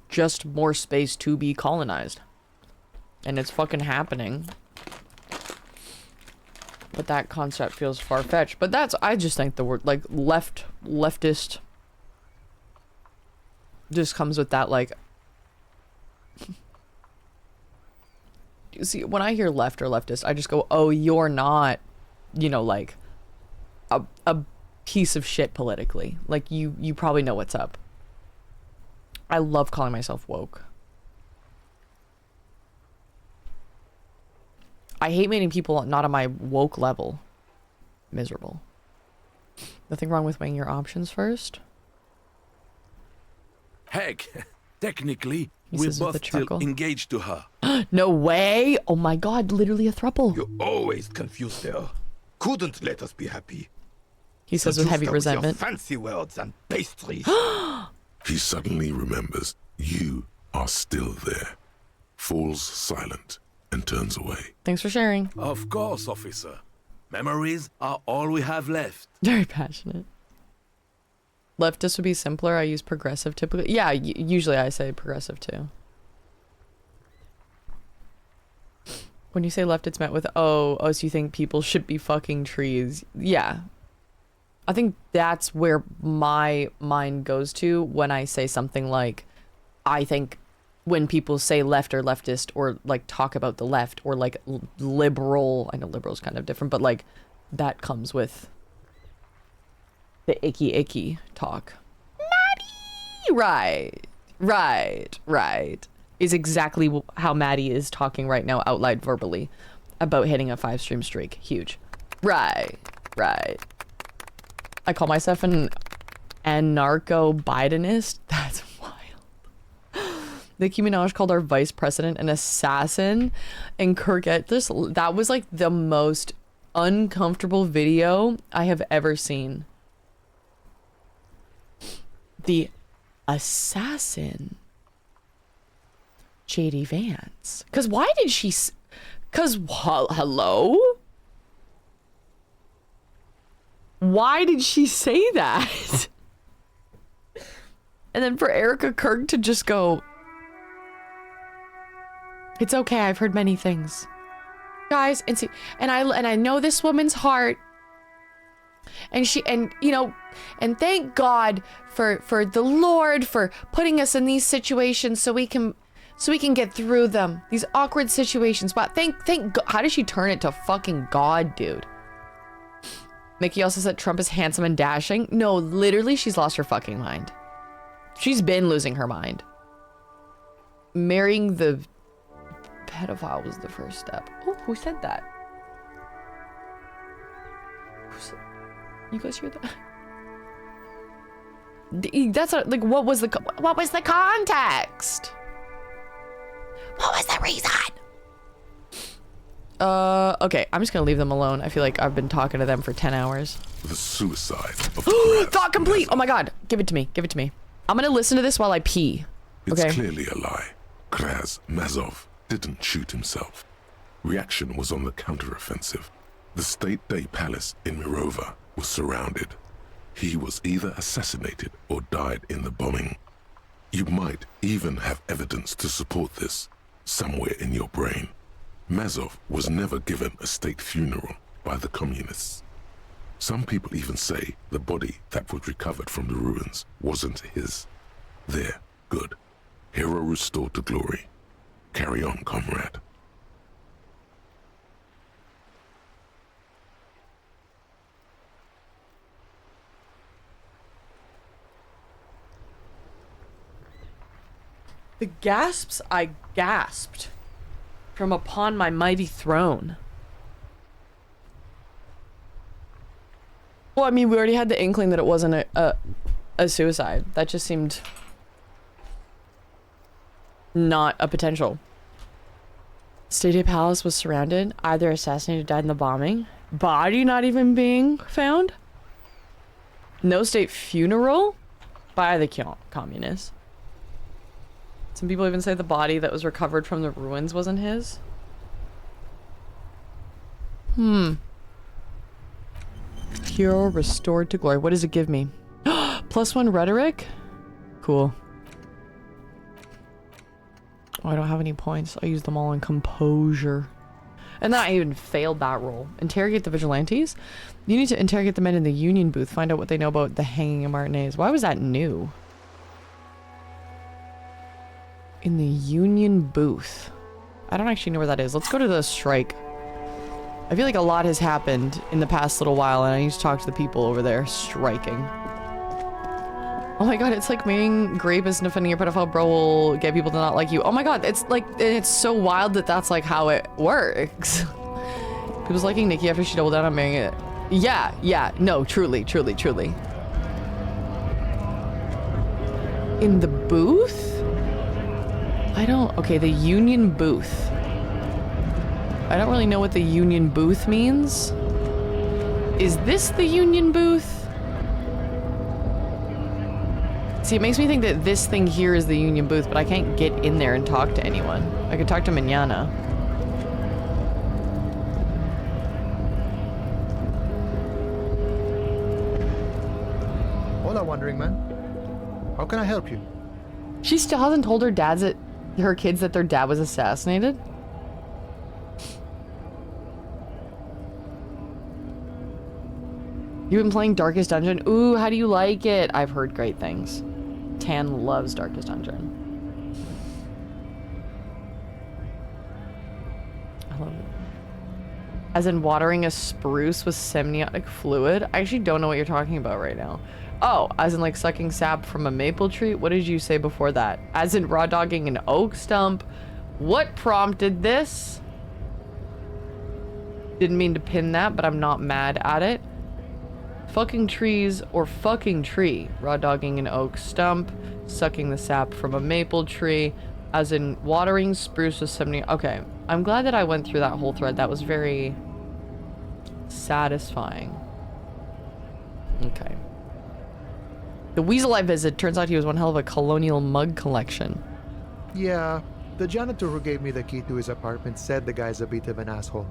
just more space to be colonized. And it's fucking happening. But that concept feels far-fetched. But that's, I just think the word, like, leftist just comes with that, like... See, when I hear left or leftist, I just go, oh, you're not, you know, like, a piece of shit politically. Like, you probably know what's up. I love calling myself woke. I hate meeting people not on my woke level. Miserable. Nothing wrong with weighing your options first. Heck, technically, He we're says with both the still chuckle. engaged to her. No way! Oh my god, literally a throuple. You always confused her. Couldn't let us be happy. He says with Seduced heavy her with your resentment. fancy words and pastries. He suddenly remembers you are still there, falls silent, and turns away. Thanks for sharing. Of course, officer. Memories are all we have left. Very passionate. Leftist would be simpler. I use progressive typically. Yeah, usually I say progressive too. When you say left, it's met with, oh, so you think people should be fucking trees. Yeah. I think that's where my mind goes to when I say something like, I think when people say left or leftist or like talk about the left or like liberal, I know liberal is kind of different, but like that comes with the icky talk. Maddie! Right. Is exactly how Maddie is talking right now out loud verbally about hitting a 5-stream streak. Huge. Right. I call myself an anarcho-Bidenist. That's wild. Nicki Minaj called our vice president an assassin, and Kirk this. That was like the most uncomfortable video I have ever seen. The assassin, JD Vance. Cause why did she? Cause hello. Why did she say that? And then for Erica Kirk to just go, it's okay, I've heard many things. Guys, and I know this woman's heart. And and thank God for the Lord for putting us in these situations so we can get through them. These awkward situations. But thank God. How does she turn it to fucking God, dude? Mickey also said Trump is handsome and dashing. No, literally, she's lost her fucking mind. She's been losing her mind. Marrying the pedophile was the first step. Oh, who said that? You guys hear that? That's like, what was the context? What was the reason? Okay, I'm just gonna leave them alone. I feel like I've been talking to them for 10 hours. The suicide of Kraz. Thought complete! Oh my god, give it to me. I'm gonna listen to this while I pee. It's Okay. clearly a lie. Kraz Mazov didn't shoot himself. Reaction was on the counteroffensive. The State Day Palace in Mirova was surrounded. He was either assassinated or died in the bombing. You might even have evidence to support this somewhere in your brain. Mazov was never given a state funeral by the communists. Some people even say the body that was recovered from the ruins wasn't his. There, good. Hero restored to glory. Carry on, comrade. The gasps I gasped from upon my mighty throne. Well, I mean, we already had the inkling that it wasn't a suicide. That just seemed not a potential. Stadia Palace was surrounded. Either assassinated or died in the bombing. Body not even being found. No state funeral by the communists. Some people even say the body that was recovered from the ruins wasn't his. Hero restored to glory. What does it give me? +1 rhetoric? Cool. Oh, I don't have any points. I used them all on composure. And then I even failed that roll. Interrogate the vigilantes? You need to interrogate the men in the union booth. Find out what they know about the hanging of Martinez. Why was that new? In the union booth. I don't actually know where that is. Let's go to the strike. I feel like a lot has happened in the past little while and I need to talk to the people over there striking. Oh my god, it's like making grapist and offending your pedophile bro will get people to not like you. Oh my god, it's like, it's so wild that that's like how it works. People's liking Nikki after she doubled down on marrying it. Yeah, no, truly. In the booth? Okay, the union booth. I don't really know what the union booth means. Is this the union booth? See, it makes me think that this thing here is the union booth, but I can't get in there and talk to anyone. I could talk to Manana. Hola, Wandering Man. How can I help you? She still hasn't told her kids that their dad was assassinated? You've been playing Darkest Dungeon? Ooh, how do you like it? I've heard great things. Tan loves Darkest Dungeon. I love it. As in watering a spruce with semiotic fluid? I actually don't know what you're talking about right now. Oh, as in like sucking sap from a maple tree? What did you say before that? As in raw dogging an oak stump? What prompted this? Didn't mean to pin that, but I'm not mad at it. Fucking trees or fucking tree. Raw dogging an oak stump. Sucking the sap from a maple tree. As in watering spruce with 70. Okay. I'm glad that I went through that whole thread. That was very satisfying. Okay. The weasel I visited, turns out he was one hell of a colonial mug collection. Yeah, the janitor who gave me the key to his apartment said the guy's a bit of an asshole.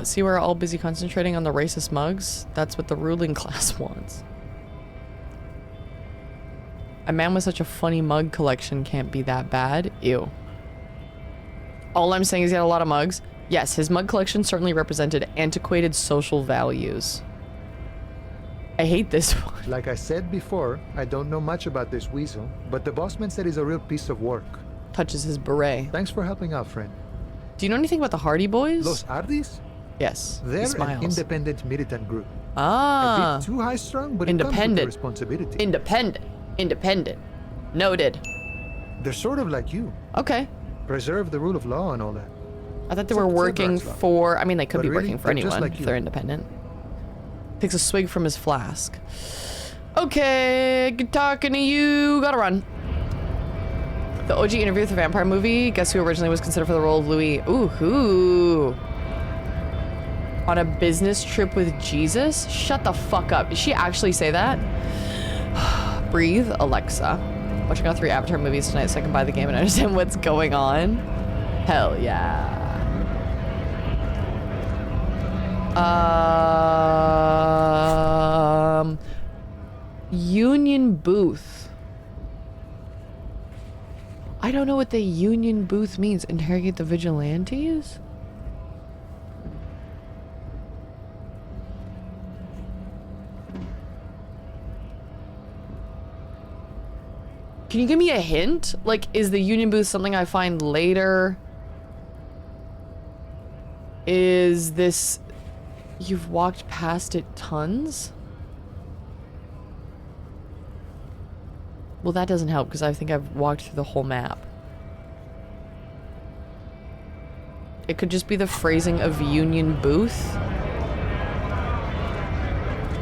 See, we're all busy concentrating on the racist mugs? That's what the ruling class wants. A man with such a funny mug collection can't be that bad. Ew. All I'm saying is he had a lot of mugs. Yes, his mug collection certainly represented antiquated social values. I hate this one. Like I said before, I don't know much about this weasel, but the bossman said he's a real piece of work. Touches his beret. Thanks for helping out, friend. Do you know anything about the Hardy Boys? Los Hardys? Yes. They're an independent militant group. Ah. A bit too high-strung, but independent. It comes with responsibility. Independent. Noted. They're sort of like you. Okay. Preserve the rule of law and all that. I thought they were working for... I mean, they could be really, working for anyone like if they're independent. Takes a swig from his flask. Okay, good talking to you. Gotta run. The OG interview with the vampire movie. Guess who originally was considered for the role of Louis? Ooh. On a business trip with Jesus? Shut the fuck up. Did she actually say that? Breathe, Alexa. Watching all 3 Avatar movies tonight so I can buy the game and understand what's going on. Hell yeah. Union booth. I don't know what the union booth means. Interrogate the vigilantes? Can you give me a hint? Like, is the union booth something I find later? Is this... You've walked past it tons? Well, that doesn't help because I think I've walked through the whole map. It could just be the phrasing of Union Booth.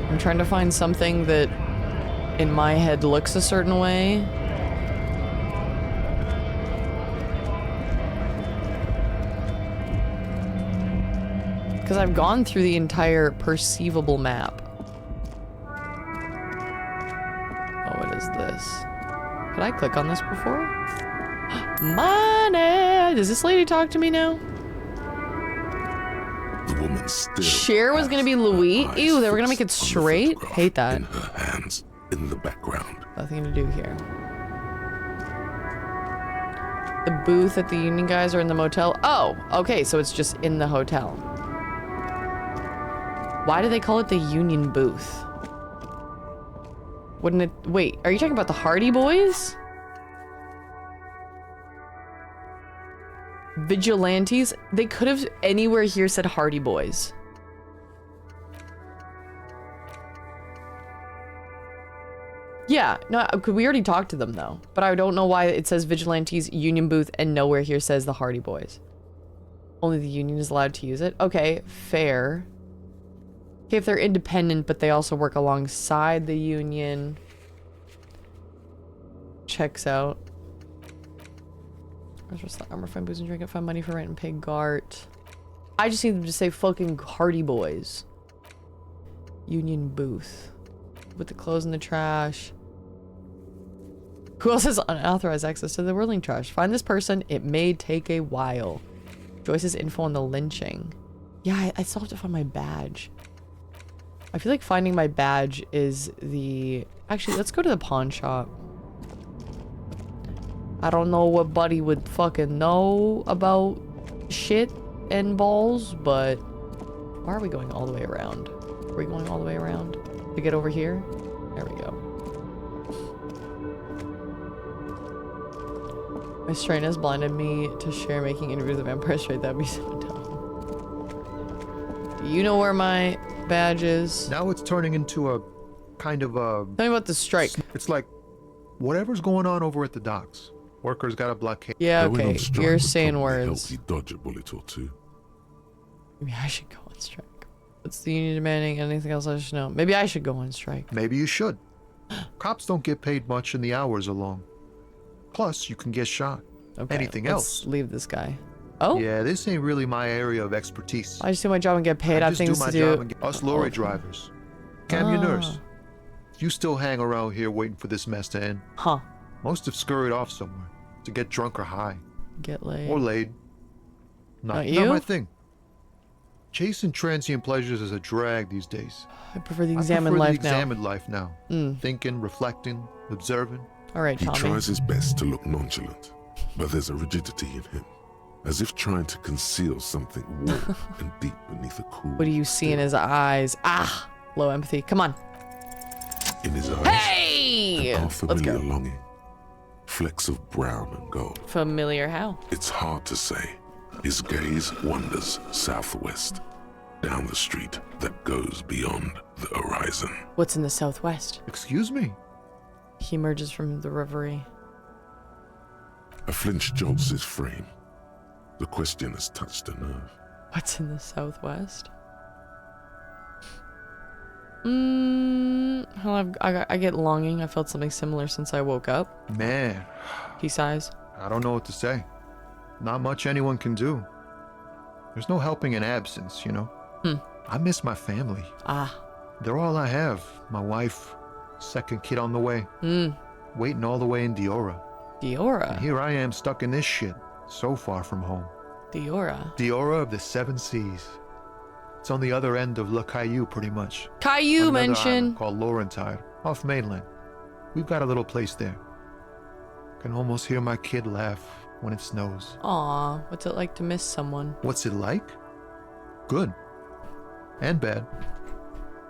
I'm trying to find something that in my head looks a certain way. Because I've gone through the entire perceivable map. Oh, what is this? Could I click on this before? Money! Does this lady talk to me now? The woman still Cher was gonna be Louis? eyes Ew, they were gonna make it fixed on the straight? photograph Hate that. in her hands, in the background. Nothing to do here. The booth that the union guys are in the motel. Oh, okay, so it's just in the hotel. Why do they call it the union booth? Wouldn't it... Wait, are you talking about the Hardy Boys? Vigilantes? They could have anywhere here said Hardy Boys. Yeah, no, we already talked to them though. But I don't know why it says Vigilantes, Union Booth, and nowhere here says the Hardy Boys. Only the Union is allowed to use it. Okay, fair. Okay, if they're independent, but they also work alongside the Union. Checks out. Where's the armor, find booze and drink, find money for rent and pay Gart. I just need them to say fucking Hardy Boys. Union Booth. With the clothes in the trash. Who else has unauthorized access to the whirling trash? Find this person. It may take a while. Joyce's info on the lynching. Yeah, I still have to find my badge. I feel like finding my badge is the... Actually, let's go to the pawn shop. I don't know what Buddy would fucking know about shit and balls, but... Why are we going all the way around? Are we going all the way around to get over here? There we go. My strain has blinded me to share making interviews of Empire Straight. That'd be so dumb. You know where my badge is? Now it's turning into a kind of a... Tell me about the strike. It's like whatever's going on over at the docks. Workers got a blockade. Yeah, Going okay. on strike You're would saying probably words. help you dodge a bullet or two. Maybe I should go on strike. What's the union demanding? Anything else I should know? Maybe I should go on strike. Maybe you should. Cops don't get paid much and the hours are long. Plus, you can get shot. Okay, Anything let's else? leave this guy. Oh? Yeah, this ain't really my area of expertise. I just do my job and get paid. I have just things do my to job do. and get us lorry drivers. Camionneurs. Ah. You still hang around here waiting for this mess to end. Huh. Most have scurried off somewhere to get drunk or high. Get laid. Or laid. Not you? Not my thing. Chasing transient pleasures is a drag these days. I prefer the I examined prefer the life now. examined life now. Mm. Thinking, reflecting, observing. All right, He Tommy. tries his best to look nonchalant, but there's a rigidity in him, as if trying to conceal something warm and deep beneath a cool. What do you see in his eyes? Ah! Low empathy. Come on. In his eyes, Hey! an Let's unfamiliar go. longing, flecks of brown and gold. Familiar how? It's hard to say. His gaze wanders southwest, down the street that goes beyond the horizon. What's in the southwest? Excuse me? He emerges from the reverie. A flinch jolts his frame. The question has touched a nerve. What's in the southwest? I get longing. I felt something similar since I woke up. Man, He sighs. I don't know what to say. Not much anyone can do. There's no helping in absence, you know? I miss my family. Ah. They're all I have. My wife, second kid on the way. Waiting all the way in Diora. Diora. And here I am stuck in this shit, so far from home. Diora. Diora of the Seven Seas. It's on the other end of Le Caillou, pretty much. Caillou On another mention. island called Laurentide, off mainland. We've got a little place there. Can almost hear my kid laugh when it snows. Aw, what's it like to miss someone? What's it like? Good. And bad.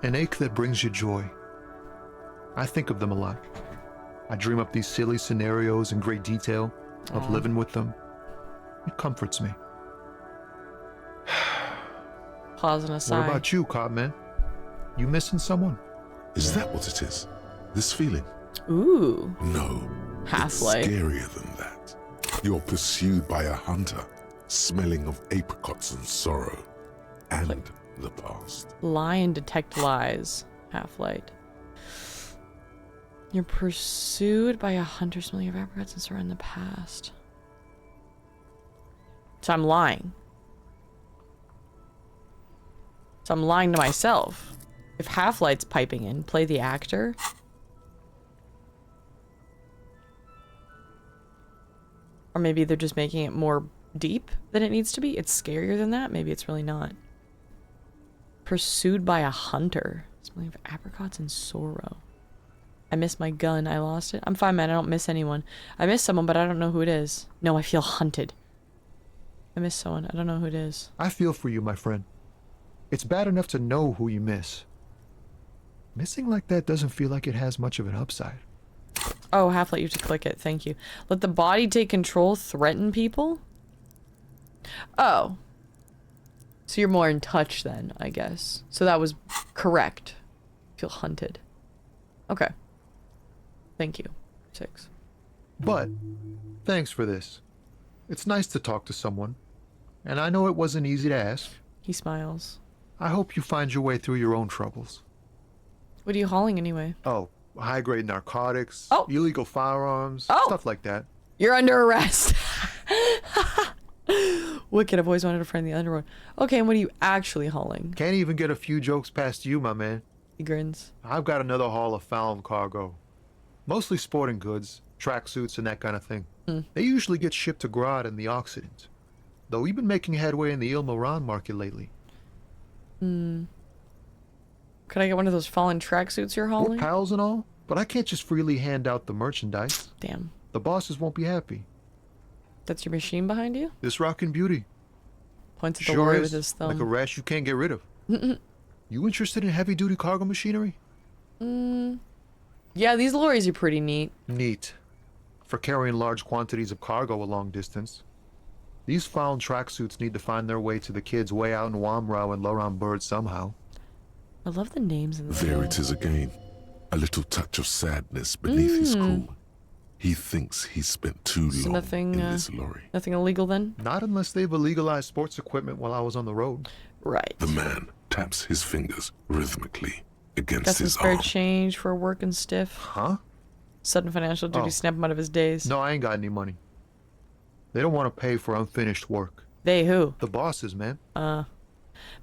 An ache that brings you joy. I think of them a lot. I dream up these silly scenarios in great detail of living with them. It comforts me. Pause and a sigh. What about you, Cop Man? You missing someone? Is that what it is? This feeling? Ooh. No. Half-life. It's scarier than that. You're pursued by a hunter, smelling of apricots and sorrow, and the past. Lie and detect lies. Half-light. You're pursued by a hunter smelling of apricots and sorrow in the past. So I'm lying. So I'm lying to myself. If Half-Light's piping in, play the actor. Or maybe they're just making it more deep than it needs to be. It's scarier than that. Maybe it's really not. Pursued by a hunter. Smelling of apricots and sorrow. I missed my gun. I lost it. I'm fine, man. I don't miss anyone. I miss someone, but I don't know who it is. No, I feel hunted. I miss someone. I don't know who it is. I feel for you, my friend. It's bad enough to know who you miss. Missing like that doesn't feel like it has much of an upside. Oh, Half-Light, you have to click it. Thank you. Let the body take control, threaten people? Oh. So you're more in touch then, I guess. So that was correct. Feel hunted. Okay. Thank you. 6. But, thanks for this. It's nice to talk to someone. And I know it wasn't easy to ask. He smiles. I hope you find your way through your own troubles. What are you hauling anyway? Oh, high-grade narcotics, Oh. illegal firearms, Oh. stuff like that. You're under arrest. Wicked, I've always wanted a friend in the underworld. Okay, and what are you actually hauling? Can't even get a few jokes past you, my man. He grins. I've got another haul of found cargo. Mostly sporting goods, tracksuits, and that kind of thing. They usually get shipped to Grodd and the Occident. Though we've been making headway in the Il Moran market lately. Could I get one of those fallen tracksuits you're We're hauling? pals and all, but I can't just freely hand out the merchandise. Damn. The bosses won't be happy. That's your machine behind you? This rockin' beauty. Points at the Sure lorry is. with his thumb. Like a rash you can't get rid of. You interested in heavy-duty cargo machinery? Yeah, these lorries are pretty neat. Neat. For carrying large quantities of cargo a long distance. These found tracksuits need to find their way to the kids way out in Wamrau and Loran Bird somehow. I love the names in this. There it is again. A little touch of sadness beneath his cool. He thinks he's spent too So long nothing, in this lorry. Nothing illegal then? Not unless they've illegalized sports equipment while I was on the road. Right. The man taps his fingers rhythmically against Got some his spare arm. change for working stiff. Huh? Sudden financial duty Oh. snap him out of his days. No, I ain't got any money. They don't want to pay for unfinished work. They who? The bosses, man.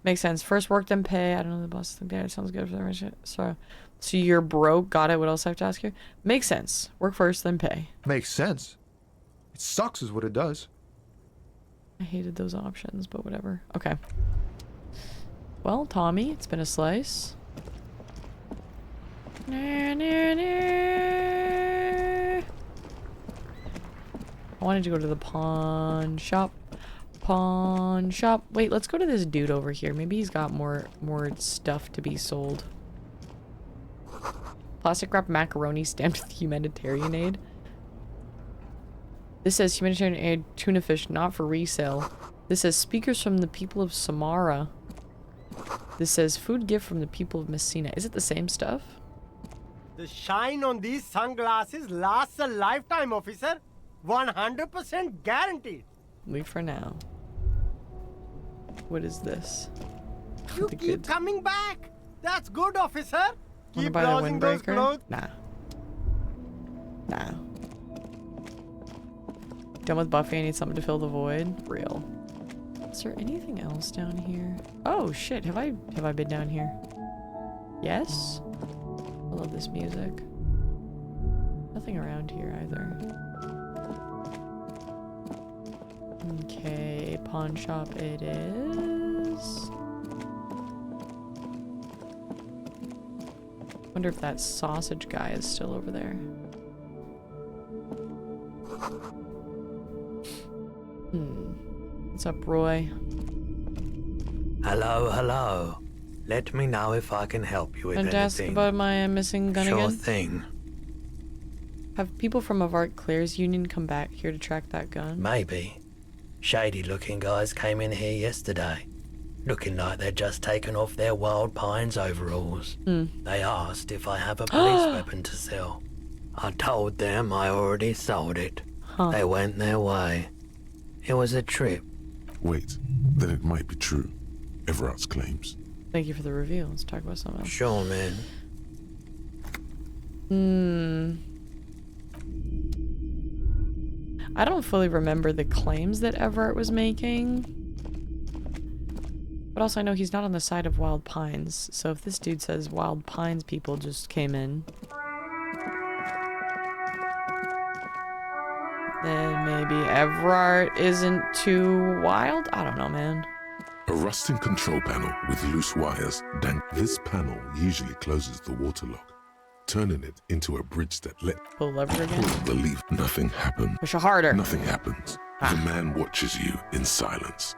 Makes sense. First work, then pay. I don't know the boss think that sounds good for the rich. So you're broke. Got it. What else I have to ask you? Makes sense. Work first, then pay. Makes sense. It sucks is what it does. I hated those options, but whatever. Okay. Well, Tommy, it's been a slice. I wanted to go to the pawn shop. Pawn shop. Wait, let's go to this dude over here. Maybe he's got more stuff to be sold. Plastic wrap macaroni stamped with humanitarian aid. This says humanitarian aid tuna fish not for resale. This says speakers from the people of Samara. This says food gift from the people of Messina. Is it the same stuff? The shine on these sunglasses lasts a lifetime, officer. 100% guaranteed. Leave for now. What is this? You The keep good- coming back. That's good, officer. Wanna Keep buy the browsing those windbreaker? clothes. Nah. Nah. Done with Buffy, I need something to fill the void. Real. Is there anything else down here? Oh shit, have I been down here? Yes? I love this music. Nothing around here either. Okay, pawn shop it is. Wonder if that sausage guy is still over there. What's up, Roy? Hello, hello. Let me know if I can help you with And ask anything. about my missing gun Sure again? thing. Have people from Avart Claire's union come back here to track that gun? Maybe. Shady looking guys came in here yesterday. Looking like they'd just taken off their Wild Pines overalls. They asked if I have a police weapon to sell. I told them I already sold it. Huh. They went their way. It was a trip. Wait, then it might be true. Everart's claims. Thank you for the review. Let's talk about something else. Sure, man. I don't fully remember the claims that Everart was making. But also I know he's not on the side of Wild Pines. So if this dude says Wild Pines people just came in, then maybe Everart isn't too wild? I don't know, man. A rusting control panel with loose wires This panel usually closes the water lock, turning it into a bridge that Pull the lever again. pull the lever. Nothing happens. Push it harder. Nothing happens. The man watches you in silence.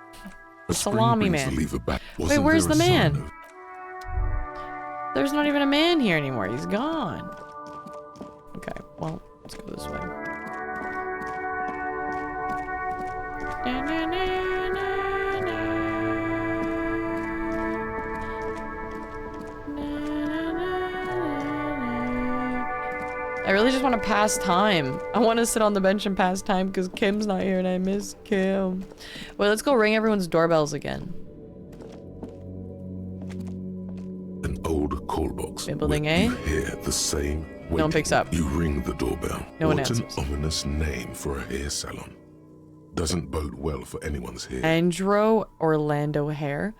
A spring Salami brings man. the lever back. Wait, Wasn't where's there the a sign man? of- There's not even a man here anymore. He's gone. Okay, well, let's go this way. Na, na, na, na, na. Na, na, na. I really just want to pass time. I want to sit on the bench and pass time because Kim's not here and I miss Kim. Wait, let's go ring everyone's doorbells again. An old call box. Building where A? You hear the same. No one picks up. You ring the doorbell. No one What an answers. ominous name for a hair salon. Doesn't bode well for anyone's hair. Andro Orlando Hair.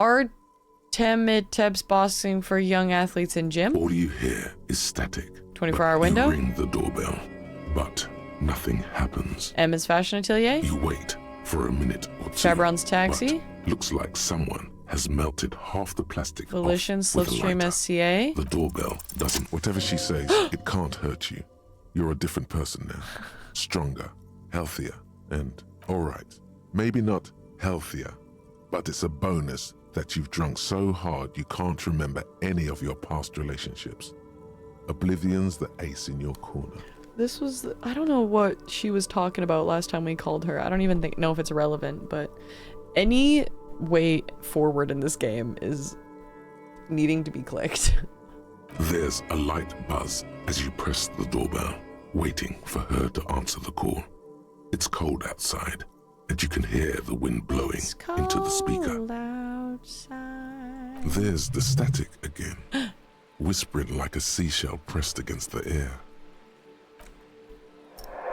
Artemitebs boxing for young athletes in gym. All you hear is static. 24-hour But window. You ring the doorbell, but nothing happens. Emma's Fashion Atelier. You wait for a minute or two. Chevron's Taxi. but looks like someone has melted half the plastic Volition off with a Slipstream lighter. SCA. The doorbell doesn't. Whatever she says, it can't hurt you. You're a different person now. Stronger, healthier, and alright. Maybe not healthier, but it's a bonus that you've drunk so hard you can't remember any of your past relationships. Oblivion's the ace in your corner. This was, I don't know what she was talking about last time we called her. I don't even know if it's relevant, but any way forward in this game is needing to be clicked. There's a light buzz as you press the doorbell, waiting for her to answer the call. It's cold outside, and you can hear the wind blowing into the speaker. Outside. There's the static again, whispering like a seashell pressed against the air.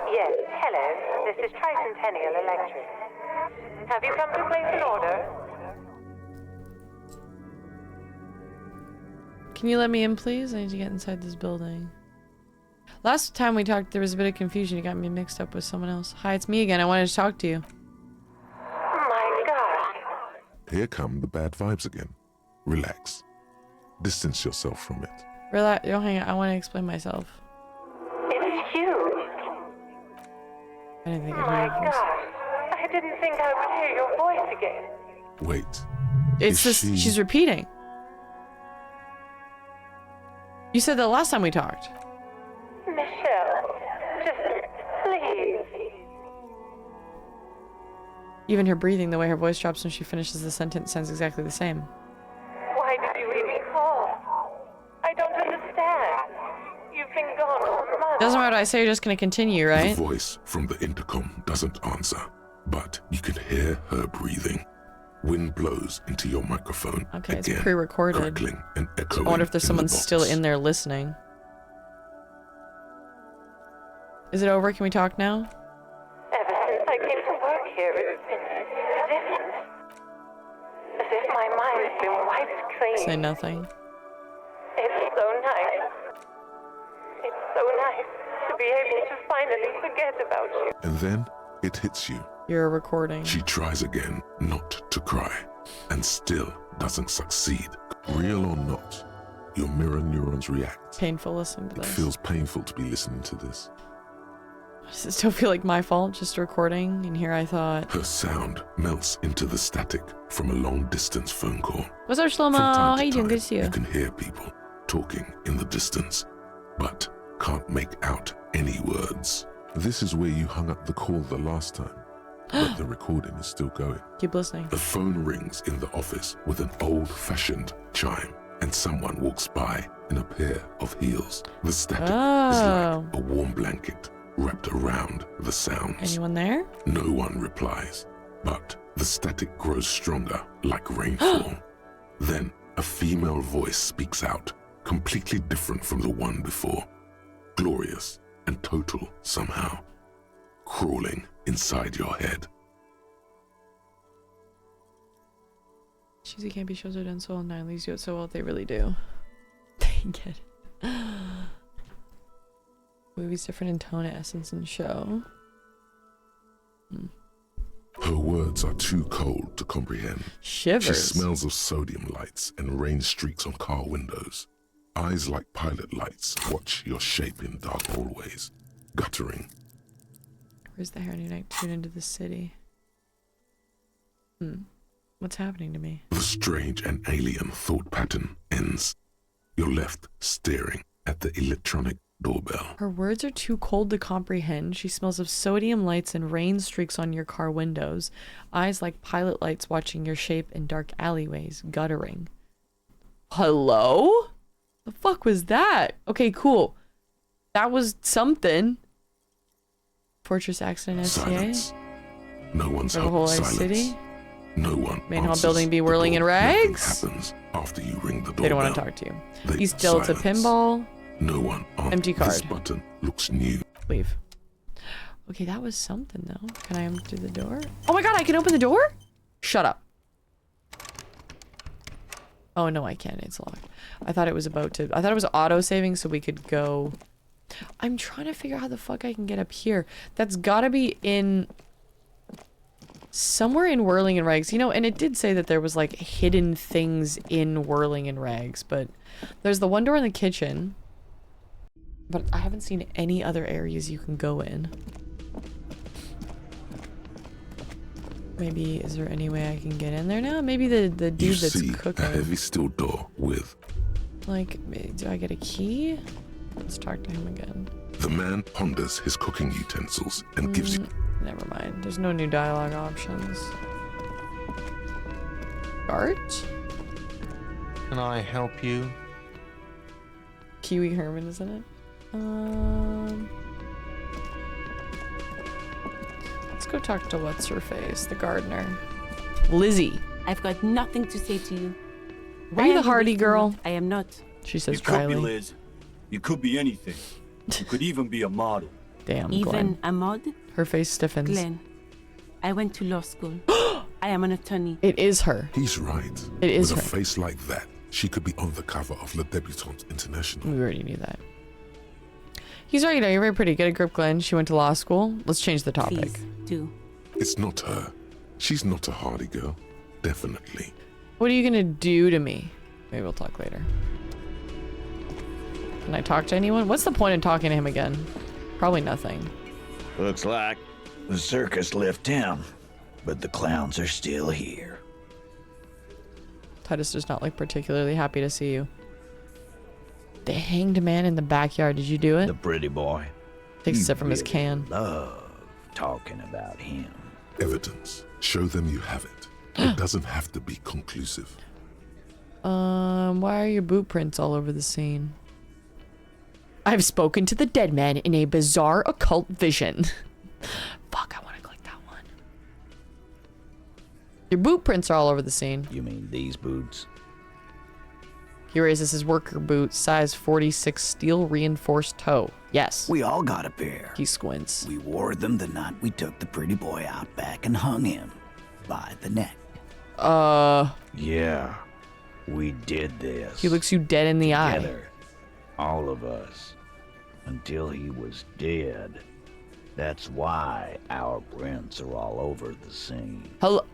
Yes, hello. This is Tricentennial Electric. Have you come to place an order? Can you let me in, please? I need to get inside this building. Last time we talked, there was a bit of confusion. You got me mixed up with someone else. Hi, it's me again. I wanted to talk to you. My God. Here come the bad vibes again. Relax. Distance yourself from it. Relax. Don't hang out. I want to explain myself. It's huge. I didn't think I'd My hear your voice. God. I didn't think I would hear your voice again. Wait. It's Is just, she- she's repeating. You said that last time we talked. Michelle, just please. Even her breathing, the way her voice drops when she finishes the sentence sounds exactly the same. Why did you even call? I don't understand. You've been gone for months. Doesn't matter what I say, you're just gonna continue, The right? voice from the intercom doesn't answer, but you can hear her breathing. Wind blows into your microphone. Okay, it's again, pre-recorded. crackling and echoing I wonder if there's in someone the still box. in there listening. Is it over? Can we talk now? Ever since I came to work here, it's been different. As if my mind's been wiped clean. Say nothing. It's so nice. It's so nice to be able to finally forget about you. And then it hits you. You're recording. She tries again not to cry, and still doesn't succeed. Real or not, your mirror neurons react. Painful listening to It this. feels painful to be listening to this. Does it still feel like my fault, just recording? And here I thought, Her sound melts into the static from a long-distance phone call. what's up, From Shlomo? time How to you doing? time, Good to see you. You can hear people talking in the distance, but can't make out any words. This is where you hung up the call the last time, but the recording is still going. Keep listening. The phone rings in the office with an old-fashioned chime, and someone walks by in a pair of heels. The static is Oh. like a warm blanket wrapped around the sounds. Anyone there? No one replies, but the static grows stronger like rainfall. Then a female voice speaks out, completely different from the one before. Glorious and total somehow, crawling inside your head. Cheesy campy shows are done so well, 9 leaves do it so well. They really do. They get it. Movie's different in tone, essence, and show. Her words are too cold to comprehend. Shivers. She smells of sodium lights and rain streaks on car windows. Eyes like pilot lights watch your shape in dark hallways, guttering. Where's the hair new night tune into the city? What's happening to me? The strange and alien thought pattern ends. You're left staring at the electronic doorbell. Her words are too cold to comprehend. She smells of sodium lights and rain streaks on your car windows. Eyes like pilot lights watching your shape in dark alleyways, guttering. Hello? The fuck was that? Okay, cool. That was something. Fortress accident SCA? Silence. No one's The home. whole Silence. city? No one. Main hall answers building be the whirling in door. rags? Nothing happens after you ring the doorbell. They don't want to talk to you. They He's still to silence. pinball. No one answers. Empty This card. button looks new. Leave. Okay, that was something though. Can I empty the door? Oh my god, I can open the door? Shut up. Oh no, I can't. It's locked. I thought it was about to. I thought it was auto saving so we could go. I'm trying to figure out how the fuck I can get up here. That's gotta be in somewhere in Whirling in Rags. You know, and it did say that there was like hidden things in Whirling in Rags, but there's the one door in the kitchen. But I haven't seen any other areas you can go in. Maybe, is there any way I can get in there now? Maybe the dude You that's see cooking. a heavy steel door with. Like, do I get a key? Let's talk to him again. The man ponders his cooking utensils and gives you. Never mind. There's no new dialogue options. Art? Can I help you? Kiwi Herman, isn't it? Let's go talk to what's her face, the gardener. Lizzie. I've got nothing to say to you. Are you the hardy girl? I am not. She says You could be dryly. Liz. You could be anything. You could even be a model. Damn, Even Glenn. a mod? Her face stiffens. Glenn, I went to law school. I am an attorney. It is her. He's right. It is With her. a face like that, she could be on the cover of Le Debutante International. We already knew that. He's right, you know, you're very pretty. Get a grip, Glenn. She went to law school. Let's change the topic. Please, do. It's not her. She's not a hardy girl. Definitely. What are you gonna do to me? Maybe we'll talk later. Can I talk to anyone? What's the point in talking to him again? Probably nothing. Looks like the circus left town, but the clowns are still here. Titus does not look particularly happy to see you. The hanged man in the backyard. Did you do it? The pretty boy. Takes a You sip from his really can. Love talking about him. Evidence. Show them you have it. It doesn't have to be conclusive. Why are your boot prints all over the scene? I've spoken to the dead man in a bizarre occult vision. Fuck, I want to click that one. Your boot prints are all over the scene. You mean these boots? He raises his worker boot, size 46, steel reinforced toe. Yes. We all got a pair. He squints. We wore them the night we took the pretty boy out back and hung him by the neck. Yeah, we did this. He looks you dead in the eye. Together, all of us, until he was dead. That's why our prints are all over the scene. Hello?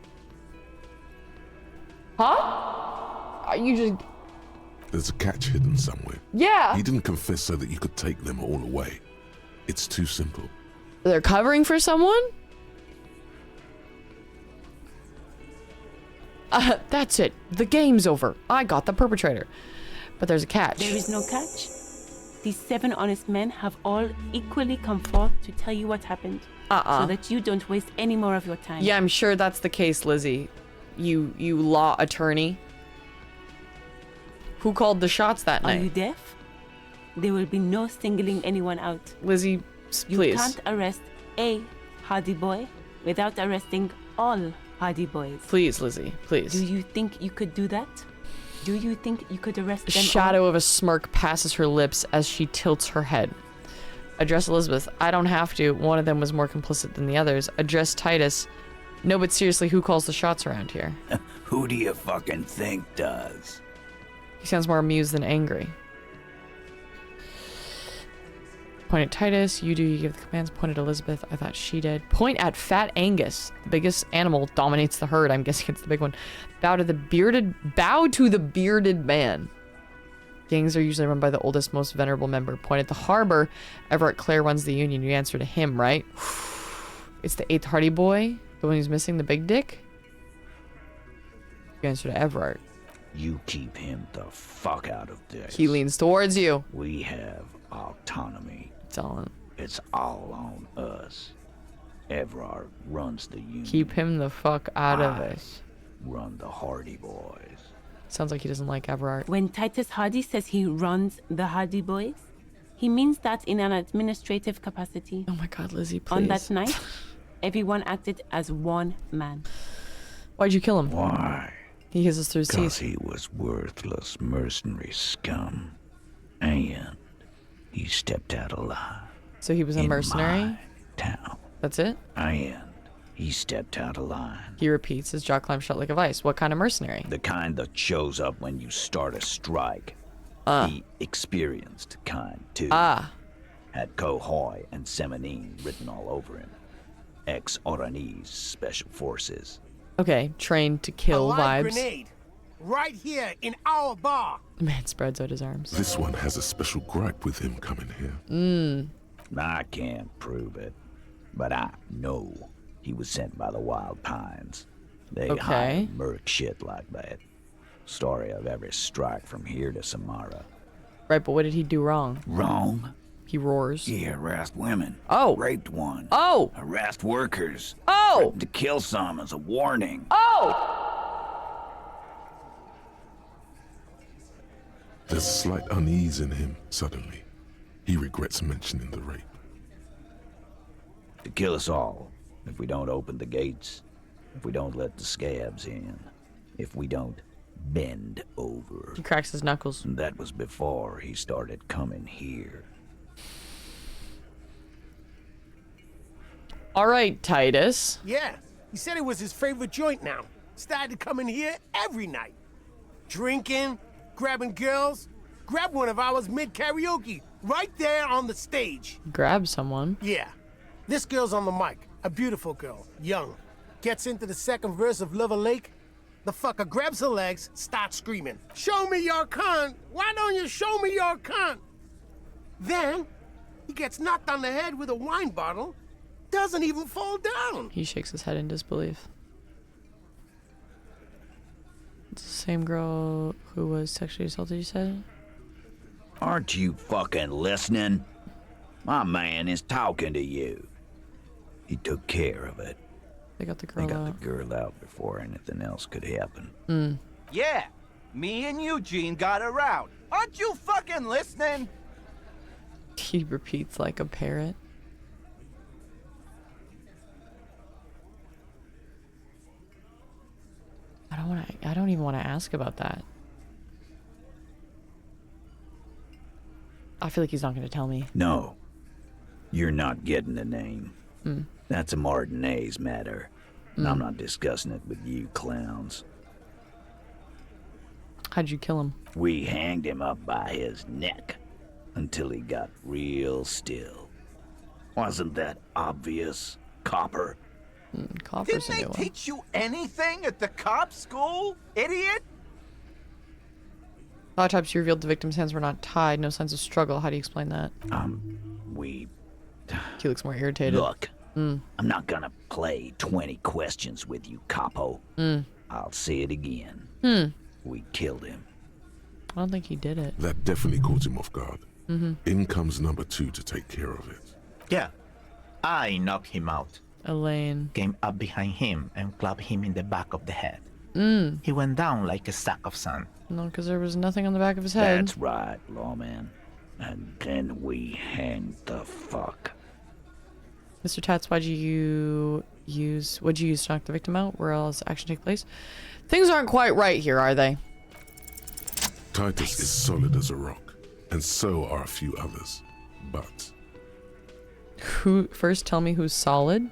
Huh? You just... There's a catch hidden somewhere. Yeah. He didn't confess so that you could take them all away. It's too simple. They're covering for someone? That's it. The game's over. I got the perpetrator. But there's a catch. There is no catch. These 7 honest men have all equally come forth to tell you what happened. So that you don't waste any more of your time. Yeah, I'm sure that's the case, Lizzie. You law attorney. Who called the shots that Are you night? deaf? There will be no singling anyone out. Lizzie, You please. can't arrest a hardy boy without arresting all hardy boys. Please, Lizzie, please. Do you think you could do that? Do you think you could arrest A them shadow of a smirk passes her lips as she tilts her head. Address Elizabeth. I don't have to. One of them was more complicit than the others. Address Titus. No, but seriously, who calls the shots around here? Who do you fucking think does? He sounds more amused than angry. Point at Titus. You do. You give the commands. Point at Elizabeth. I thought she did. Point at Fat Angus. The biggest animal dominates the herd. I'm guessing it's the big one. Bow to the bearded man. Gangs are usually run by the oldest, most venerable member. Point at the harbor. Everett Clare runs the union. You answer to him, right? It's the 8th Hardy boy. The one who's missing the big dick. You answer to Everett. You keep him the fuck out of this. He leans towards you. We have autonomy. It's all on us. Everard runs the union. Keep him the fuck out of it. Run the Hardy Boys. Sounds like he doesn't like Everard. When Titus Hardy says he runs the Hardy Boys, he means that in an administrative capacity. Oh my god, Lizzie, please. On that night, everyone acted as one man. Why'd you kill him? Why? He hisses through his teeth. Because he was worthless mercenary scum. And he stepped out alive. So he was a mercenary? Town. That's it? And he stepped out of line. He repeats, his jaw clamps shut like a vice. What kind of mercenary? The kind that shows up when you start a strike. The experienced kind, too. Had Cohoy and Semenine written all over him. Ex-Oranese Special Forces. Okay, trained to kill live vibes. Grenade, right here in our bar. The man spreads out his arms. This one has a special gripe with him coming here. I can't prove it, but I know he was sent by the Wild Pines. They hide merc shit like that. Story of every strike from here to Samara. Right, but what did he do wrong? Wrong? He roars. He harassed women. Oh. Raped one. Oh. Harassed workers. Oh. Threatened to kill some as a warning. Oh. There's a slight unease in him, suddenly. He regrets mentioning the rape. To kill us all, if we don't open the gates, if we don't let the scabs in, if we don't bend over. He cracks his knuckles. And that was before he started coming here. All right, Titus. Yeah, he said it was his favorite joint now. Started coming here every night. Drinking, grabbing girls. Grab one of ours mid-karaoke, right there on the stage. Grab someone. Yeah. This girl's on the mic. A beautiful girl, young. Gets into the second verse of Lover Lake. The fucker grabs her legs, starts screaming. Show me your cunt! Why don't you show me your cunt? Then, he gets knocked on the head with a wine bottle. Doesn't even fall down. He shakes his head in disbelief. It's the same girl who was sexually assaulted, you said? Aren't you fucking listening? My man is talking to you. He took care of it. They got the girl They got out. the girl out before anything else could happen. Yeah, me and Eugene got around. Aren't you fucking listening? He repeats like a parrot. I don't even want to ask about that. I feel like he's not going to tell me. No, you're not getting the name. That's a Martinez matter. And I'm not discussing it with you clowns. How'd you kill him? We hanged him up by his neck until he got real still. Wasn't that obvious, Copper? Copper's Didn't a they new one. teach you anything at the cop school, idiot? Autopsy revealed the victim's hands were not tied, no signs of struggle. How do you explain that? We... He looks more irritated. Look, I'm not gonna play 20 questions with you, Capo. I'll say it again. We killed him. I don't think he did it. That definitely caught him off guard. In comes number 2 to take care of it. Yeah, I knocked him out. Elaine. Came up behind him and clapped him in the back of the head. He went down like a sack of sand. No, because there was nothing on the back of his head. That's right, lawman. And then we hang the fuck. Mr. Tats, what'd you use to knock the victim out? Where else action take place? Things aren't quite right here, are they? Titus is solid as a rock, and so are a few others. But First tell me who's solid?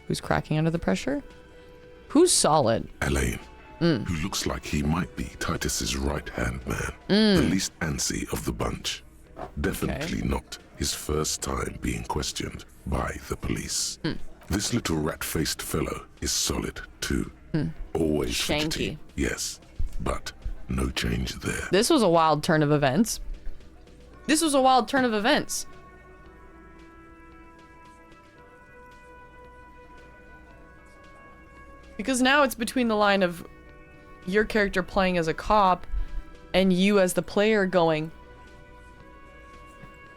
Who's cracking under the pressure? Who's solid? Elaine, who looks like he might be Titus's right-hand man, the least antsy of the bunch. Definitely not his first time being questioned by the police. This little rat-faced fellow is solid too. Always Shanky. fidgety, yes, but no change there. This was a wild turn of events. Because now it's between the line of your character playing as a cop and you as the player going,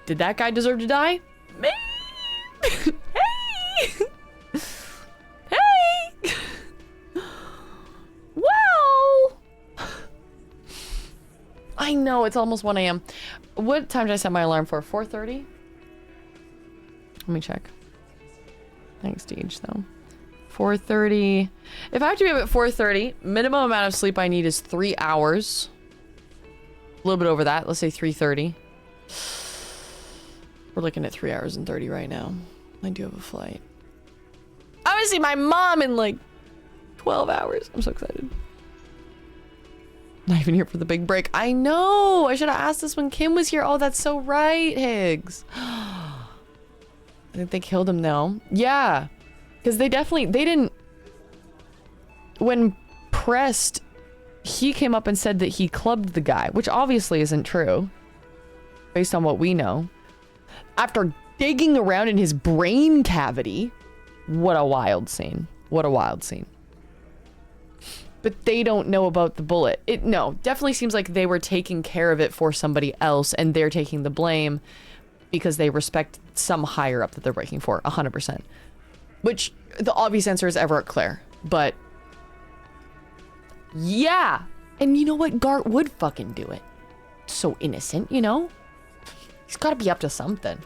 did that guy deserve to die? Me? Hey! Hey! Well, I know it's almost 1 a.m. What time did I set my alarm for? 4:30? Let me check. Thanks, Deej, though. 4:30. If I have to be up at 4:30, minimum amount of sleep I need is 3 hours. A little bit over that. Let's say 3:30. We're looking at 3 hours and 30 right now. I do have a flight. I'm gonna see my mom in like 12 hours. I'm so excited. Not even here for the big break. I know. I should have asked this when Kim was here. Oh, that's so right, Higgs. I think they killed him though. Yeah. Because they didn't. When pressed, he came up and said that he clubbed the guy, which obviously isn't true. Based on what we know. After digging around in his brain cavity. What a wild scene. What a wild scene. But they don't know about the bullet. No, definitely seems like they were taking care of it for somebody else and they're taking the blame because they respect some higher up that they're working for. 100%. Which the obvious answer is Everett Claire. But yeah. And you know what? Gart would fucking do it. So innocent, you know? He's got to be up to something.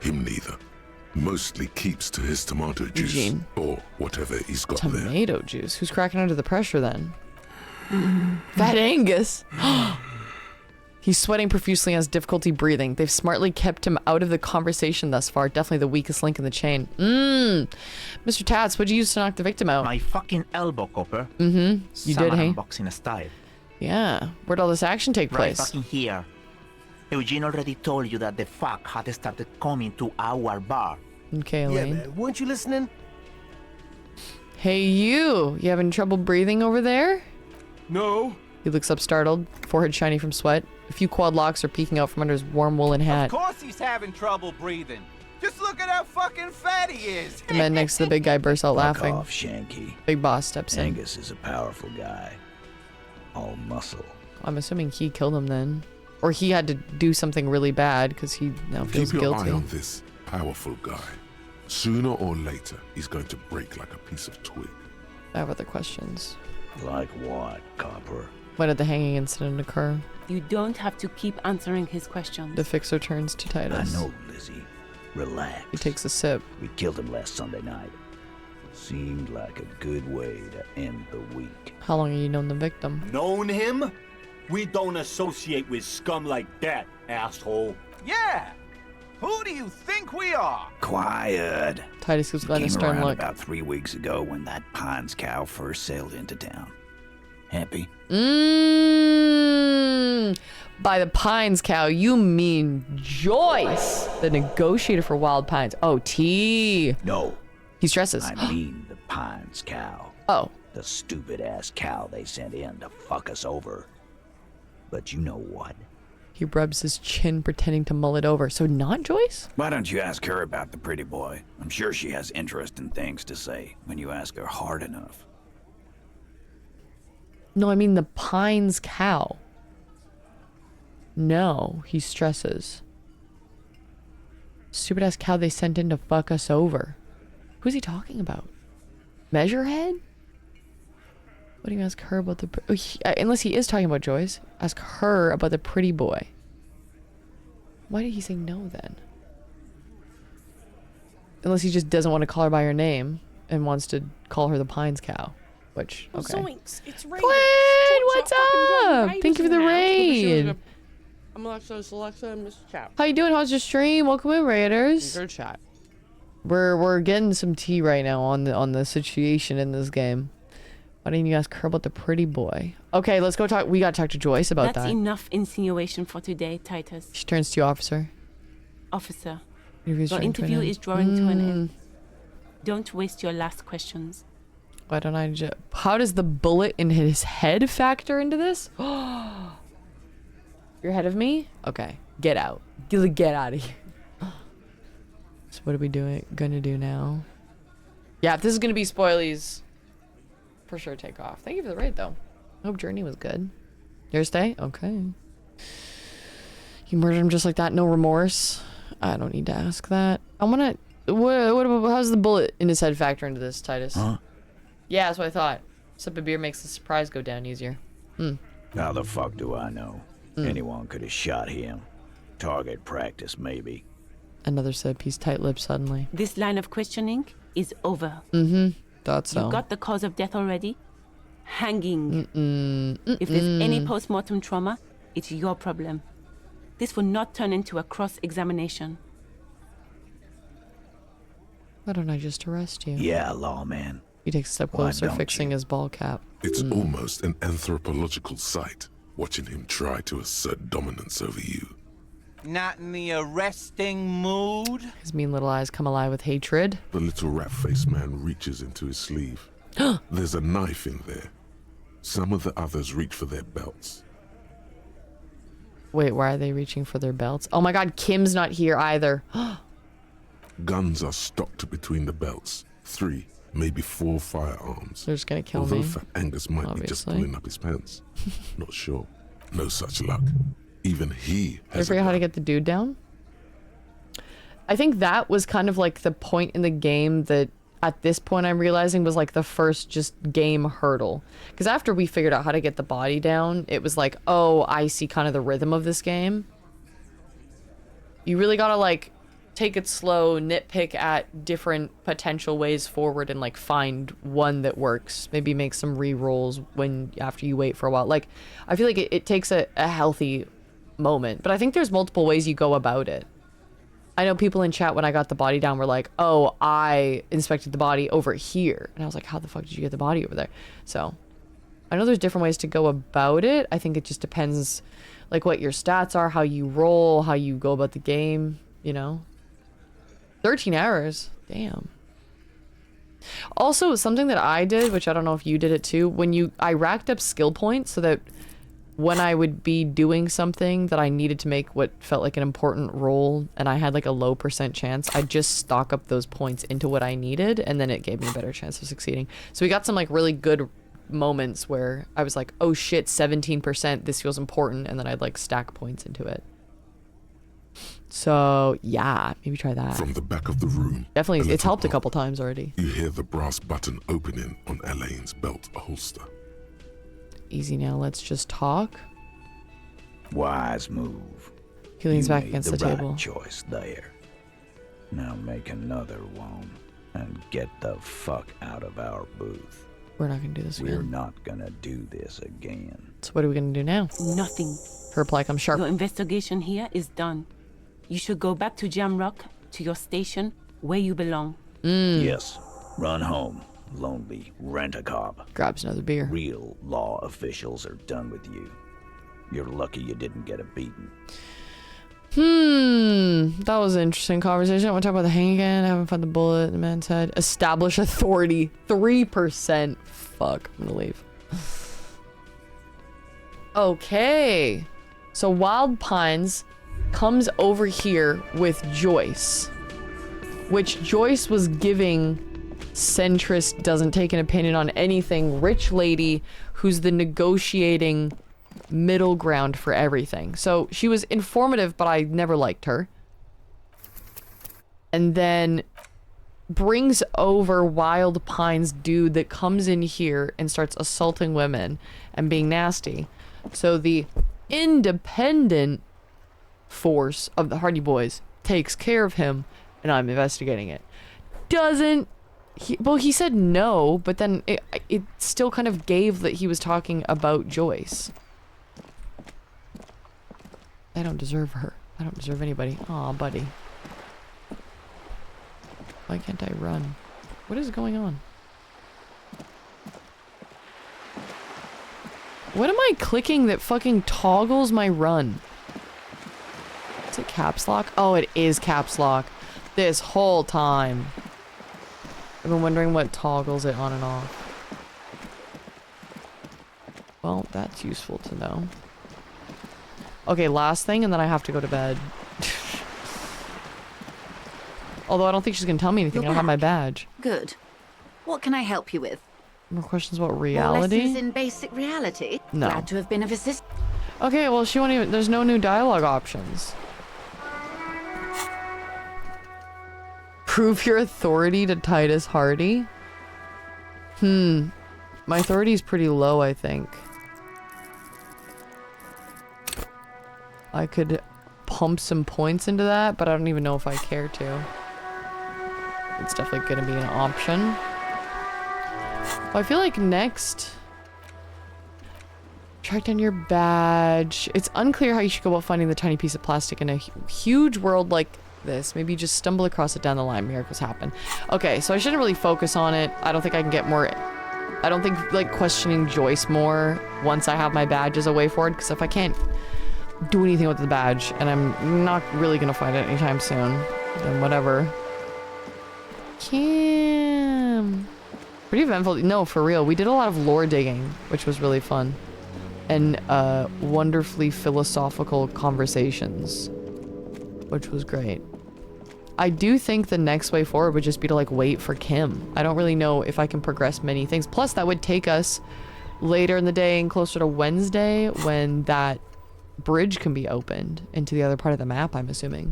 Him neither. Mostly keeps to his tomato juice. Eugene. Or whatever he's got there. Tomato juice? Who's cracking under the pressure then? Fat Angus. He's sweating profusely and has difficulty breathing. They've smartly kept him out of the conversation thus far. Definitely the weakest link in the chain. Mr. Tats, what'd you use to knock the victim out? My fucking elbow, copper. You did, hey? Boxing style. Yeah. Where'd all this action take place? Right fucking here. Eugene already told you that the fuck had started coming to our bar. Okay, Yeah, Elaine. man. Weren't you listening? Hey, you having trouble breathing over there? No. He looks up startled, forehead shiny from sweat. A few quad locks are peeking out from under his warm woolen hat. Of course he's having trouble breathing. Just look at how fucking fat he is. The man next to the big guy bursts out laughing. Fuck off, Shanky. Big boss steps in. Angus is a powerful guy. All muscle. I'm assuming he killed him then. Or he had to do something really bad because he now feels Keep your guilty. eye on this powerful guy. Sooner or later, he's going to break like a piece of twig. I have other questions. Like what, Copper? When did the hanging incident occur? You don't have to keep answering his questions. The fixer turns to Titus. I know, Lizzie. Relax. He takes a sip. We killed him last Sunday night. Seemed like a good way to end the week. How long have you known the victim? Known him? We don't associate with scum like that, asshole. Yeah. Who do you think we are? Quiet. Titus gives Glenn a Came stern around look. about 3 weeks ago when that Pines cow first sailed into town. Happy? By the Pines cow, you mean Joyce, the negotiator for Wild Pines. Oh, T. No. He stresses. I mean the Pines cow. Oh. The stupid-ass cow they sent in to fuck us over. But you know what? He rubs his chin, pretending to mull it over. So not Joyce? Why don't you ask her about the pretty boy? I'm sure she has interesting things to say when you ask her hard enough. No, I mean the Pines cow. No, he stresses. Stupid ass cow they sent in to fuck us over. Who's he talking about? Measurehead? What do you ask her about the... unless he is talking about Joyce. Ask her about the pretty boy. Why did he say no then? Unless he just doesn't want to call her by her name and wants to call her the Pines cow. Which, okay. Zoinks, it's Raiders. Quinn, what's up? Thank you for the raid. I'm Alexa, and Mr. Chat. How you doing? How's your stream? Welcome in, Raiders. Good chat. We're getting some tea right now on the situation in this game. Why didn't you ask her about the pretty boy? Okay, let's go talk. We gotta talk to Joyce about that. That's enough insinuation for today, Titus. She turns to you, officer. Officer, Interview's your drawing to an interview end. is drawing to an end. Don't waste your last questions. Why don't I just... How does the bullet in his head factor into this? You're ahead of me? Okay. Get out. Get out of here. So what are we gonna do now? Yeah, if this is gonna be spoilies, for sure take off. Thank you for the raid, though. I hope Journey was good. Yours stay? Okay. You murdered him just like that? No remorse? I don't need to ask that. I wanna... What about... How's the bullet in his head factor into this, Titus? Huh? Yeah, that's what I thought. Sip of beer makes the surprise go down easier. How the fuck do I know? Anyone could have shot him. Target practice, maybe. Another sip. He's tight-lipped suddenly. This line of questioning is over. Thought so. You got the cause of death already? Hanging. If there's any post-mortem trauma, it's your problem. This will not turn into a cross-examination. Why don't I just arrest you? Yeah, lawman. He takes a step Why closer, don't fixing you? his ball cap. It's almost an anthropological sight, watching him try to assert dominance over you. Not in the arresting mood? His mean little eyes come alive with hatred. The little rat-faced man reaches into his sleeve. There's a knife in there. Some of the others reach for their belts. Wait, why are they reaching for their belts? Oh my god, Kim's not here either. Guns are stocked between the belts. 3, maybe 4 firearms. They're just gonna kill Although me. Fat Angus might be just obviously. pulling up his pants. Not sure. No such luck. Even he Did I has a forget how to gun. get the dude down? I think that was kind of like the point in the game that at this point I'm realizing was like the first just game hurdle. Because after we figured out how to get the body down, it was like, oh, I see kind of the rhythm of this game. You really gotta like take it slow, nitpick at different potential ways forward and like find one that works. Maybe make some re-rolls when after you wait for a while. Like, I feel like it takes a healthy moment, but I think there's multiple ways you go about it. I know people in chat when I got the body down were like, oh, I inspected the body over here. And I was like, how the fuck did you get the body over there? So I know there's different ways to go about it. I think it just depends like what your stats are, how you roll, how you go about the game, you know? 13 hours. Damn. Also, something that I did, which I don't know if you did it too, I racked up skill points so that when I would be doing something that I needed to make what felt like an important roll and I had like a low % chance, I'd just stock up those points into what I needed and then it gave me a better chance of succeeding. So we got some like really good moments where I was like, oh shit, 17%, this feels important, and then I'd like stack points into it. So yeah, maybe try that. From the back of the room, Definitely, it's helped a couple times already. you hear the brass button opening on Elaine's belt holster. Easy now, let's just talk. Wise move. He leans You back made against the right table. choice there. Now make another one and get the fuck out of our booth. We're not gonna do this We're again. not gonna do this again. So what are we gonna do now? Nothing. Her reply comes sharp. Your investigation here is done. You should go back to Jamrock, to your station, where you belong. Yes. Run home. Lonely. Rent a cop. Grabs another beer. Real law officials are done with you. You're lucky you didn't get a beating. That was an interesting conversation. I want to talk about the hang again. I haven't found the bullet in the man's head. Establish authority. 3%. Fuck. I'm gonna leave. Okay. So Wild Pines comes over here with Joyce, which Joyce was giving centrist, doesn't take an opinion on anything, rich lady who's the negotiating middle ground for everything. So she was informative, but I never liked her. And then brings over Wild Pine's dude that comes in here and starts assaulting women and being nasty. So the independent force of the Hardy Boys takes care of him, and I'm investigating it. Well, he said no, but then it still kind of gave that he was talking about Joyce. I don't deserve her. I don't deserve anybody. Aw, buddy. Why can't I run? What is going on? What am I clicking that fucking toggles my run? Is it caps lock? Oh, it is caps lock. This whole time. I've been wondering what toggles it on and off. Well, that's useful to know. Okay, last thing, and then I have to go to bed. Although I don't think she's gonna tell me anything. I don't have my badge. Good. What can I help you with? More questions about More reality? lessons in basic reality? No. Glad to have been of assistance. Okay, well, she won't even. There's no new dialogue options. Prove your authority to Titus Hardy? My authority is pretty low, I think. I could pump some points into that, but I don't even know if I care to. It's definitely gonna be an option. Well, I feel like next... Track down your badge. It's unclear how you should go about finding the tiny piece of plastic in a huge world like this. Maybe you just stumble across it down the line. Miracles happen. Okay, so I shouldn't really focus on it. I don't think I can get more... I don't think, like, questioning Joyce more once I have my badge is a way forward, because if I can't do anything with the badge, and I'm not really gonna find it anytime soon, then whatever. Kim. Pretty eventful. No, for real. We did a lot of lore digging, which was really fun. And wonderfully philosophical conversations, which was great. I do think the next way forward would just be to, like, wait for Kim. I don't really know if I can progress many things. Plus, that would take us later in the day and closer to Wednesday when that bridge can be opened into the other part of the map, I'm assuming.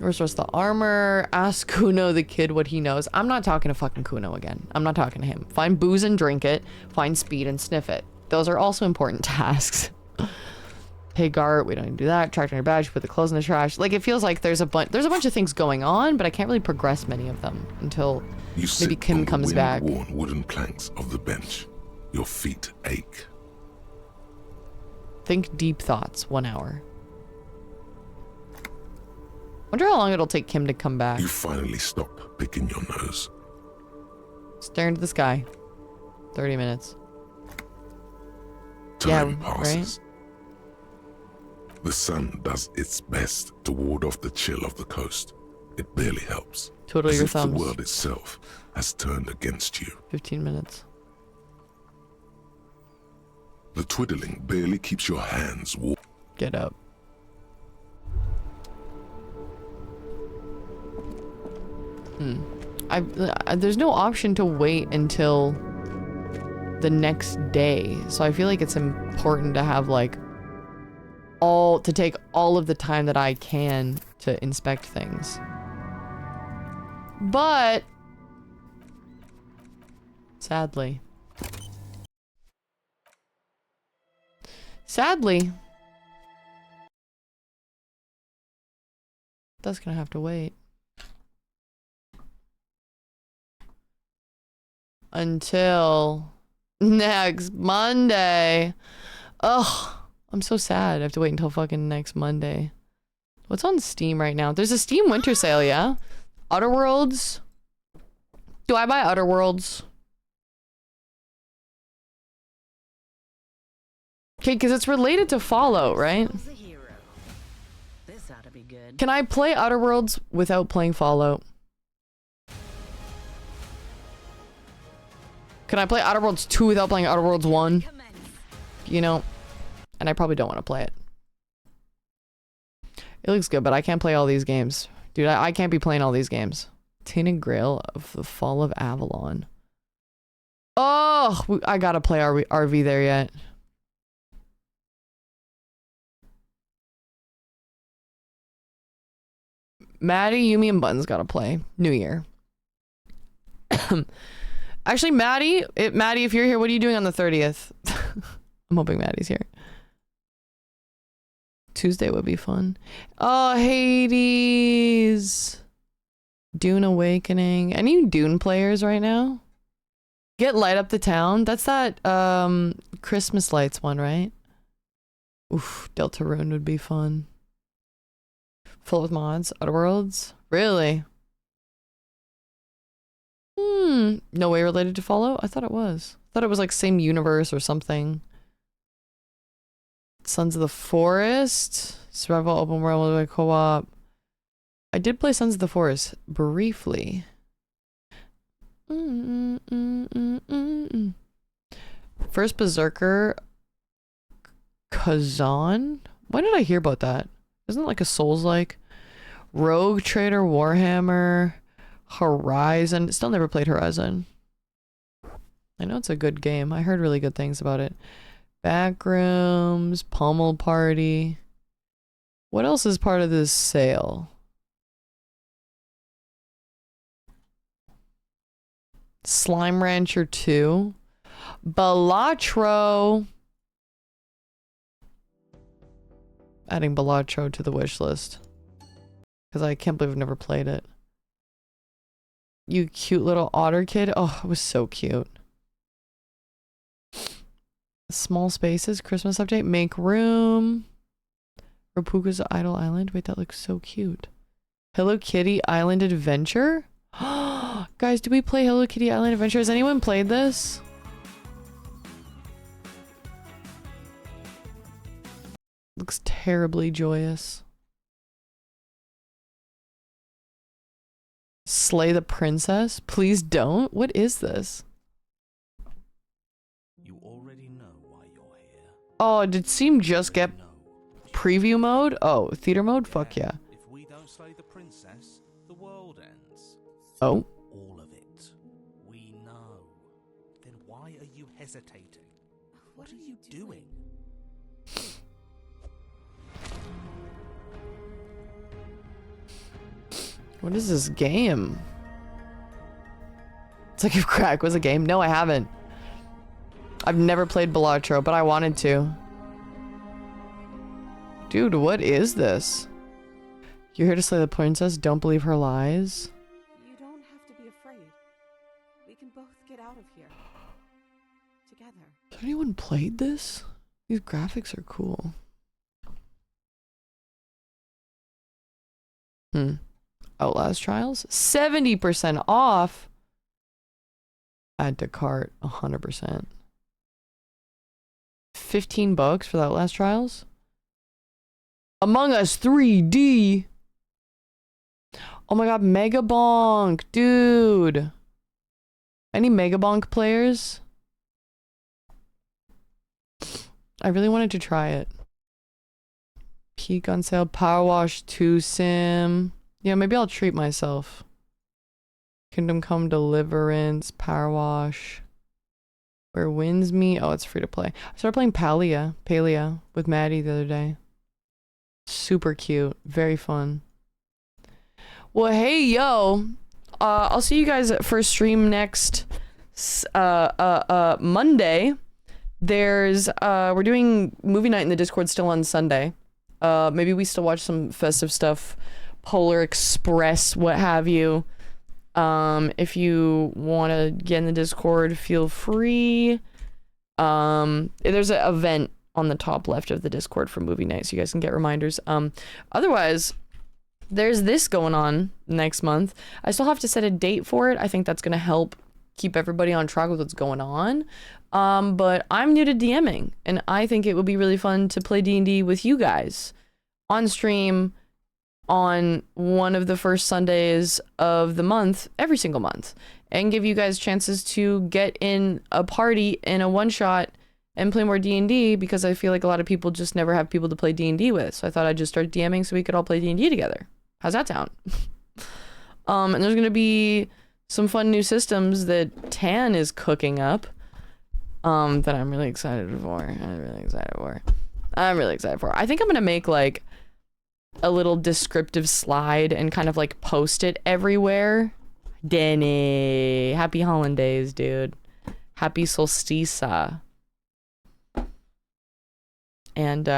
Restores the armor. Ask Kuno the kid what he knows. I'm not talking to fucking Kuno again. I'm not talking to him. Find booze and drink it. Find speed and sniff it. Those are also important tasks. Hey Gart, we don't need to do that. Track down your badge, put the clothes in the trash. Like, it feels like there's a bunch of things going on, but I can't really progress many of them until maybe Kim comes back. You sit on the wind-worn wooden planks of the bench. Your feet ache. Think deep thoughts. 1 hour. Wonder how long it'll take Kim to come back. You finally stop picking your nose. Stare into the sky. 30 minutes. Time passes. Right? The sun does its best to ward off the chill of the coast. It barely helps. Twiddle your thumbs. The world itself has turned against you. 15 minutes. The twiddling barely keeps your hands warm. Get up. There's no option to wait until the next day, so I feel like it's important to have, like, to take all of the time that I can to inspect things. But sadly, that's gonna have to wait until next Monday. Ugh, I'm so sad. I have to wait until fucking next Monday. What's on Steam right now? There's a Steam winter sale, yeah? Outer Worlds. Do I buy Outer Worlds? Okay, because it's related to Fallout, right? This ought to be good. Can I play Outer Worlds without playing Fallout? Can I play Outer Worlds 2 without playing Outer Worlds 1? You know, and I probably don't want to play it. It looks good, but I can't play all these games. Dude, I can't be playing all these games. Tainted Grail of the Fall of Avalon. Oh, I gotta play RV there yet. Maddie, Yumi, and Buns gotta play. New Year. Actually, Maddie, if you're here, what are you doing on the 30th? I'm hoping Maddie's here. Tuesday would be fun. Oh, Hades. Dune Awakening. Any Dune players right now? Get Light Up the Town. That's that Christmas lights one, right? Oof, Deltarune would be fun. Full with mods. Outer Worlds. Really? No way related to Follow? I thought it was. I thought it was like same universe or something. Sons of the Forest. Survival open world co-op. I did play Sons of the Forest briefly. First Berserker. Kazan? When did I hear about that? Isn't it like a Souls-like? Rogue Trader Warhammer. Horizon. Still never played Horizon. I know it's a good game. I heard really good things about it. Backrooms. Pummel Party. What else is part of this sale? Slime Rancher 2. Balatro. Adding Balatro to the wish list. Because I can't believe I've never played it. You cute little otter kid. Oh, it was so cute. Small Spaces, Christmas update. Make room. Rapuka's Idle Island. Wait, that looks so cute. Hello Kitty Island Adventure? Guys, do we play Hello Kitty Island Adventure? Has anyone played this? Looks terribly joyous. Slay the Princess? Please don't? What is this? You already know why you're here. Oh, did Steam just get preview mode? Oh, theater mode? Fuck yeah. If we don't slay the princess, the world ends. Oh. All of it. We know. Then why are you hesitating? What are you doing? What is this game? It's like if crack was a game. No, I haven't. I've never played Balatro, but I wanted to. Dude, what is this? You're here to slay the princess? Don't believe her lies? You don't have to be afraid. We can both get out of here. Together. Has anyone played this? These graphics are cool. Outlast Trials? 70% off! Add to cart, 100%. $15 for the Outlast Trials? Among Us 3D! Oh my god, Mega Bonk! Dude! Any Mega Bonk players? I really wanted to try it. Peak on sale, Power Wash 2 Sim. Yeah, maybe I'll treat myself. Kingdom Come Deliverance, Power Wash. Where Wins Me? Oh, it's free to play. I started playing Palia with Maddie the other day. Super cute. Very fun. Well, hey, yo. I'll see you guys for stream next Monday. We're doing movie night in the Discord still on Sunday. Maybe we still watch some festive stuff. Polar Express, what have you. If you want to get in the Discord, feel free. There's an event on the top left of the Discord for movie night, so you guys can get reminders. Otherwise, there's this going on next month. I still have to set a date for it. I think that's going to help keep everybody on track with what's going on. But I'm new to DMing, and I think it would be really fun to play D&D with you guys on stream on one of the first Sundays of the month, every single month, and give you guys chances to get in a party in a one-shot and play more D&D, because I feel like a lot of people just never have people to play D&D with. So I thought I'd just start DMing so we could all play D&D together. How's that sound? And there's going to be some fun new systems that Tan is cooking up that I'm really excited for. I think I'm going to make like a little descriptive slide and kind of like post it everywhere. Denny, happy holidays, dude. Happy solstice. And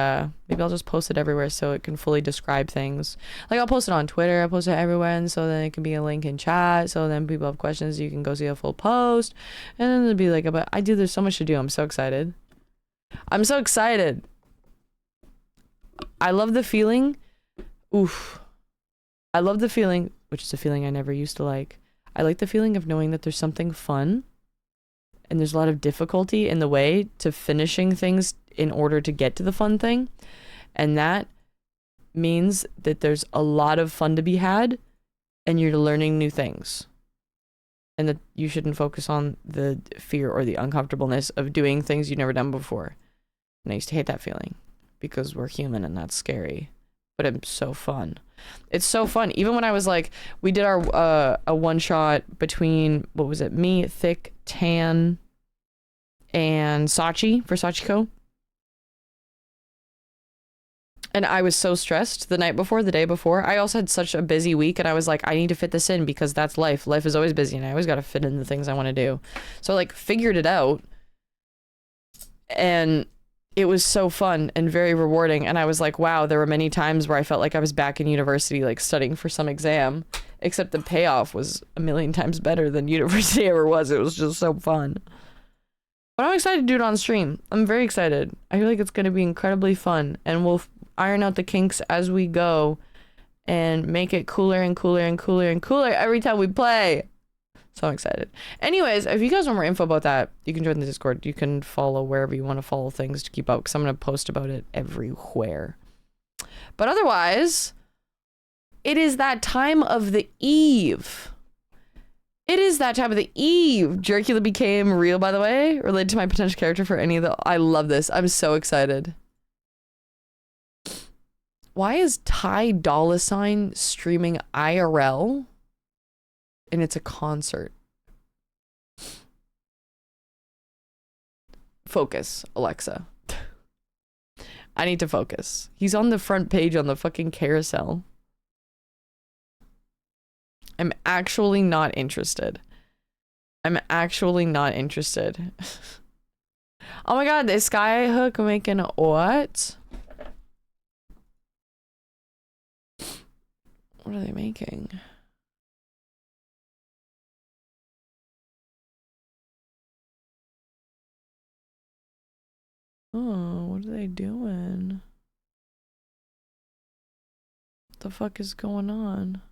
maybe I'll just post it everywhere so it can fully describe things. Like I'll post it on Twitter, I'll post it everywhere, and so then it can be a link in chat, so then people have questions, you can go see a full post, and then it'll be like, there's so much to do. I'm so excited. I'm so excited. I love the feeling. Oof. I love the feeling, which is a feeling I never used to like. I like the feeling of knowing that there's something fun and there's a lot of difficulty in the way to finishing things in order to get to the fun thing. And that means that there's a lot of fun to be had and you're learning new things. And that you shouldn't focus on the fear or the uncomfortableness of doing things you've never done before. And I used to hate that feeling because we're human and that's scary. But it's so fun. It's so fun. Even when I was like, we did our a one shot between, what was it, me, Thick, Tan, and Sachi for Sachiko. And I was so stressed the night before, the day before. I also had such a busy week and I was like, I need to fit this in because that's life. Life is always busy and I always got to fit in the things I want to do. So I like figured it out. And it was so fun and very rewarding. And I was like, wow, there were many times where I felt like I was back in university, like studying for some exam, except the payoff was a million times better than university ever was. It was just so fun. But I'm excited to do it on stream. I'm very excited. I feel like it's going to be incredibly fun and we'll iron out the kinks as we go and make it cooler and cooler and cooler and cooler every time we play. So I'm excited. Anyways, if you guys want more info about that, you can join the Discord. You can follow wherever you want to follow things to keep up because I'm going to post about it everywhere. But otherwise, it is that time of the eve. It is that time of the eve. Jerkula became real, by the way, related to my potential character for any of the... I love this. I'm so excited. Why is Ty Dolla $ign streaming IRL? And it's a concert. Focus, Alexa. I need to focus. He's on the front page on the fucking carousel. I'm actually not interested. I'm actually not interested. Oh my god, is Skyhook making what? What are they making? Oh, what are they doing? What the fuck is going on?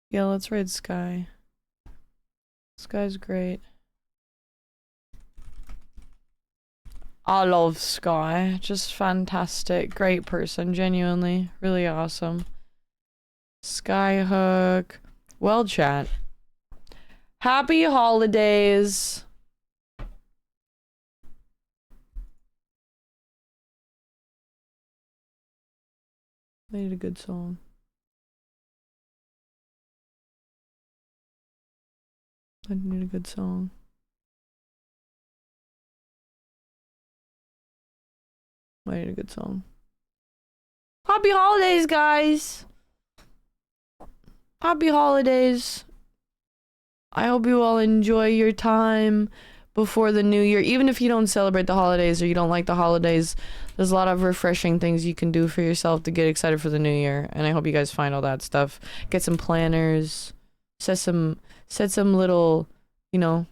Yeah, let's raid Sky. Sky's great. I love Sky. Just fantastic. Great person, genuinely. Really awesome. Skyhook. Well, chat. Happy holidays. I need a good song. I need a good song. I need a good song. Happy holidays, guys! Happy holidays. I hope you all enjoy your time before the new year. Even if you don't celebrate the holidays or you don't like the holidays, there's a lot of refreshing things you can do for yourself to get excited for the new year. And I hope you guys find all that stuff. Get some planners. Set some little, you know,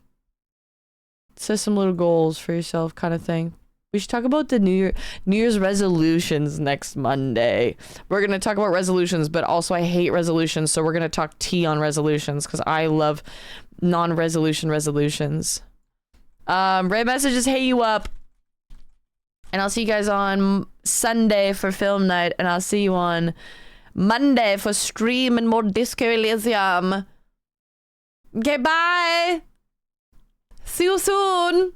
set some little goals for yourself kind of thing. We should talk about the New Year's resolutions next Monday. We're going to talk about resolutions, but also I hate resolutions, so we're going to talk tea on resolutions because I love non-resolution resolutions. Ray messages, hey you up. And I'll see you guys on Sunday for film night, and I'll see you on Monday for stream and more Disco Elysium. Okay, bye. See you soon.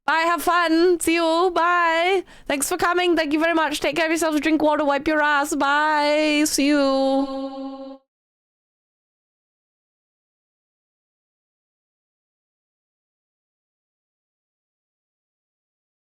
Bye, have fun. See you. Bye. Thanks for coming. Thank you very much. Take care of yourselves. Drink water. Wipe your ass. Bye. See you.